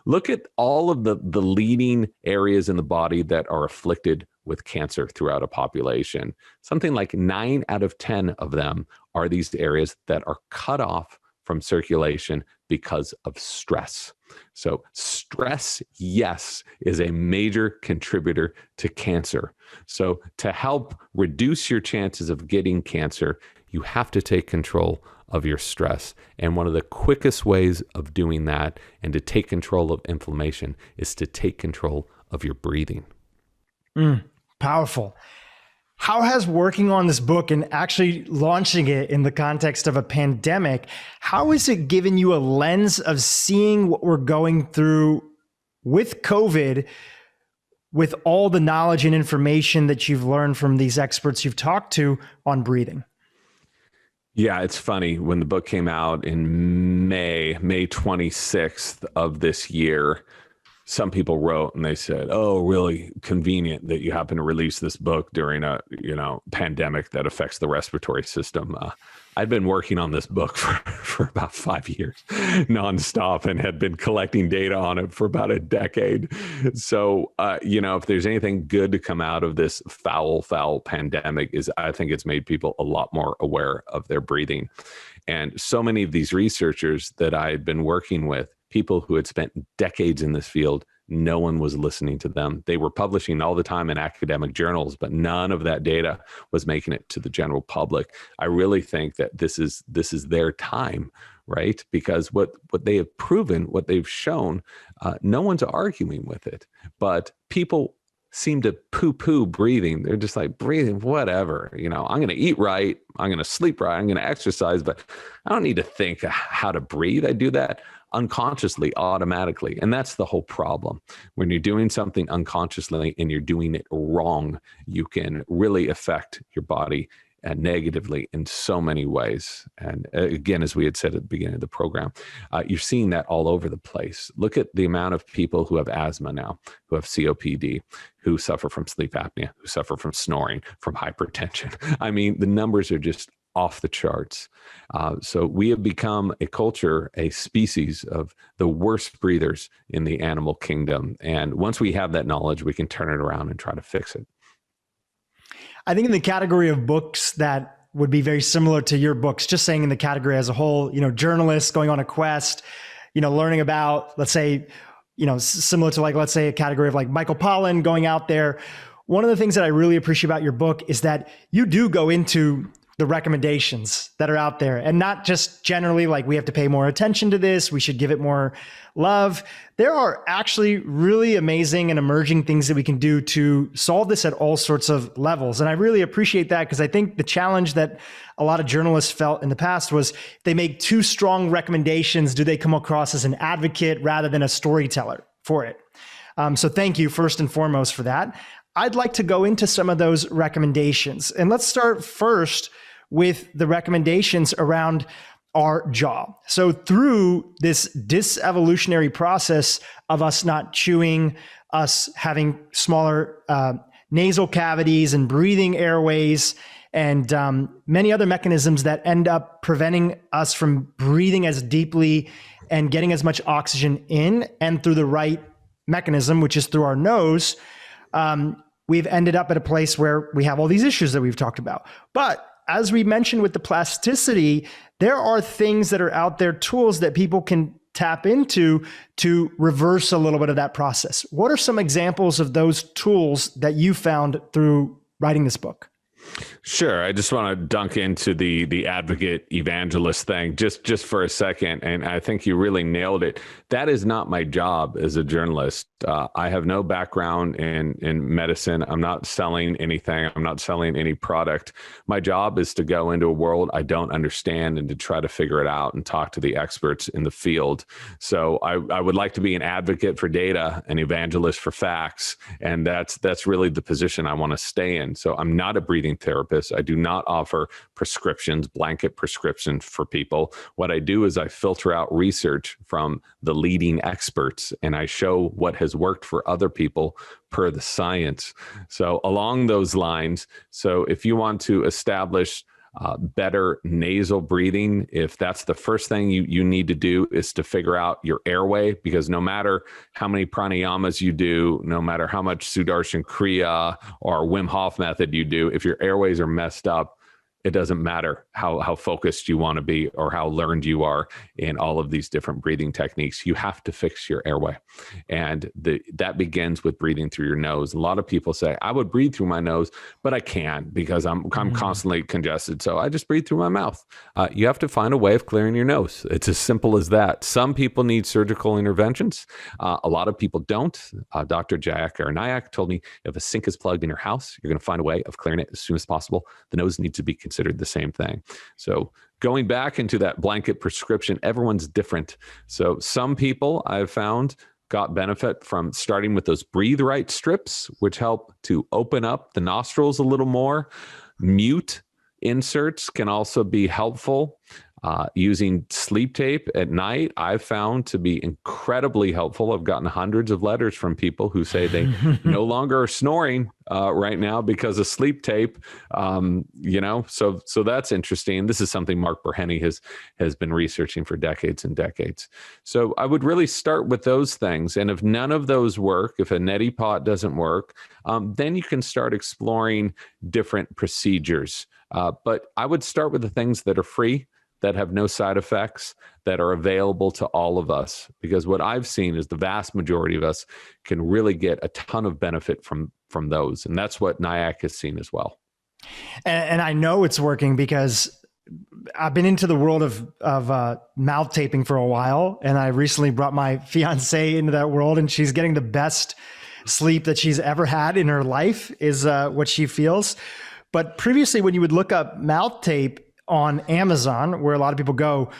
look at all of the leading areas in the body that are afflicted with cancer throughout a population. Something like 9 out of 10 of them are these areas that are cut off from circulation because of stress. So stress, yes, is a major contributor to cancer. So to help reduce your chances of getting cancer, you have to take control of your stress. And one of the quickest ways of doing that and to take control of inflammation is to take control of your breathing. Powerful. How has working on this book and actually launching it in the context of a pandemic, how has it given you a lens of seeing what we're going through with COVID, with all the knowledge and information that you've learned from these experts you've talked to on breathing? Yeah, it's funny. When the book came out in May 26th of this year, some people wrote and they said, "Oh, really convenient that you happen to release this book during a pandemic that affects the respiratory system." I'd been working on this book for about 5 years nonstop and had been collecting data on it for about a decade. So, if there's anything good to come out of this foul pandemic, is I think it's made people a lot more aware of their breathing. And so many of these researchers that I had been working with, people who had spent decades in this field, no one was listening to them. They were publishing all the time in academic journals, but none of that data was making it to the general public. I really think that this is their time, right? Because what they have proven, what they've shown, no one's arguing with it. But people seem to poo-poo breathing. They're just like, breathing, whatever. I'm going to eat right. I'm going to sleep right. I'm going to exercise, but I don't need to think how to breathe. I do that unconsciously, automatically. And that's the whole problem. When you're doing something unconsciously and you're doing it wrong, you can really affect your body negatively in so many ways. And again, as we had said at the beginning of the program, you're seeing that all over the place. Look at the amount of people who have asthma now, who have COPD, who suffer from sleep apnea, who suffer from snoring, from hypertension. I mean, the numbers are just off the charts. So we have become a culture, a species of the worst breathers in the animal kingdom. And once we have that knowledge, we can turn it around and try to fix it. I think in the category of books that would be very similar to your books, just saying in the category as a whole, journalists going on a quest, learning about, let's say, similar to let's say a category of Michael Pollan going out there. One of the things that I really appreciate about your book is that you do go into the recommendations that are out there, and not just generally we have to pay more attention to this, we should give it more love. There are actually really amazing and emerging things that we can do to solve this at all sorts of levels. And I really appreciate that, because I think the challenge that a lot of journalists felt in the past was if they make too strong recommendations, do they come across as an advocate rather than a storyteller for it? So thank you first and foremost for that. I'd like to go into some of those recommendations. And let's start first with the recommendations around our jaw. So through this disevolutionary process of us not chewing, us having smaller nasal cavities and breathing airways, and many other mechanisms that end up preventing us from breathing as deeply and getting as much oxygen in and through the right mechanism, which is through our nose, we've ended up at a place where we have all these issues that we've talked about. But as we mentioned with the plasticity, there are things that are out there, tools that people can tap into to reverse a little bit of that process. What are some examples of those tools that you found through writing this book? Sure. I just want to dunk into the advocate evangelist thing just for a second. And I think you really nailed it. That is not my job as a journalist. I have no background in medicine. I'm not selling anything. I'm not selling any product. My job is to go into a world I don't understand and to try to figure it out and talk to the experts in the field. So I would like to be an advocate for data, an evangelist for facts. And that's really the position I want to stay in. So I'm not a breathing therapist. I do not offer prescriptions, blanket prescriptions for people. What I do is I filter out research from the leading experts and I show what has worked for other people per the science. So along those lines, so if you want to establish better nasal breathing, if that's the first thing you need to do is to figure out your airway, because no matter how many pranayamas you do, no matter how much Sudarshan Kriya or Wim Hof Method you do, if your airways are messed up, it doesn't matter how focused you want to be or how learned you are in all of these different breathing techniques. You have to fix your airway. And that begins with breathing through your nose. A lot of people say, I would breathe through my nose, but I can't because I'm constantly congested. So I just breathe through my mouth. You have to find a way of clearing your nose. It's as simple as that. Some people need surgical interventions. A lot of people don't. Dr. Jayak Nayak told me if a sink is plugged in your house, you're going to find a way of clearing it as soon as possible. The nose needs to be considered the same thing. So going back into that blanket prescription, everyone's different. So some people I've found got benefit from starting with those breathe right strips, which help to open up the nostrils a little more. Mute inserts can also be helpful. Using sleep tape at night, I've found to be incredibly helpful. I've gotten hundreds of letters from people who say they no longer are snoring right now because of sleep tape. So that's interesting. This is something Mark Burhenny has been researching for decades and decades. So I would really start with those things. And if none of those work, if a neti pot doesn't work, then you can start exploring different procedures. But I would start with the things that are free, that have no side effects, that are available to all of us. Because what I've seen is the vast majority of us can really get a ton of benefit from those. And that's what NIAC has seen as well. And I know it's working because I've been into the world of mouth taping for a while. And I recently brought my fiance into that world, and she's getting the best sleep that she's ever had in her life, is what she feels. But previously, when you would look up mouth tape on Amazon, where a lot of people go,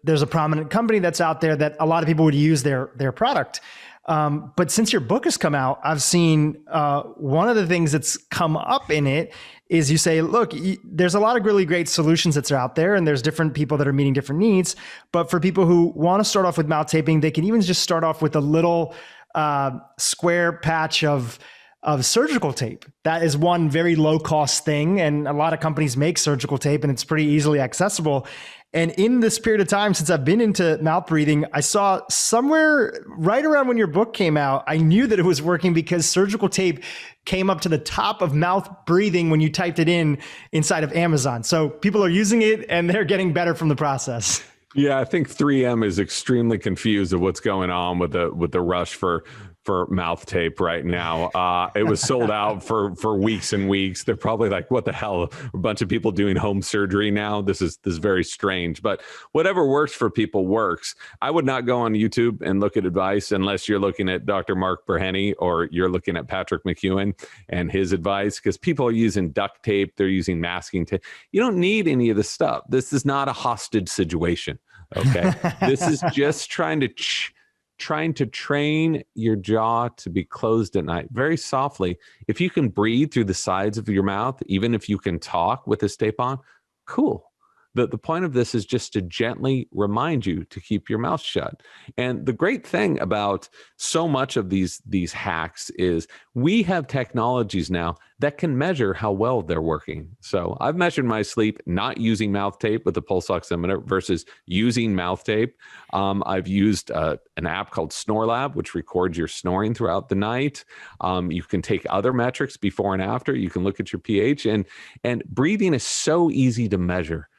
there's a prominent company that's out there that a lot of people would use their product. But since your book has come out, I've seen one of the things that's come up in it is you say, look, there's a lot of really great solutions that's out there, and there's different people that are meeting different needs. But for people who want to start off with mouth taping, they can even just start off with a little square patch of surgical tape. That is one very low cost thing. And a lot of companies make surgical tape, and it's pretty easily accessible. And in this period of time, since I've been into mouth breathing, I saw somewhere right around when your book came out, I knew that it was working because surgical tape came up to the top of mouth breathing when you typed it inside of Amazon. So people are using it and they're getting better from the process. Yeah, I think 3M is extremely confused of what's going on with the rush for mouth tape right now. It was sold out for weeks and weeks. They're probably like, what the hell? A bunch of people doing home surgery now. This is very strange, but whatever works for people works. I would not go on YouTube and look at advice unless you're looking at Dr. Mark Burhenny or you're looking at Patrick McEwen and his advice, because people are using duct tape. They're using masking tape. You don't need any of this stuff. This is not a hostage situation. Okay. This is just trying to train your jaw to be closed at night very softly. If you can breathe through the sides of your mouth, even if you can talk with this tape on, cool. The point of this is just to gently remind you to keep your mouth shut. And the great thing about so much of these hacks is we have technologies now that can measure how well they're working. So I've measured my sleep not using mouth tape with a pulse oximeter versus using mouth tape. I've used an app called SnoreLab, which records your snoring throughout the night. You can take other metrics before and after. You can look at your pH, and breathing is so easy to measure.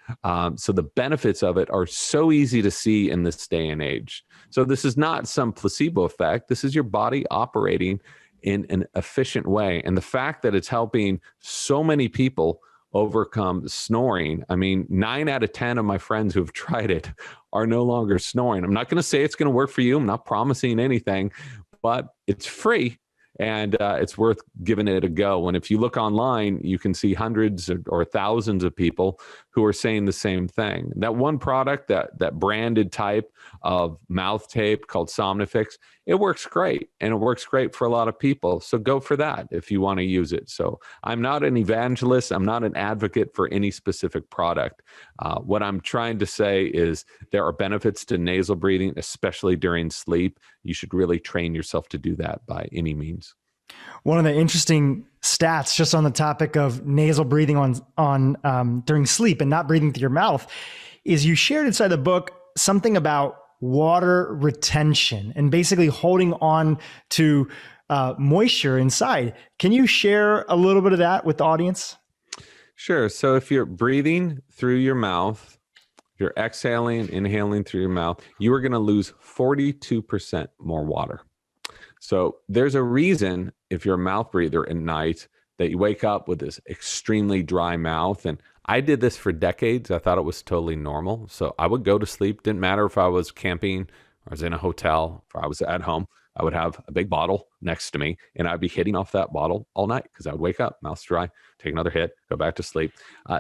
So the benefits of it are so easy to see in this day and age. So this is not some placebo effect. This is your body operating in an efficient way. And the fact that it's helping so many people overcome snoring. I mean, 9 out of 10 of my friends who have tried it are no longer snoring. I'm not going to say it's going to work for you. I'm not promising anything, but it's free. And it's worth giving it a go. And if you look online, you can see hundreds or thousands of people who are saying the same thing. That one product, that branded type of mouth tape called Somnifix, it works great. And it works great for a lot of people. So go for that if you want to use it. So I'm not an evangelist. I'm not an advocate for any specific product. What I'm trying to say is there are benefits to nasal breathing, especially during sleep. You should really train yourself to do that by any means. One of the interesting stats just on the topic of nasal breathing on during sleep and not breathing through your mouth is you shared inside the book something about water retention and basically holding on to moisture inside. Can you share a little bit of that with the audience? Sure. So if you're breathing through your mouth, if you're exhaling, inhaling through your mouth, you are going to lose 42% more water. So there's a reason if you're a mouth breather at night that you wake up with this extremely dry mouth. And I did this for decades. I thought it was totally normal. So I would go to sleep. Didn't matter if I was camping, or I was in a hotel, or I was at home. I would have a big bottle next to me, and I'd be hitting off that bottle all night because I would wake up, mouth's dry, take another hit, go back to sleep.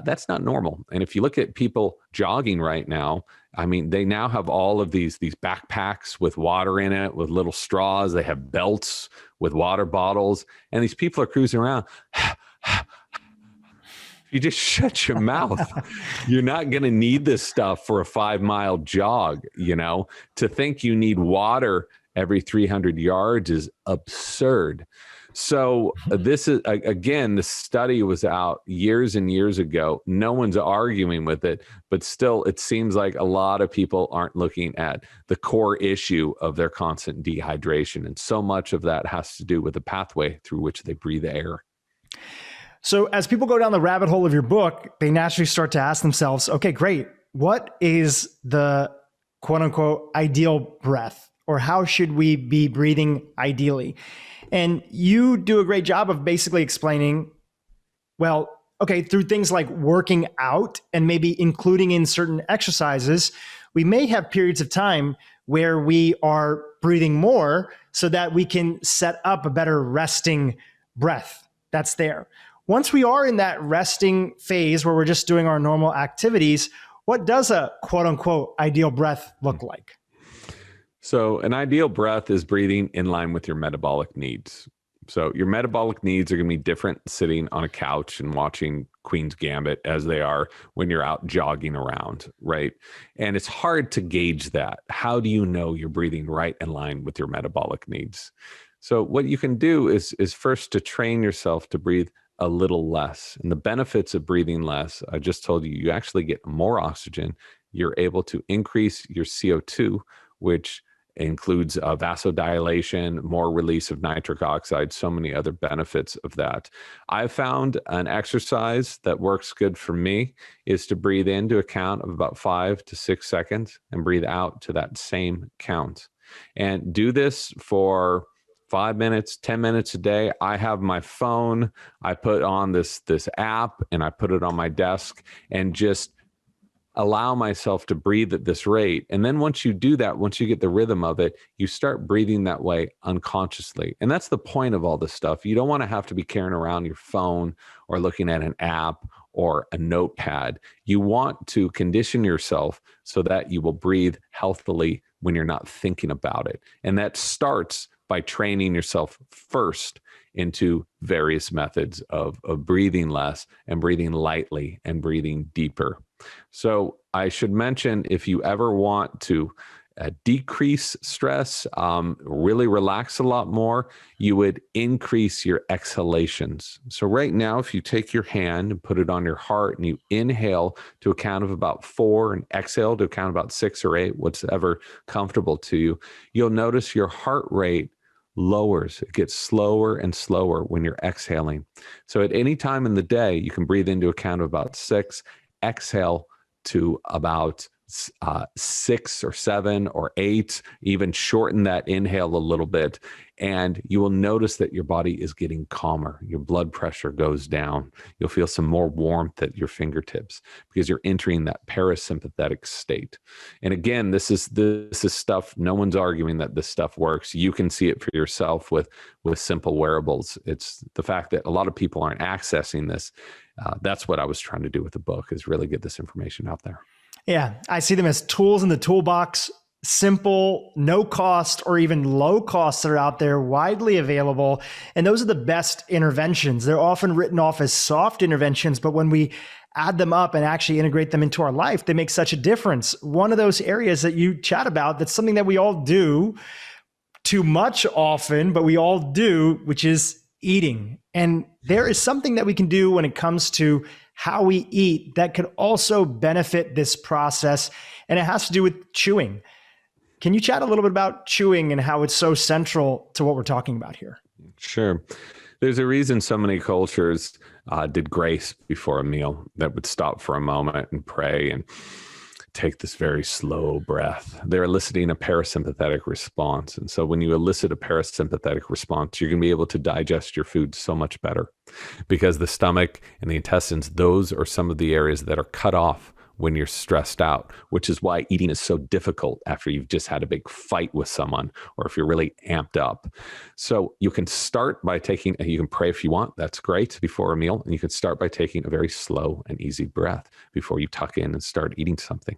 That's not normal. And if you look at people jogging right now, I mean, they now have all of these backpacks with water in it, with little straws. They have belts with water bottles, and these people are cruising around. You just shut your mouth. You're not going to need this stuff for a 5-mile jog. To think you need water every 300 yards is absurd. So this is, again, the study was out years and years ago. No one's arguing with it, but still it seems like a lot of people aren't looking at the core issue of their constant dehydration. And so much of that has to do with the pathway through which they breathe air. So as people go down the rabbit hole of your book, they naturally start to ask themselves, okay, great. What is the quote unquote ideal breath, or how should we be breathing ideally? And you do a great job of basically explaining, well, okay, through things like working out and maybe including in certain exercises, we may have periods of time where we are breathing more so that we can set up a better resting breath that's there. Once we are in that resting phase where we're just doing our normal activities, what does a quote unquote ideal breath look like? So an ideal breath is breathing in line with your metabolic needs. So your metabolic needs are going to be different sitting on a couch and watching Queen's Gambit as they are when you're out jogging around, right? And it's hard to gauge that. How do you know you're breathing right in line with your metabolic needs? So what you can do is first to train yourself to breathe a little less. And the benefits of breathing less, I just told you, you actually get more oxygen. You're able to increase your CO2, which includes vasodilation, more release of nitric oxide, so many other benefits of that. I've found an exercise that works good for me is to breathe into a count of about 5 to 6 seconds and breathe out to that same count. And do this for 5 minutes, 10 minutes a day. I have my phone, I put on this app and I put it on my desk and just allow myself to breathe at this rate. And then once you do that, once you get the rhythm of it, you start breathing that way unconsciously. And that's the point of all this stuff. You don't want to have to be carrying around your phone or looking at an app or a notepad. You want to condition yourself so that you will breathe healthily when you're not thinking about it. And that starts by training yourself first into various methods of breathing less and breathing lightly and breathing deeper. So I should mention, if you ever want to decrease stress, really relax a lot more, you would increase your exhalations. So right now, if you take your hand and put it on your heart and you inhale to a count of about 4 and exhale to a count of about 6 or 8, whatever comfortable to you, you'll notice your heart rate lowers. It gets slower and slower when you're exhaling. So at any time in the day, you can breathe into a count of about 6, exhale to about 6 or 7 or 8, even shorten that inhale a little bit. And you will notice that your body is getting calmer. Your blood pressure goes down. You'll feel some more warmth at your fingertips because you're entering that parasympathetic state. And again, this is stuff, no one's arguing that this stuff works. You can see it for yourself with simple wearables. It's the fact that a lot of people aren't accessing this. That's what I was trying to do with the book, is really get this information out there. Yeah, I see them as tools in the toolbox, simple, no cost or even low cost that are out there, widely available. And those are the best interventions. They're often written off as soft interventions, but when we add them up and actually integrate them into our life, they make such a difference. One of those areas that you chat about, that's something that we all do too much often, but we all do, which is eating. And there is something that we can do when it comes to how we eat that could also benefit this process. And it has to do with chewing. Can you chat a little bit about chewing and how it's so central to what we're talking about here? Sure. There's a reason so many cultures did grace before a meal, that would stop for a moment and pray and take this very slow breath. They're eliciting a parasympathetic response. And so when you elicit a parasympathetic response, you're going to be able to digest your food so much better, because the stomach and the intestines, those are some of the areas that are cut off when you're stressed out, which is why eating is so difficult after you've just had a big fight with someone or if you're really amped up. So you can start by you can pray if you want, that's great, before a meal. And you can start by taking a very slow and easy breath before you tuck in and start eating something.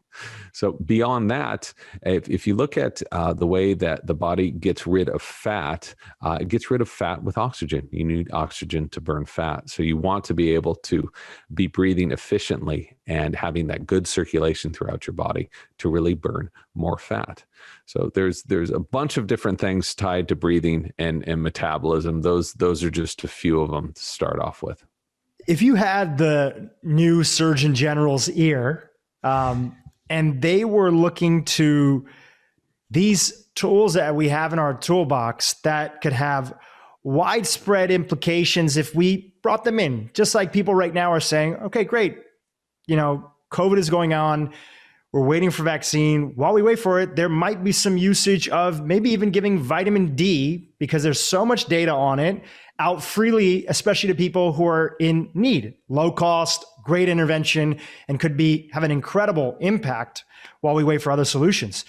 So beyond that, if you look at the way that the body gets rid of fat, it gets rid of fat with oxygen. You need oxygen to burn fat. So you want to be able to be breathing efficiently and having that good circulation throughout your body to really burn more fat. So there's a bunch of different things tied to breathing and metabolism. Those are just a few of them to start off with. If you had the new Surgeon General's ear, and they were looking to these tools that we have in our toolbox that could have widespread implications if we brought them in, just like people right now are saying, okay, great. COVID is going on. We're waiting for vaccine. While we wait for it, there might be some usage of maybe even giving vitamin D, because there's so much data on it, out freely, especially to people who are in need. Low cost, great intervention, and could have an incredible impact while we wait for other solutions.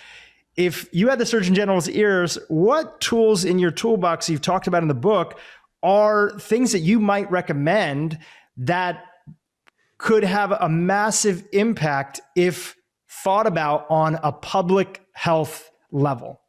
If you had the Surgeon General's ears, what tools in your toolbox you've talked about in the book are things that you might recommend that could have a massive impact if thought about on a public health level?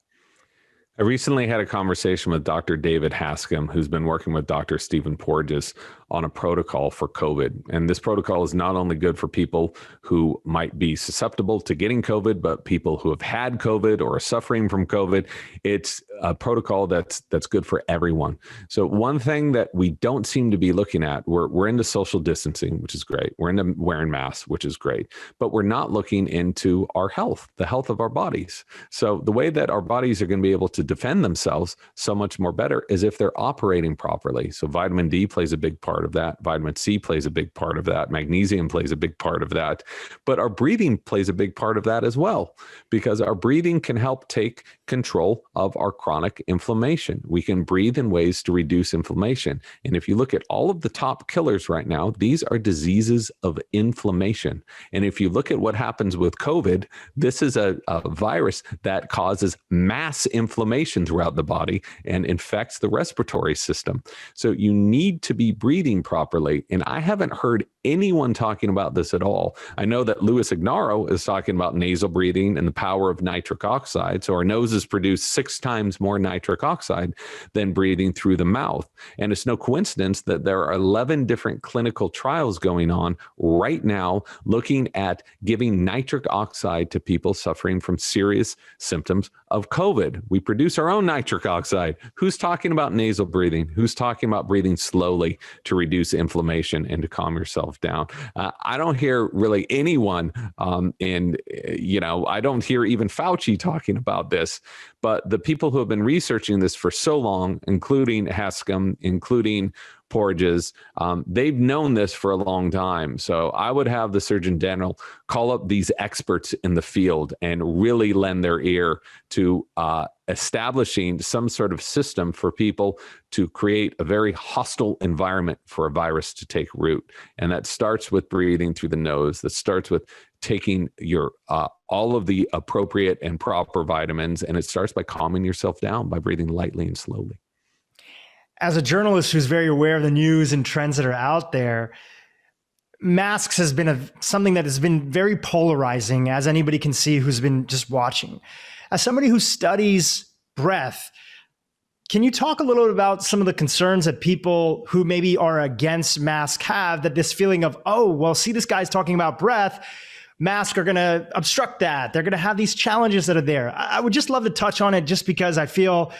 I recently had a conversation with Dr. David Hascom, who's been working with Dr. Stephen Porges on a protocol for COVID. And this protocol is not only good for people who might be susceptible to getting COVID, but people who have had COVID or are suffering from COVID. It's a protocol that's good for everyone. So one thing that we don't seem to be looking at, we're into social distancing, which is great. We're into wearing masks, which is great. But we're not looking into our health, the health of our bodies. So the way that our bodies are going to be able to defend themselves so much more better is if they're operating properly. So vitamin D plays a big part of that. Vitamin C plays a big part of that. Magnesium plays a big part of that. But our breathing plays a big part of that as well, because our breathing can help take control of our chronic inflammation. We can breathe in ways to reduce inflammation. And if you look at all of the top killers right now, these are diseases of inflammation. And if you look at what happens with COVID, this is a virus that causes mass inflammation throughout the body and infects the respiratory system. So you need to be breathing properly. And I haven't heard anyone talking about this at all. I know that Louis Ignarro is talking about nasal breathing and the power of nitric oxide. So our noses produce 6 times more nitric oxide than breathing through the mouth. And it's no coincidence that there are 11 different clinical trials going on right now looking at giving nitric oxide to people suffering from serious symptoms of COVID. We produce our own nitric oxide. Who's talking about nasal breathing? Who's talking about breathing slowly to reduce inflammation and to calm yourself down? I don't hear really anyone, I don't hear even Fauci talking about this, but the people who have been researching this for so long, including Hascom, including Porges, they've known this for a long time. So I would have the Surgeon General call up these experts in the field and really lend their ear to establishing some sort of system for people to create a very hostile environment for a virus to take root. And that starts with breathing through the nose. That starts with taking your all of the appropriate and proper vitamins. And it starts by calming yourself down by breathing lightly and slowly. As a journalist who's very aware of the news and trends that are out there, masks has been something that has been very polarizing, as anybody can see who's been just watching. As somebody who studies breath, can you talk a little bit about some of the concerns that people who maybe are against masks have, that this feeling of, oh, well, see, this guy's talking about breath, masks are going to obstruct that. They're going to have these challenges that are there. I would just love to touch on it, just because I feel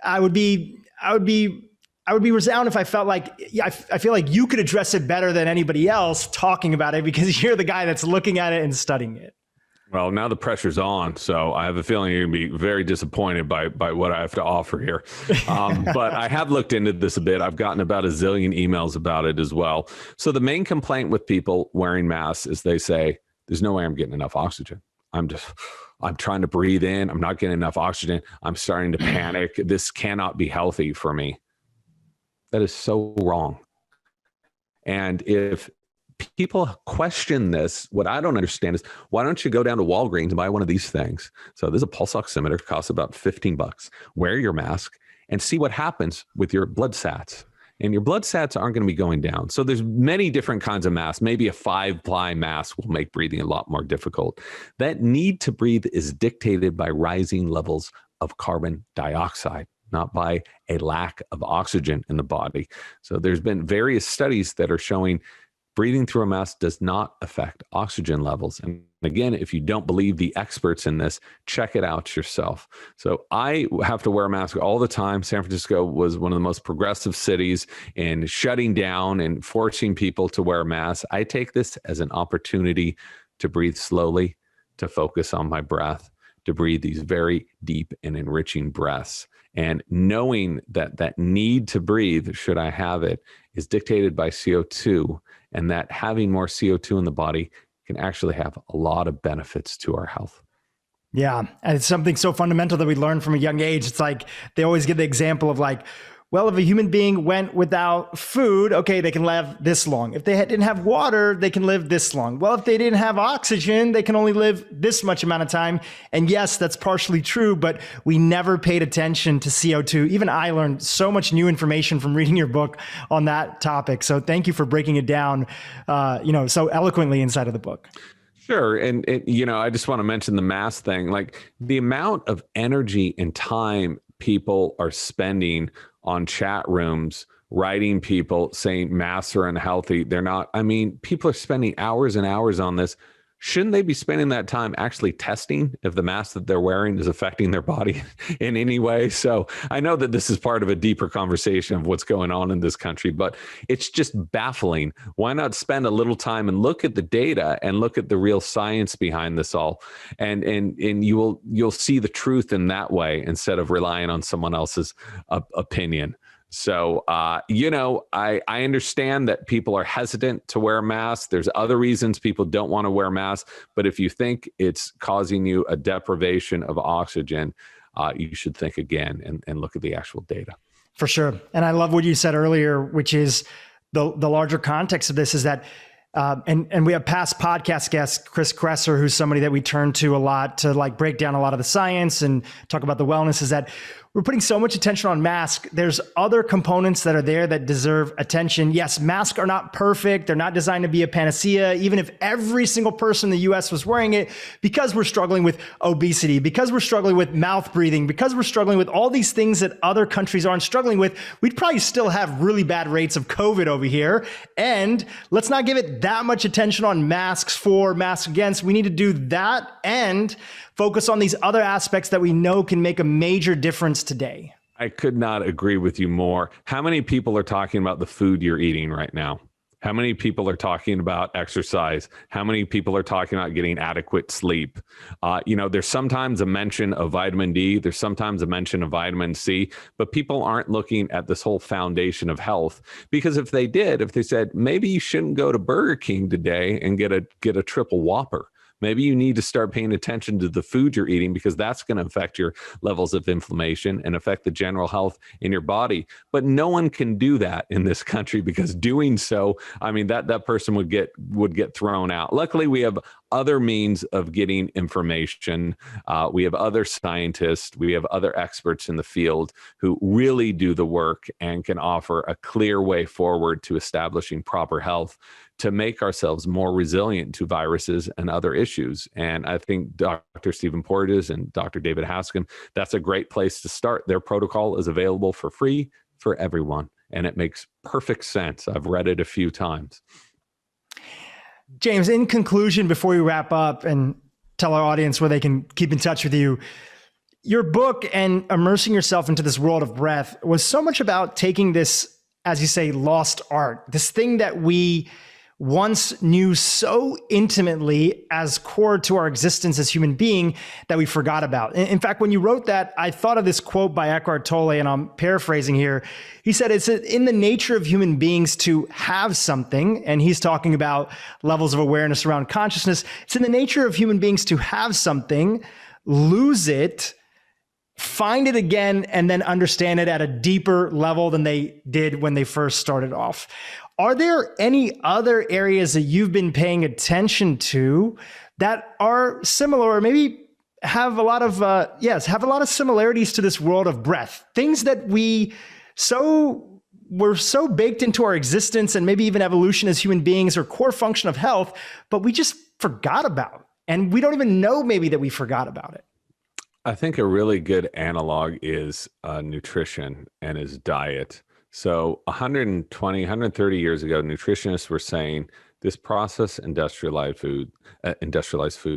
I would be resound if I felt like, I feel like you could address it better than anybody else talking about it, because you're the guy that's looking at it and studying it. Well, now the pressure's on, so I have a feeling you're going to be very disappointed by what I have to offer here. But I have looked into this a bit. I've gotten about a zillion emails about it as well. So the main complaint with people wearing masks is they say, there's no way I'm getting enough oxygen. I'm trying to breathe in. I'm not getting enough oxygen. I'm starting to panic. This cannot be healthy for me. That is so wrong. And if people question this. What I don't understand is, why don't you go down to Walgreens and buy one of these things? So there's a pulse oximeter, costs about $15. Wear your mask and see what happens with your blood sats. And your blood sats aren't going to be going down. So there's many different kinds of masks. Maybe a 5-ply mask will make breathing a lot more difficult. That need to breathe is dictated by rising levels of carbon dioxide, not by a lack of oxygen in the body. So there's been various studies that are showing breathing through a mask does not affect oxygen levels. And again, if you don't believe the experts in this, check it out yourself. So I have to wear a mask all the time. San Francisco was one of the most progressive cities in shutting down and forcing people to wear masks. I take this as an opportunity to breathe slowly, to focus on my breath, to breathe these very deep and enriching breaths. And knowing that that need to breathe, should I have it, is dictated by CO2, and that having more CO2 in the body can actually have a lot of benefits to our health. Yeah. And it's something so fundamental that we learn from a young age. It's like they always give the example of like, well, if a human being went without food, okay, they can live this long. If they didn't have water, they can live this long. Well, if they didn't have oxygen, they can only live this much amount of time. And yes, that's partially true, but we never paid attention to CO2. Even I learned so much new information from reading your book on that topic. So thank you for breaking it down, so eloquently inside of the book. Sure. And, I just want to mention the mask thing, like the amount of energy and time people are spending on chat rooms, writing people saying masks are unhealthy. They're not. I mean, people are spending hours and hours on this. Shouldn't they be spending that time actually testing if the mask that they're wearing is affecting their body in any way? So I know that this is part of a deeper conversation of what's going on in this country, but it's just baffling. Why not spend a little time and look at the data and look at the real science behind this all? And you'll see the truth in that way instead of relying on someone else's opinion. So, I understand that people are hesitant to wear masks. There's other reasons people don't want to wear masks. But if you think it's causing you a deprivation of oxygen, you should think again and look at the actual data. For sure. And I love what you said earlier, which is the larger context of this is that, and we have past podcast guest, Chris Kresser, who's somebody that we turn to a lot to like break down a lot of the science and talk about the wellness, is that we're putting so much attention on masks. There's other components that are there that deserve attention. Yes, masks are not perfect. They're not designed to be a panacea, even if every single person in the US was wearing it, because we're struggling with obesity, because we're struggling with mouth breathing, because we're struggling with all these things that other countries aren't struggling with. We'd probably still have really bad rates of COVID over here. And let's not give it that much attention on masks for, masks against. We need to do that and focus on these other aspects that we know can make a major difference today. I could not agree with you more. How many people are talking about the food you're eating right now? How many people are talking about exercise? How many people are talking about getting adequate sleep? There's sometimes a mention of vitamin D. There's sometimes a mention of vitamin C, but people aren't looking at this whole foundation of health. Because if they said, maybe you shouldn't go to Burger King today and get a triple Whopper. Maybe you need to start paying attention to the food you're eating, because that's going to affect your levels of inflammation and affect the general health in your body. But no one can do that in this country, because doing so, I mean, that person would get thrown out. Luckily, we have other means of getting information. We have other scientists, we have other experts in the field who really do the work and can offer a clear way forward to establishing proper health to make ourselves more resilient to viruses and other issues. And I think Dr. Stephen Porges and Dr. David Haskin, that's a great place to start. Their protocol is available for free for everyone, and it makes perfect sense. I've read it a few times. James, in conclusion, before we wrap up and tell our audience where they can keep in touch with you, your book and immersing yourself into this world of breath was so much about taking this, as you say, lost art, this thing that we once knew so intimately as core to our existence as human being that we forgot about. In fact, when you wrote that, I thought of this quote by Eckhart Tolle, and I'm paraphrasing here. He said, it's in the nature of human beings to have something, and he's talking about levels of awareness around consciousness. It's in the nature of human beings to have something, lose it, find it again, and then understand it at a deeper level than they did when they first started off. Are there any other areas that you've been paying attention to that are similar, or maybe have a lot of similarities to this world of breath? Things that we're so baked into our existence and maybe even evolution as human beings or core function of health, but we just forgot about, and we don't even know maybe that we forgot about it. I think a really good analog is nutrition and is diet. So 130 years ago, nutritionists were saying this processed industrialized food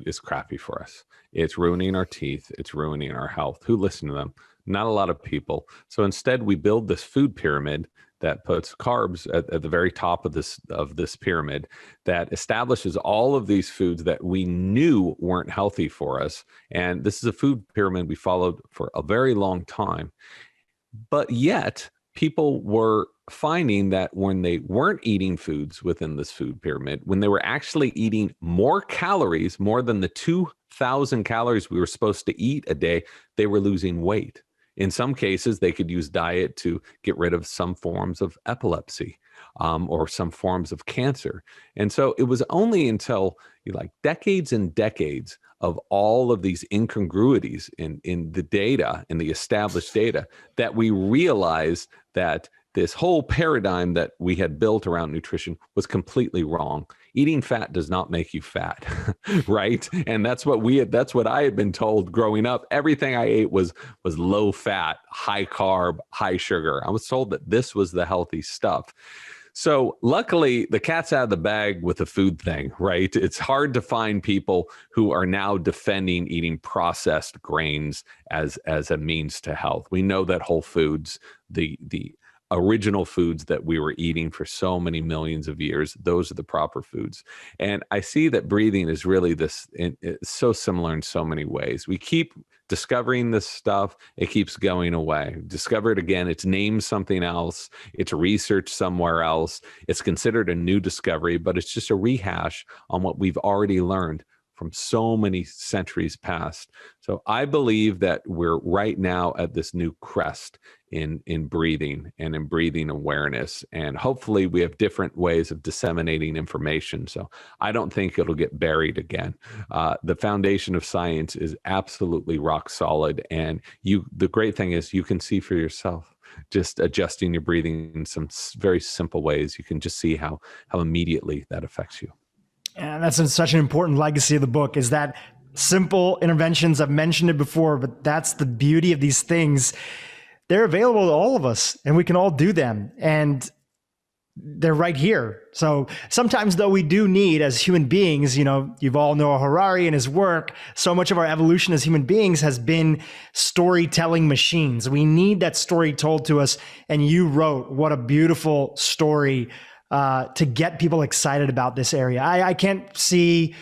is crappy for us. It's ruining our teeth. It's ruining our health. Who listened to them? Not a lot of people. So instead, we build this food pyramid that puts carbs at the very top of this pyramid, that establishes all of these foods that we knew weren't healthy for us. And this is a food pyramid we followed for a very long time. But yet, people were finding that when they weren't eating foods within this food pyramid, when they were actually eating more calories, more than the 2,000 calories we were supposed to eat a day, they were losing weight. In some cases, they could use diet to get rid of some forms of epilepsy or some forms of cancer. And so it was only until decades and decades of all of these incongruities in the data, in the established data, that we realized that this whole paradigm that we had built around nutrition was completely wrong. Eating fat does not make you fat, right? And that's what I had been told growing up. Everything I ate was low fat, high carb, high sugar. I was told that this was the healthy stuff. So luckily, the cat's out of the bag with the food thing, right? It's hard to find people who are now defending eating processed grains as a means to health. We know that whole foods, the original foods that we were eating for so many millions of years, those are the proper foods. And I see that breathing is really it's so similar in so many ways. We keep discovering this stuff, it keeps going away. Discover it again, it's named something else, it's researched somewhere else, it's considered a new discovery, but it's just a rehash on what we've already learned from so many centuries past. So I believe that we're right now at this new crest in breathing and in breathing awareness. And hopefully we have different ways of disseminating information. So I don't think it'll get buried again. The foundation of science is absolutely rock solid. And the great thing is you can see for yourself. Just adjusting your breathing in some very simple ways, you can just see how immediately that affects you. And that's such an important legacy of the book, is that simple interventions. I've mentioned it before, but that's the beauty of these things. They're available to all of us and we can all do them. And they're right here. So sometimes though we do need, as human beings, you've all know Harari and his work, so much of our evolution as human beings has been storytelling machines. We need that story told to us. And you wrote, what a beautiful story to get people excited about this area. I can't see,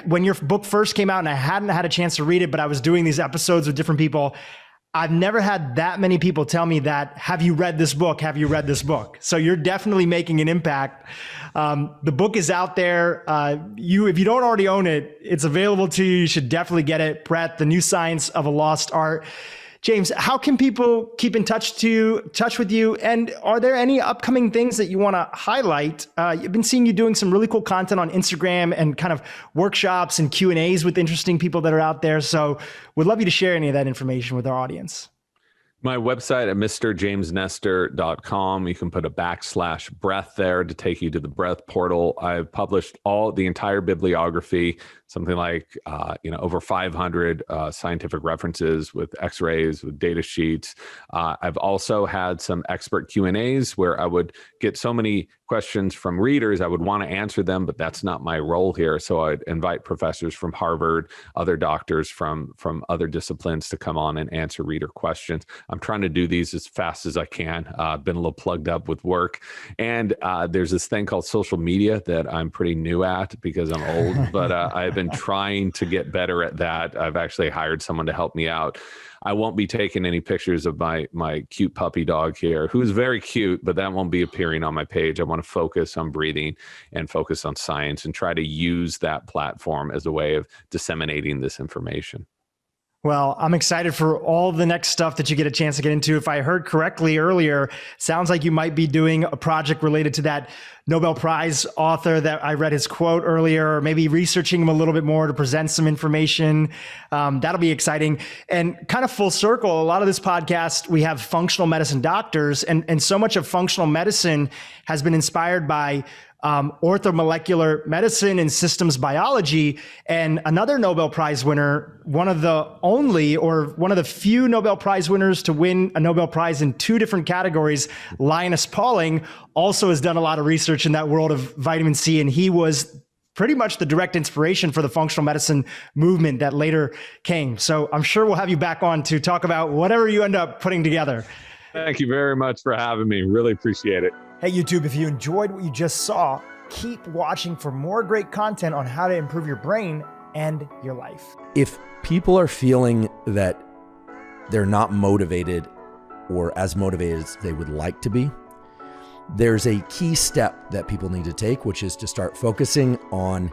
when your book first came out and I hadn't had a chance to read it, but I was doing these episodes with different people, I've never had that many people tell me that, have you read this book? Have you read this book? So you're definitely making an impact. The book is out there. If you don't already own it, it's available to you. You should definitely get it. Brett, The New Science of a Lost Art. James, how can people keep in touch with you? And are there any upcoming things that you want to highlight? You've been seeing you doing some really cool content on Instagram and kind of workshops and Q&As with interesting people that are out there. So we'd love you to share any of that information with our audience. My website at mrjamesnestor.com. You can put a /breath there to take you to the breath portal. I've published the entire bibliography, something like over 500 scientific references with x-rays, with data sheets. I've also had some expert Q&As where I would get so many questions from readers, I would want to answer them, but that's not my role here. So I'd invite professors from Harvard, other doctors from other disciplines to come on and answer reader questions. I'm trying to do these as fast as I can. I've been a little plugged up with work. And there's this thing called social media that I'm pretty new at because I'm old, but I've been trying to get better at that. I've actually hired someone to help me out. I won't be taking any pictures of my cute puppy dog here, who's very cute, but that won't be appearing on my page. I want to focus on breathing and focus on science and try to use that platform as a way of disseminating this information. Well, I'm excited for all the next stuff that you get a chance to get into. If I heard correctly earlier, sounds like you might be doing a project related to that Nobel Prize author that I read his quote earlier, or maybe researching him a little bit more to present some information. That'll be exciting. And kind of full circle, a lot of this podcast, we have functional medicine doctors, and so much of functional medicine has been inspired by orthomolecular medicine and systems biology. And another Nobel Prize winner, one of the few Nobel Prize winners to win a Nobel Prize in 2 different categories, Linus Pauling, also has done a lot of research in that world of vitamin C. And he was pretty much the direct inspiration for the functional medicine movement that later came. So I'm sure we'll have you back on to talk about whatever you end up putting together. Thank you very much for having me. Really appreciate it. Hey, YouTube, if you enjoyed what you just saw, keep watching for more great content on how to improve your brain and your life. If people are feeling that they're not motivated or as motivated as they would like to be, there's a key step that people need to take, which is to start focusing on